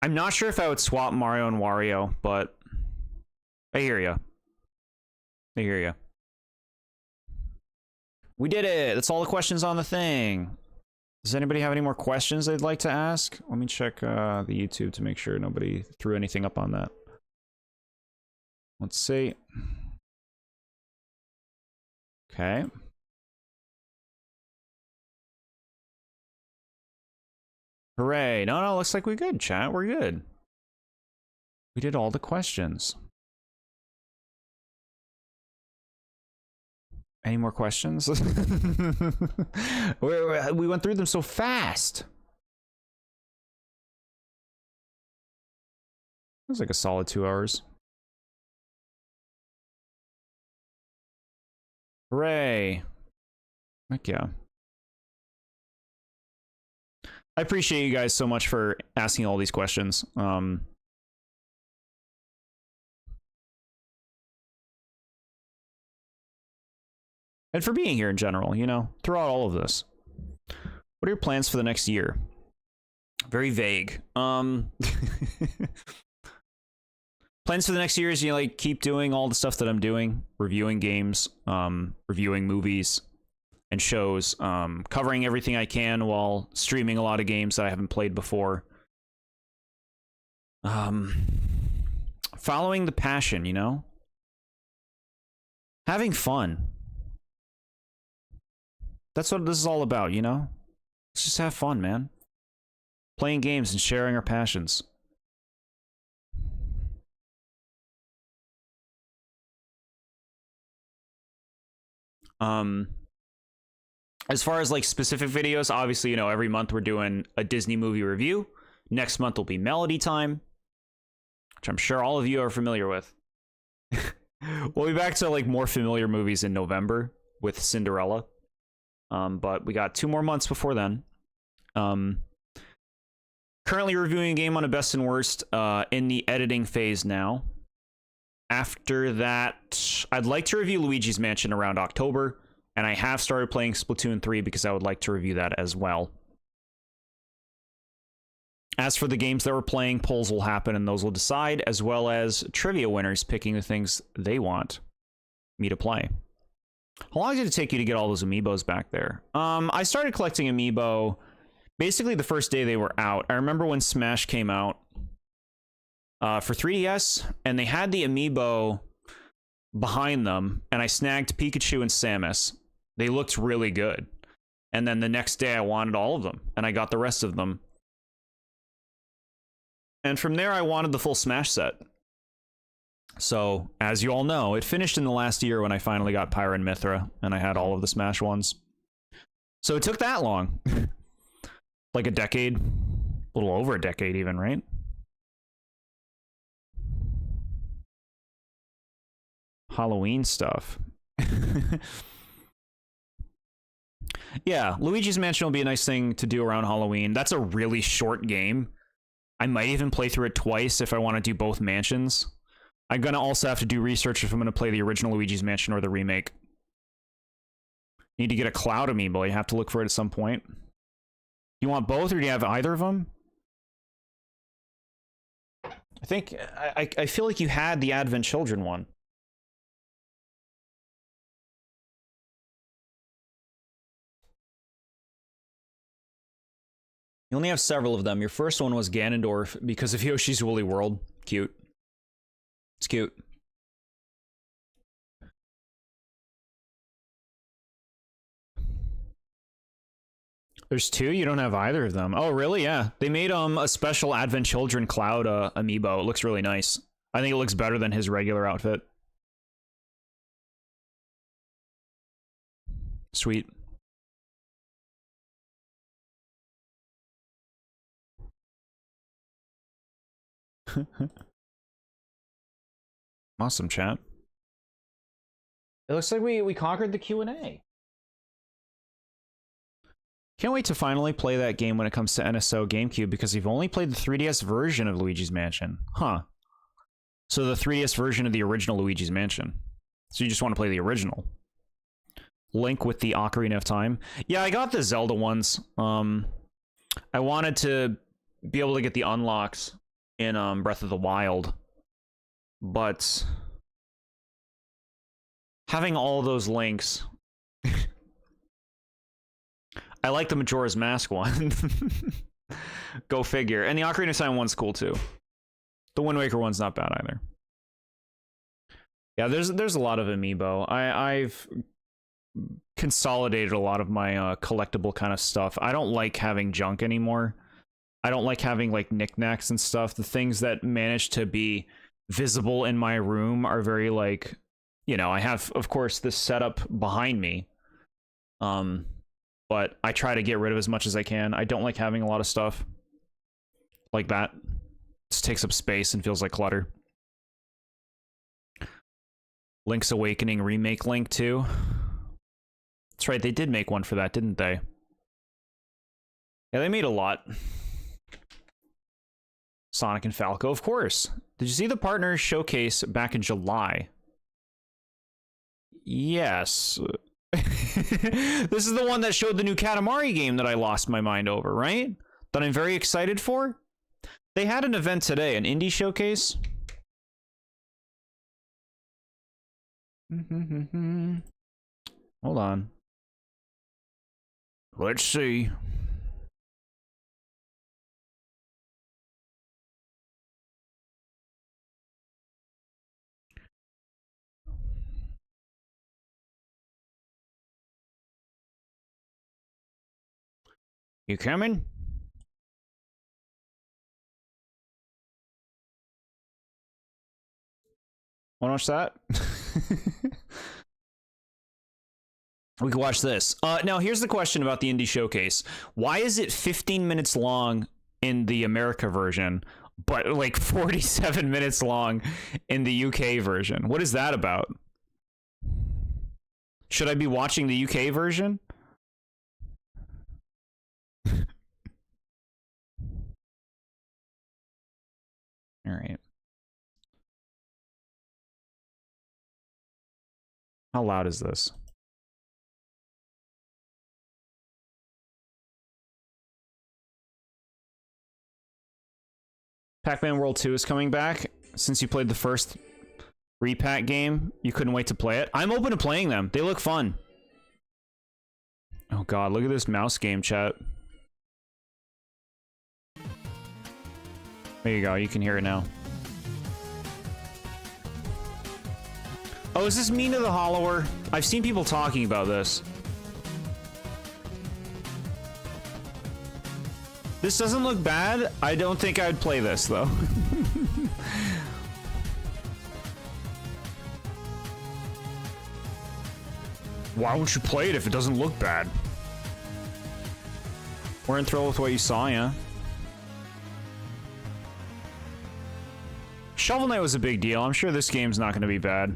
I'm not sure if I would swap Mario and Wario, but I hear ya. I hear ya. We did it. That's all the questions on the thing. Does anybody have any more questions they'd like to ask? Let me check the YouTube to make sure nobody threw anything up on that. Let's see. Okay. Hooray. No, looks like we're good, chat. We're good. We did all the questions. Any more questions? We went through them so fast. It was like a solid 2 hours. Hooray. Heck yeah. I appreciate you guys so much for asking all these questions. And for being here in general, you know, throughout all of this. What are your plans for the next year? Very vague. Plans for the next year is, you know, like, keep doing all the stuff that I'm doing, reviewing games, reviewing movies and shows, covering everything I can while streaming a lot of games that I haven't played before. Following the passion, you know? Having fun. That's what this is all about, you know? Let's just have fun, man. Playing games and sharing our passions. As far as, like, specific videos, obviously, you know, every month we're doing a Disney movie review. Next month will be Melody Time. which I'm sure all of you are familiar with. We'll be back to like more familiar movies in November with Cinderella. But we got 2 more months before then. Currently reviewing a game on a best and worst in the editing phase now. After that, I'd like to review Luigi's Mansion around October, and I have started playing Splatoon 3 because I would like to review that as well. As for the games that we're playing, polls will happen and those will decide, as well as trivia winners picking the things they want me to play. How long did it take you to get all those amiibos back there? I started collecting amiibo basically the first day they were out. I remember when Smash came out for 3DS, and they had the amiibo behind them, and I snagged Pikachu and Samus. They looked really good. And then the next day I wanted all of them, and I got the rest of them. And from there I wanted the full Smash set. So, as you all know, it finished in the last year when I finally got Pyra and Mythra, and I had all of the Smash ones. So it took that long. Like a decade. A little over a decade even, right? Halloween stuff. Yeah, Luigi's Mansion will be a nice thing to do around Halloween. That's a really short game. I might even play through it twice if I want to do both mansions. I'm going to also have to do research if I'm going to play the original Luigi's Mansion or the remake. Need to get a Cloud amiibo. You have to look for it at some point. You want both, or do you have either of them? I think... I feel like you had the Advent Children one. You only have several of them. Your first one was Ganondorf because of Yoshi's Woolly World. Cute. It's cute. There's 2? You don't have either of them. Oh, really? Yeah. They made a special Advent Children Cloud amiibo. It looks really nice. I think it looks better than his regular outfit. Sweet. Awesome, chat. It looks like we conquered the Q&A. Can't wait to finally play that game when it comes to NSO GameCube, because you've only played the 3DS version of Luigi's Mansion. Huh. So the 3DS version of the original Luigi's Mansion. So you just want to play the original. Link with the Ocarina of Time. Yeah, I got the Zelda ones. I wanted to be able to get the unlocks in Breath of the Wild, but having all those links, I like the Majora's Mask one. Go figure. And the Ocarina of Time one's cool too. The Wind Waker one's not bad either. Yeah, there's a lot of amiibo. I've consolidated a lot of my collectible kind of stuff. I don't like having junk anymore. I don't like having like knickknacks and stuff. The things that manage to be visible in my room are very like, you know, I have, of course, this setup behind me. But I try to get rid of as much as I can. I don't like having a lot of stuff like that. It just takes up space and feels like clutter. Link's Awakening remake link too. That's right, they did make one for that, didn't they? Yeah, they made a lot. Sonic and Falco, of course. Did you see the Partners Showcase back in July? Yes. This is the one that showed the new Katamari game that I lost my mind over, right? That I'm very excited for. They had an event today, an indie showcase. Hold on. Let's see. You coming? Wanna watch that? We can watch this. Now, here's the question about the indie showcase. Why is it 15 minutes long in the America version, but like 47 minutes long in the UK version. What is that about? Should I be watching the UK version? All right. How loud is this? Pac-Man World 2 is coming back. Since you played the first repack game, you couldn't wait to play it. I'm open to playing them. They look fun. Oh god, look at this mouse game, chat. There you go, you can hear it now. Oh, is this Mina the Hollower? I've seen people talking about this. This doesn't look bad. I don't think I'd play this, though. Why won't you play it if it doesn't look bad? Weren't thrilled with what you saw, yeah? Shovel Knight was a big deal. I'm sure this game's not going to be bad.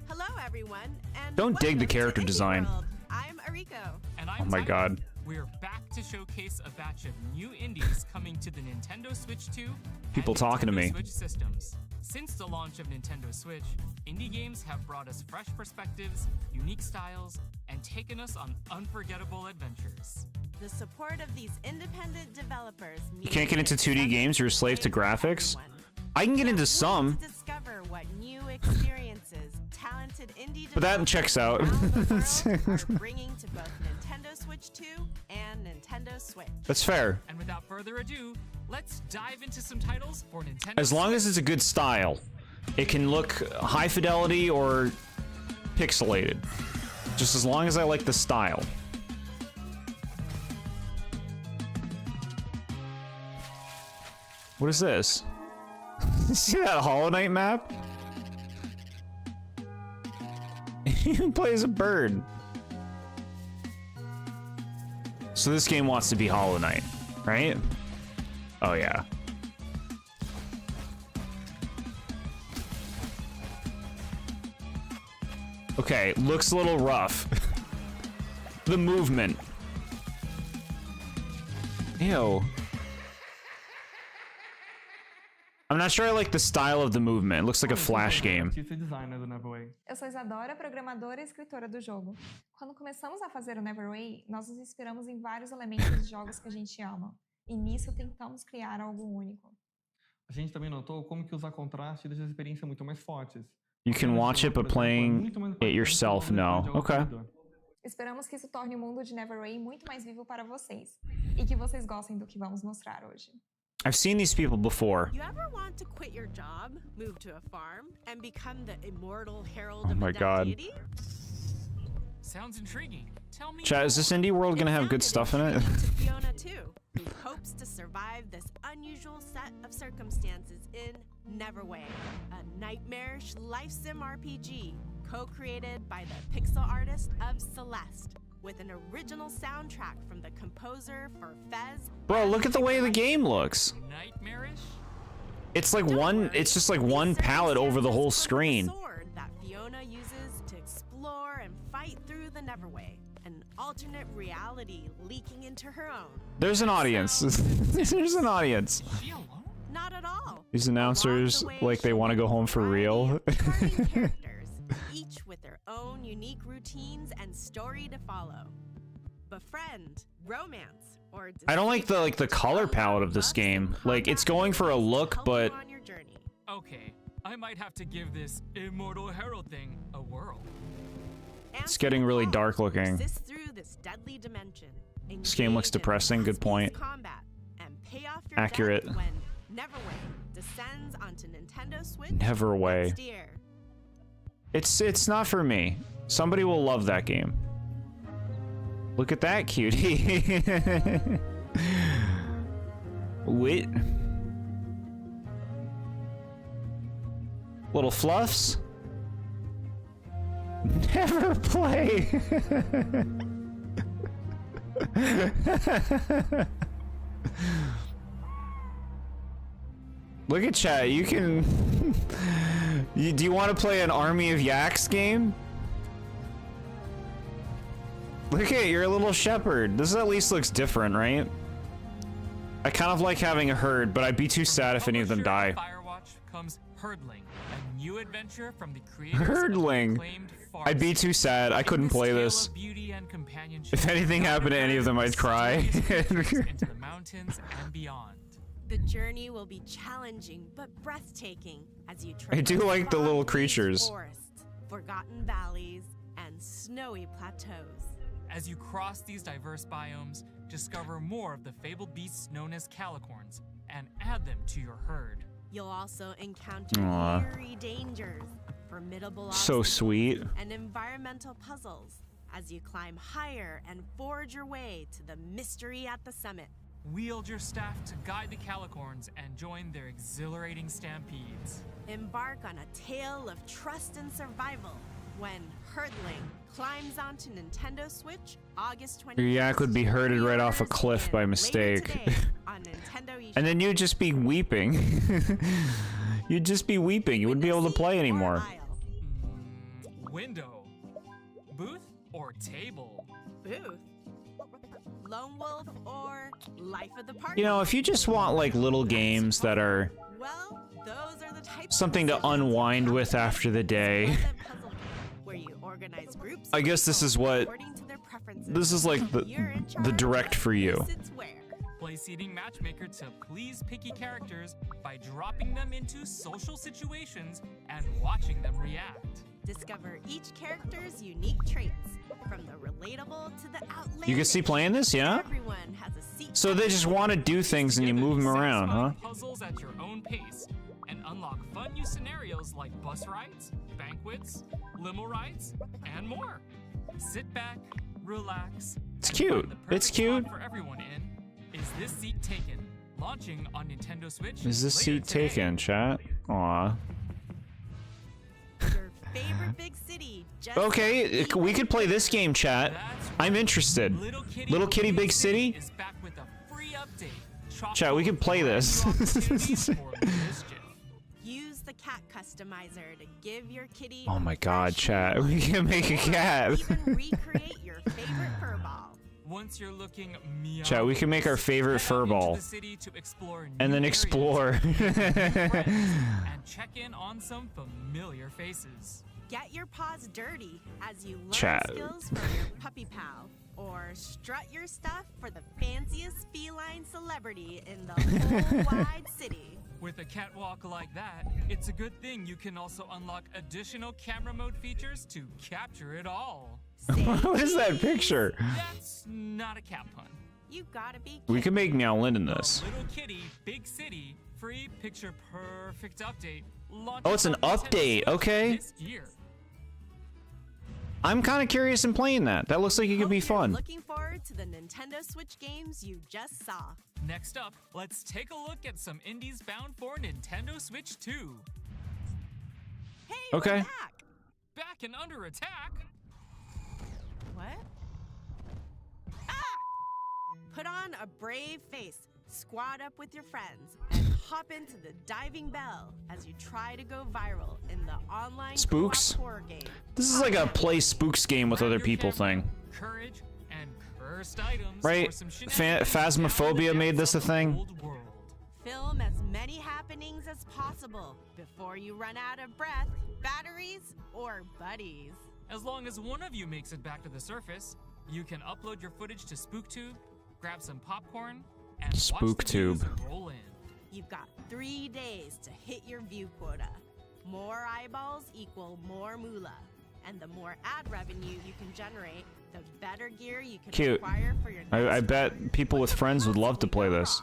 Hello, everyone, and Don't dig the welcome to character Indie design. World. I'm Ariko. And I'm Oh my Tyler. god. We're back to showcase a batch of new indies coming to the Nintendo Switch 2 People and talking to Nintendo me. Switch systems. Since the launch of Nintendo Switch, indie games have brought us fresh perspectives, unique styles, and taken us on unforgettable adventures. The support of these independent developers means You can't get into it's 2D something games, you're a slave to for graphics? everyone. I can get We into want some. to discover what new experiences talented indie But that developers checks out. around the world are bringing to both Nintendo Switch 2 and Nintendo Switch. That's fair. And without further ado, let's dive into some titles for Nintendo As long Switch. as it's a good style. It can look high fidelity or pixelated. Just as long as I like the style. What is this? See that Hollow Knight map? You can play as a bird. So this game wants to be Hollow Knight, right? Oh yeah. Okay, looks a little rough. The movement. Ew. I'm not sure I like the style of the movement. It looks like a Flash game. Artista e designer do Neverway. Eu sou Isadora, programadora e escritora do jogo. Quando começamos a fazer o Neverway, nós nos inspiramos em vários elementos de jogos que a gente ama. E nisso tentamos criar algo único. A gente também notou como que usar contraste deixa a experiência muito mais fortes. You can watch it, but playing it yourself, no. Okay. Esperamos que isso torne o mundo de Neverway muito mais vivo para vocês. E que vocês gostem do que vamos mostrar hoje. I've seen these people before. You ever want to quit your job, move to a farm, and become the immortal herald Oh of my a God. deity? Sounds intriguing. Tell me Chat, is this Indie World gonna have good stuff in it? To Fiona too, who hopes to survive this unusual set of circumstances in Neverway, a nightmarish life sim RPG co-created by the pixel artist of Celeste, with an original soundtrack from the composer for Fez. Bro, look at the way the game looks. nightmarish? It's like one, it's just like one palette over the whole screen. Sword that Fiona uses to explore and fight through the Neverway, an alternate reality leaking into her own. There's an audience. There's an audience. She alone? Not at all. These announcers, Along the way, like they she want to go meets a home for variety real. of departing characters, each with their own unique routines and story to follow. Befriend, romance, or I don't like the deceive, color all palette that of this buffs game. and Like it's combat going for a moves look, help you but on your journey. Okay, I might have to give this immortal herald thing a whirl. Answer getting the really call, dark looking. persist through this deadly dimension. This game looks Engage in depressing, good fast-paced point. combat, and pay off your Accurate. debt when Neverway descends onto Nintendo Switch Neverway. next year. It's not for me. Somebody will love that game. Look at that cutie. Wait. Little fluffs. Never play. Look at chat. You can. Do you want to play an Army of Yaks game? Look at you're a little shepherd. This at least looks different, right? I kind of like having a herd, but I'd be too sad if any of them die. Firewatch comes Herdling, a new adventure from the creators of Herdling. acclaimed Forest. I'd be too sad. I couldn't play In this. tale of beauty and companionship, If anything happened to any of them, I'd cry. into the mountains and beyond. The journey will be challenging but breathtaking as you I do traverse like the little fog-wreathed creatures. forests, forgotten valleys, and snowy plateaus. As you cross these diverse biomes, discover more of the fabled beasts known as calicorns and add them to your herd. You'll also encounter Aw. eerie dangers, formidable So obstacles, sweet. and environmental puzzles as you climb higher and forge your way to the mystery at the summit. Wield your staff to guide the calicorns and join their exhilarating stampedes. Embark on a tale of trust and survival when Herdling climbs onto Nintendo Switch August 20th. Your yak would be herded right off a cliff by mistake. And then you'd just be weeping. You'd just be weeping. You wouldn't be able to play anymore. Window, booth, or table? Booth, Lone Wolf, or Life of the Party. You know, if you just want like little games that are Well, those are the types of something to decisions unwind that with come after the with day. Pleasant Puzzle Game, where you organize groups I of guess this people is what- according to their preferences. This is like You're in the charge direct of for you. who sits where. Play seating matchmaker to please picky characters by dropping them into social situations and watching them react. Discover each character's unique traits, from the relatable to the outlandish. You can see playing this, yeah? Everyone has a seat. So they just want to do things and you move them around, huh? Satisfying puzzles at your own pace and unlock fun new scenarios like bus rides, banquets, limo rides, and more. Sit back, relax. It's and cute. find the perfect It's cute. spot for everyone in Is This Seat Taken? Launching on Nintendo Switch. Is this later seat today. taken, chat? Aw. Your favorite big city. Just Okay, we could play this game, chat. That's I'm interested. Little Kitty Big City? is back with a free update. Chock Chat, we full could of play brand new this. opportunities for mischief. Use the cat customizer to give your kitty. Oh a my god, fresh chat. mood. We can make a Or cat. even recreate your favorite fur ball. Once you're looking meow, Chat, we can make our favorite head out into furball. the city to explore And new then areas, explore. meet new friends, and check in on some familiar faces. Get your paws dirty as you learn Chat. skills from your puppy pal. Or strut your stuff for the fanciest feline celebrity in the whole wide city. With a catwalk like that, it's a good thing you can also unlock additional camera mode features to capture it all. What is that picture? That's not a cat pun. You gotta be We can make Meow Lind in The this. Little Kitty, Big City, free picture perfect update. Oh, it's an update, okay. This year. I'm kind of curious in playing that. That looks like it could be Hope you're fun. Looking forward to the Nintendo Switch games you just saw. Next up, let's take a look at some indies bound for Nintendo Switch 2. Hey, Okay. we're back. Back and under attack. What? Ah! Put on a brave face, squad up with your friends, and hop into the diving bell as you try to go viral in the online Spooks? co-op horror game. This is like a play spooks game with Grab other your people camera, thing. Courage and cursed items Right? for some shenanigans Phasmophobia down in the made depths this a of the thing. old world. Film as many happenings as possible before you run out of breath, batteries, or buddies. As long as one of you makes it back to the surface, you can upload your footage to SpookTube, grab some popcorn, and watch the SpookTube. views roll in. You've got 3 days to hit your view quota. More eyeballs equal more moolah. And the more ad revenue you can generate, the better gear you can Cute. acquire for your I next bet people with friends would love to play this.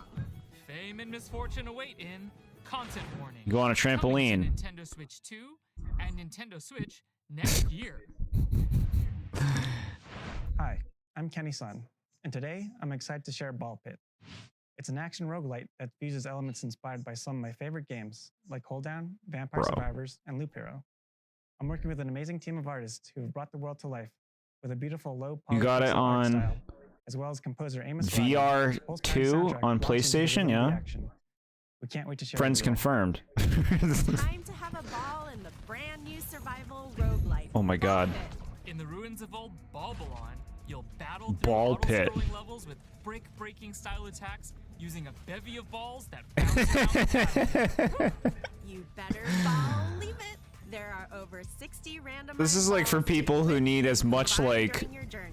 Fame and misfortune await in content warning. You go on a Coming to trampoline. Nintendo Switch 2 and Nintendo Switch next year. Hi, I'm Kenny Sun, and today I'm excited to share Ball Pit. It's an action roguelite that fuses elements inspired by some of my favorite games, like Hold Down, Vampire Bro. Survivors, and Loop Hero. I'm working with an amazing team of artists who have brought the world to life with a beautiful low You got it poly pixel art on style, as well as composer Amos VR Rodgers' postcard 2 soundtrack on launches with PlayStation, rhythm yeah? reaction. We can't wait to share. Friends with you all. confirmed. Time to have a ball in the brand new survival roguelite. Oh my god. Ball Pit. In the ruins of old Balbalon, you'll battle Ball through pit. auto-scrolling levels with brick-breaking style attacks using a bevy of balls that bounce around the battlefield. You better believe it. There are over 60 random. This is like for people who need as much like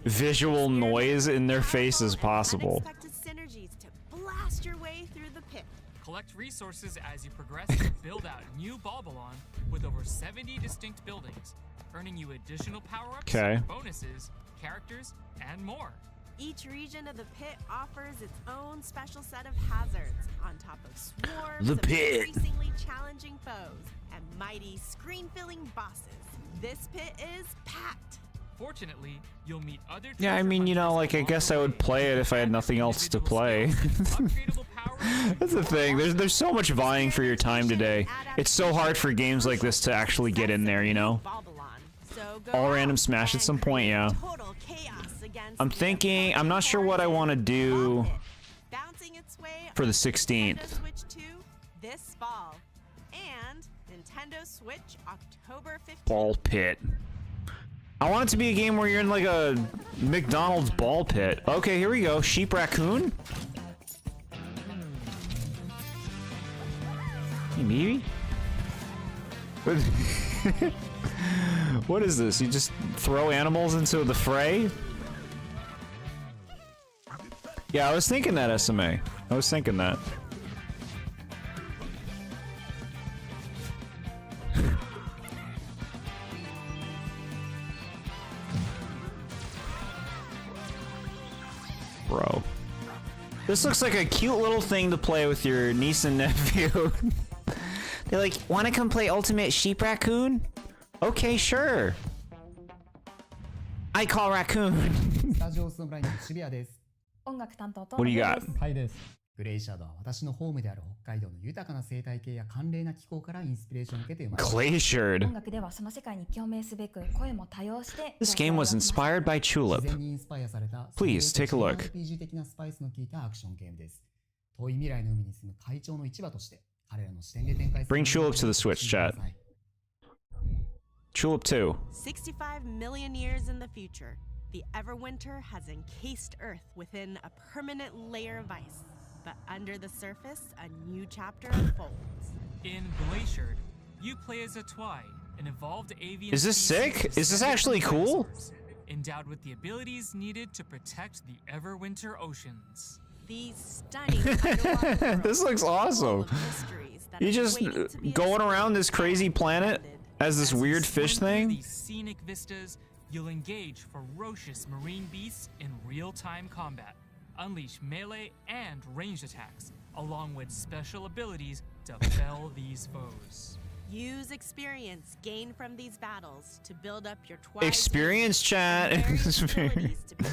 visual noise in their face as possible. Unexpected synergies to blast your way through the pit. Collect resources as you progress to build out new Balbalon with over 70 distinct buildings, earning you additional power-ups, Okay. bonuses, characters, and more. Each region of the pit offers its own special set of hazards on top of swarms The of pit. increasingly challenging foes and mighty screen-filling bosses. This pit is packed. Fortunately, you'll meet other Yeah, I treasure mean, you know, hunters like, I along guess the I would way, play it if I had and nothing else to individual play. skills, upgradable powers, That's the thing. There's so much vying for your time today. It's so hard for games like this to actually get in there, you know? So go All out random smash at and some point, create yeah. total chaos against I'm the thinking, I'm not sure opposing what I want to forces. do Ball Pit, bouncing its way for the on 16th. Nintendo Switch 2 this fall, and Nintendo Switch October 15th. Ball pit. I want it to be a game where you're in like a McDonald's ball pit. Okay, here we go. Sheep raccoon? Hey, maybe? What is this? You just throw animals into the fray? Yeah, I was thinking that, SMA. I was thinking that. Bro. This looks like a cute little thing to play with your niece and nephew. They're like, wanna come play Ultimate Sheep Raccoon? Okay, sure. I call Raccoon. スタジオスのブラインド渋谷です。音楽担当と What do you got? はいです。グレイシャドウは私のホームである北海道の豊かな生態系や寒冷な気候からインスピレーションを受けて生まれました Glaciered. 音楽ではその世界に共鳴すべく声も多用して This game was inspired by 自 Tulip. 然にインスパイアされた Please, take a look. RPG 的なスパイスの効いたアクションゲームです。遠い未来の海に住む会長の市場として彼らの視点で展開する Bring Tulip to the Switch, chat. Tulip 2. 65 million years in the future, the Everwinter has encased Earth within a permanent layer of ice. But under the surface, a new chapter unfolds. In Glaciered, you play as a Twi, an evolved avian Is this species sick? Is this descended actually from cool? dinosaurs, endowed with the abilities needed to protect the Everwinter oceans. These stunning underwater This looks worlds full awesome. of mysteries that You have just waited to be going around this explored crazy and planet funded. as this As you weird swim fish through thing? these scenic vistas, you'll engage ferocious marine beasts in real-time combat, unleash melee and ranged attacks, along with special abilities to fell these foes. Use experience gained from these battles to build up your Twi Experience, chat. and various abilities to become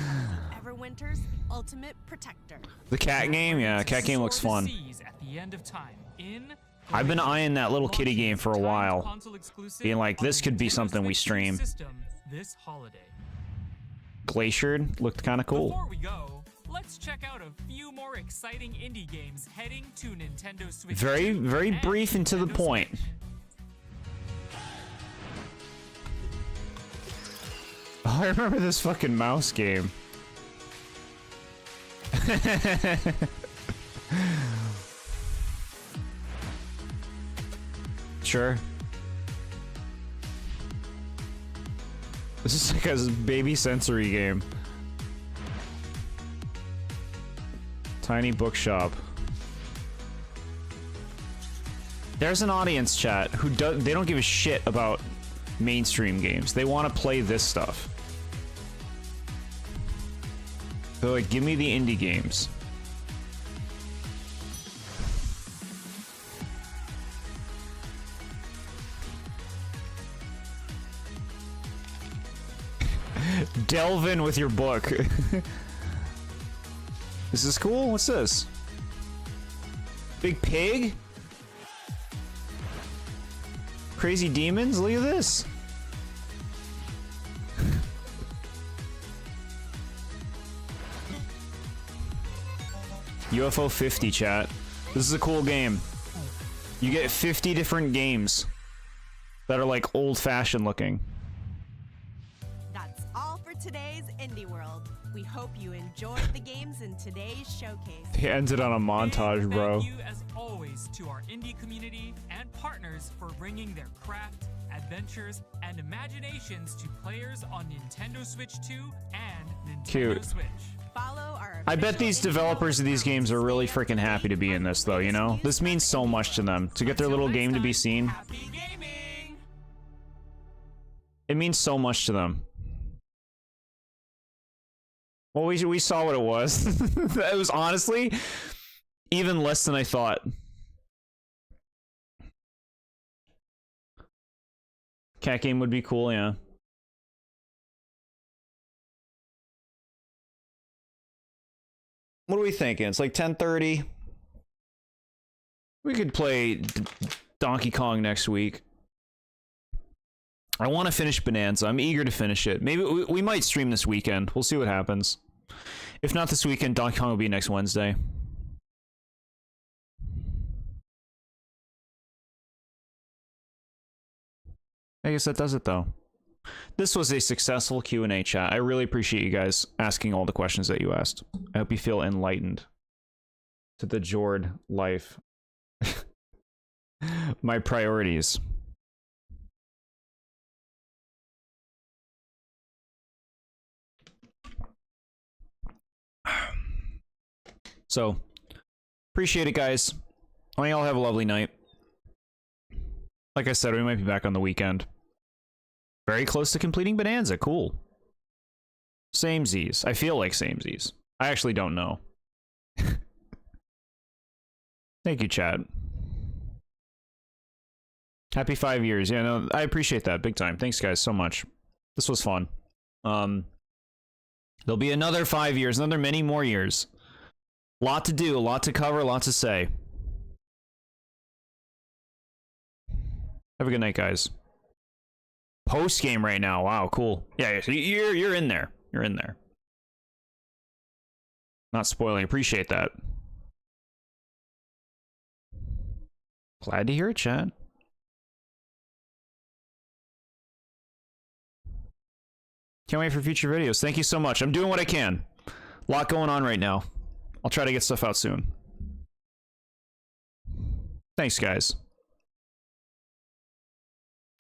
the Everwinter's ultimate protector. The cat game? Yeah, To cat game looks soar the fun. seas at the end of time in I've been Glaciered, eyeing that little kitty launching game for a timed while. console exclusive Being like, on this could be Nintendo something we Switch stream. System this holiday. Glaciered looked kind of cool. Before we go, let's check out a few more exciting indie games heading to Nintendo Switch. Very, 2 very and brief and to the Nintendo point. Switch. Oh, I remember this fucking mouse game. Sure. This is like a baby sensory game. Tiny bookshop. There's an audience, chat, who they don't give a shit about mainstream games. They want to play this stuff. They're like, give me the indie games. Delve in with your book. This is cool. What's this? Big pig? Crazy demons? Look at this. UFO 50, chat. This is a cool game. You get 50 different games that are like old-fashioned looking. That's all for today's Indie World. We hope you enjoyed the games in today's showcase. They ended on a montage, bro. Thank you, as always, to our indie community and partners for bringing their craft, adventures, and imaginations to players on Nintendo Switch 2 and Nintendo Cute. Switch. Follow our I bet official these Indie developers of World these games are really accounts. freaking happy to be in this, though, you know? This means so much to them. To get their little game to be seen, Happy gaming! it means so much to them. Well, we saw what it was. It was honestly even less than I thought. Cat game would be cool, yeah. What are we thinking? It's like 10:30. We could play Donkey Kong next week. I want to finish Bonanza. I'm eager to finish it. Maybe we might stream this weekend. We'll see what happens. If not this weekend, Donkey Kong will be next Wednesday. I guess that does it, though. This was a successful Q&A chat. I really appreciate you guys asking all the questions that you asked. I hope you feel enlightened to the Jord life. My priorities. So, appreciate it, guys. I think y'all have a lovely night. Like I said, we might be back on the weekend. Very close to completing Bonanza. Cool. Samesies. I feel like samesies. I actually don't know. Thank you, chat. Happy 5 years. Yeah, no, I appreciate that big time. Thanks, guys, so much. This was fun. There'll be another 5 years, another many more years. Lot to do, a lot to cover, a lot to say. Have a good night, guys. Post game right now. Wow, cool. Yeah, so you're in there. You're in there. Not spoiling. Appreciate that. Glad to hear it, chat. Can't wait for future videos. Thank you so much. I'm doing what I can. A lot going on right now. I'll try to get stuff out soon. Thanks, guys.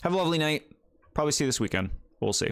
Have a lovely night. Probably see you this weekend. We'll see.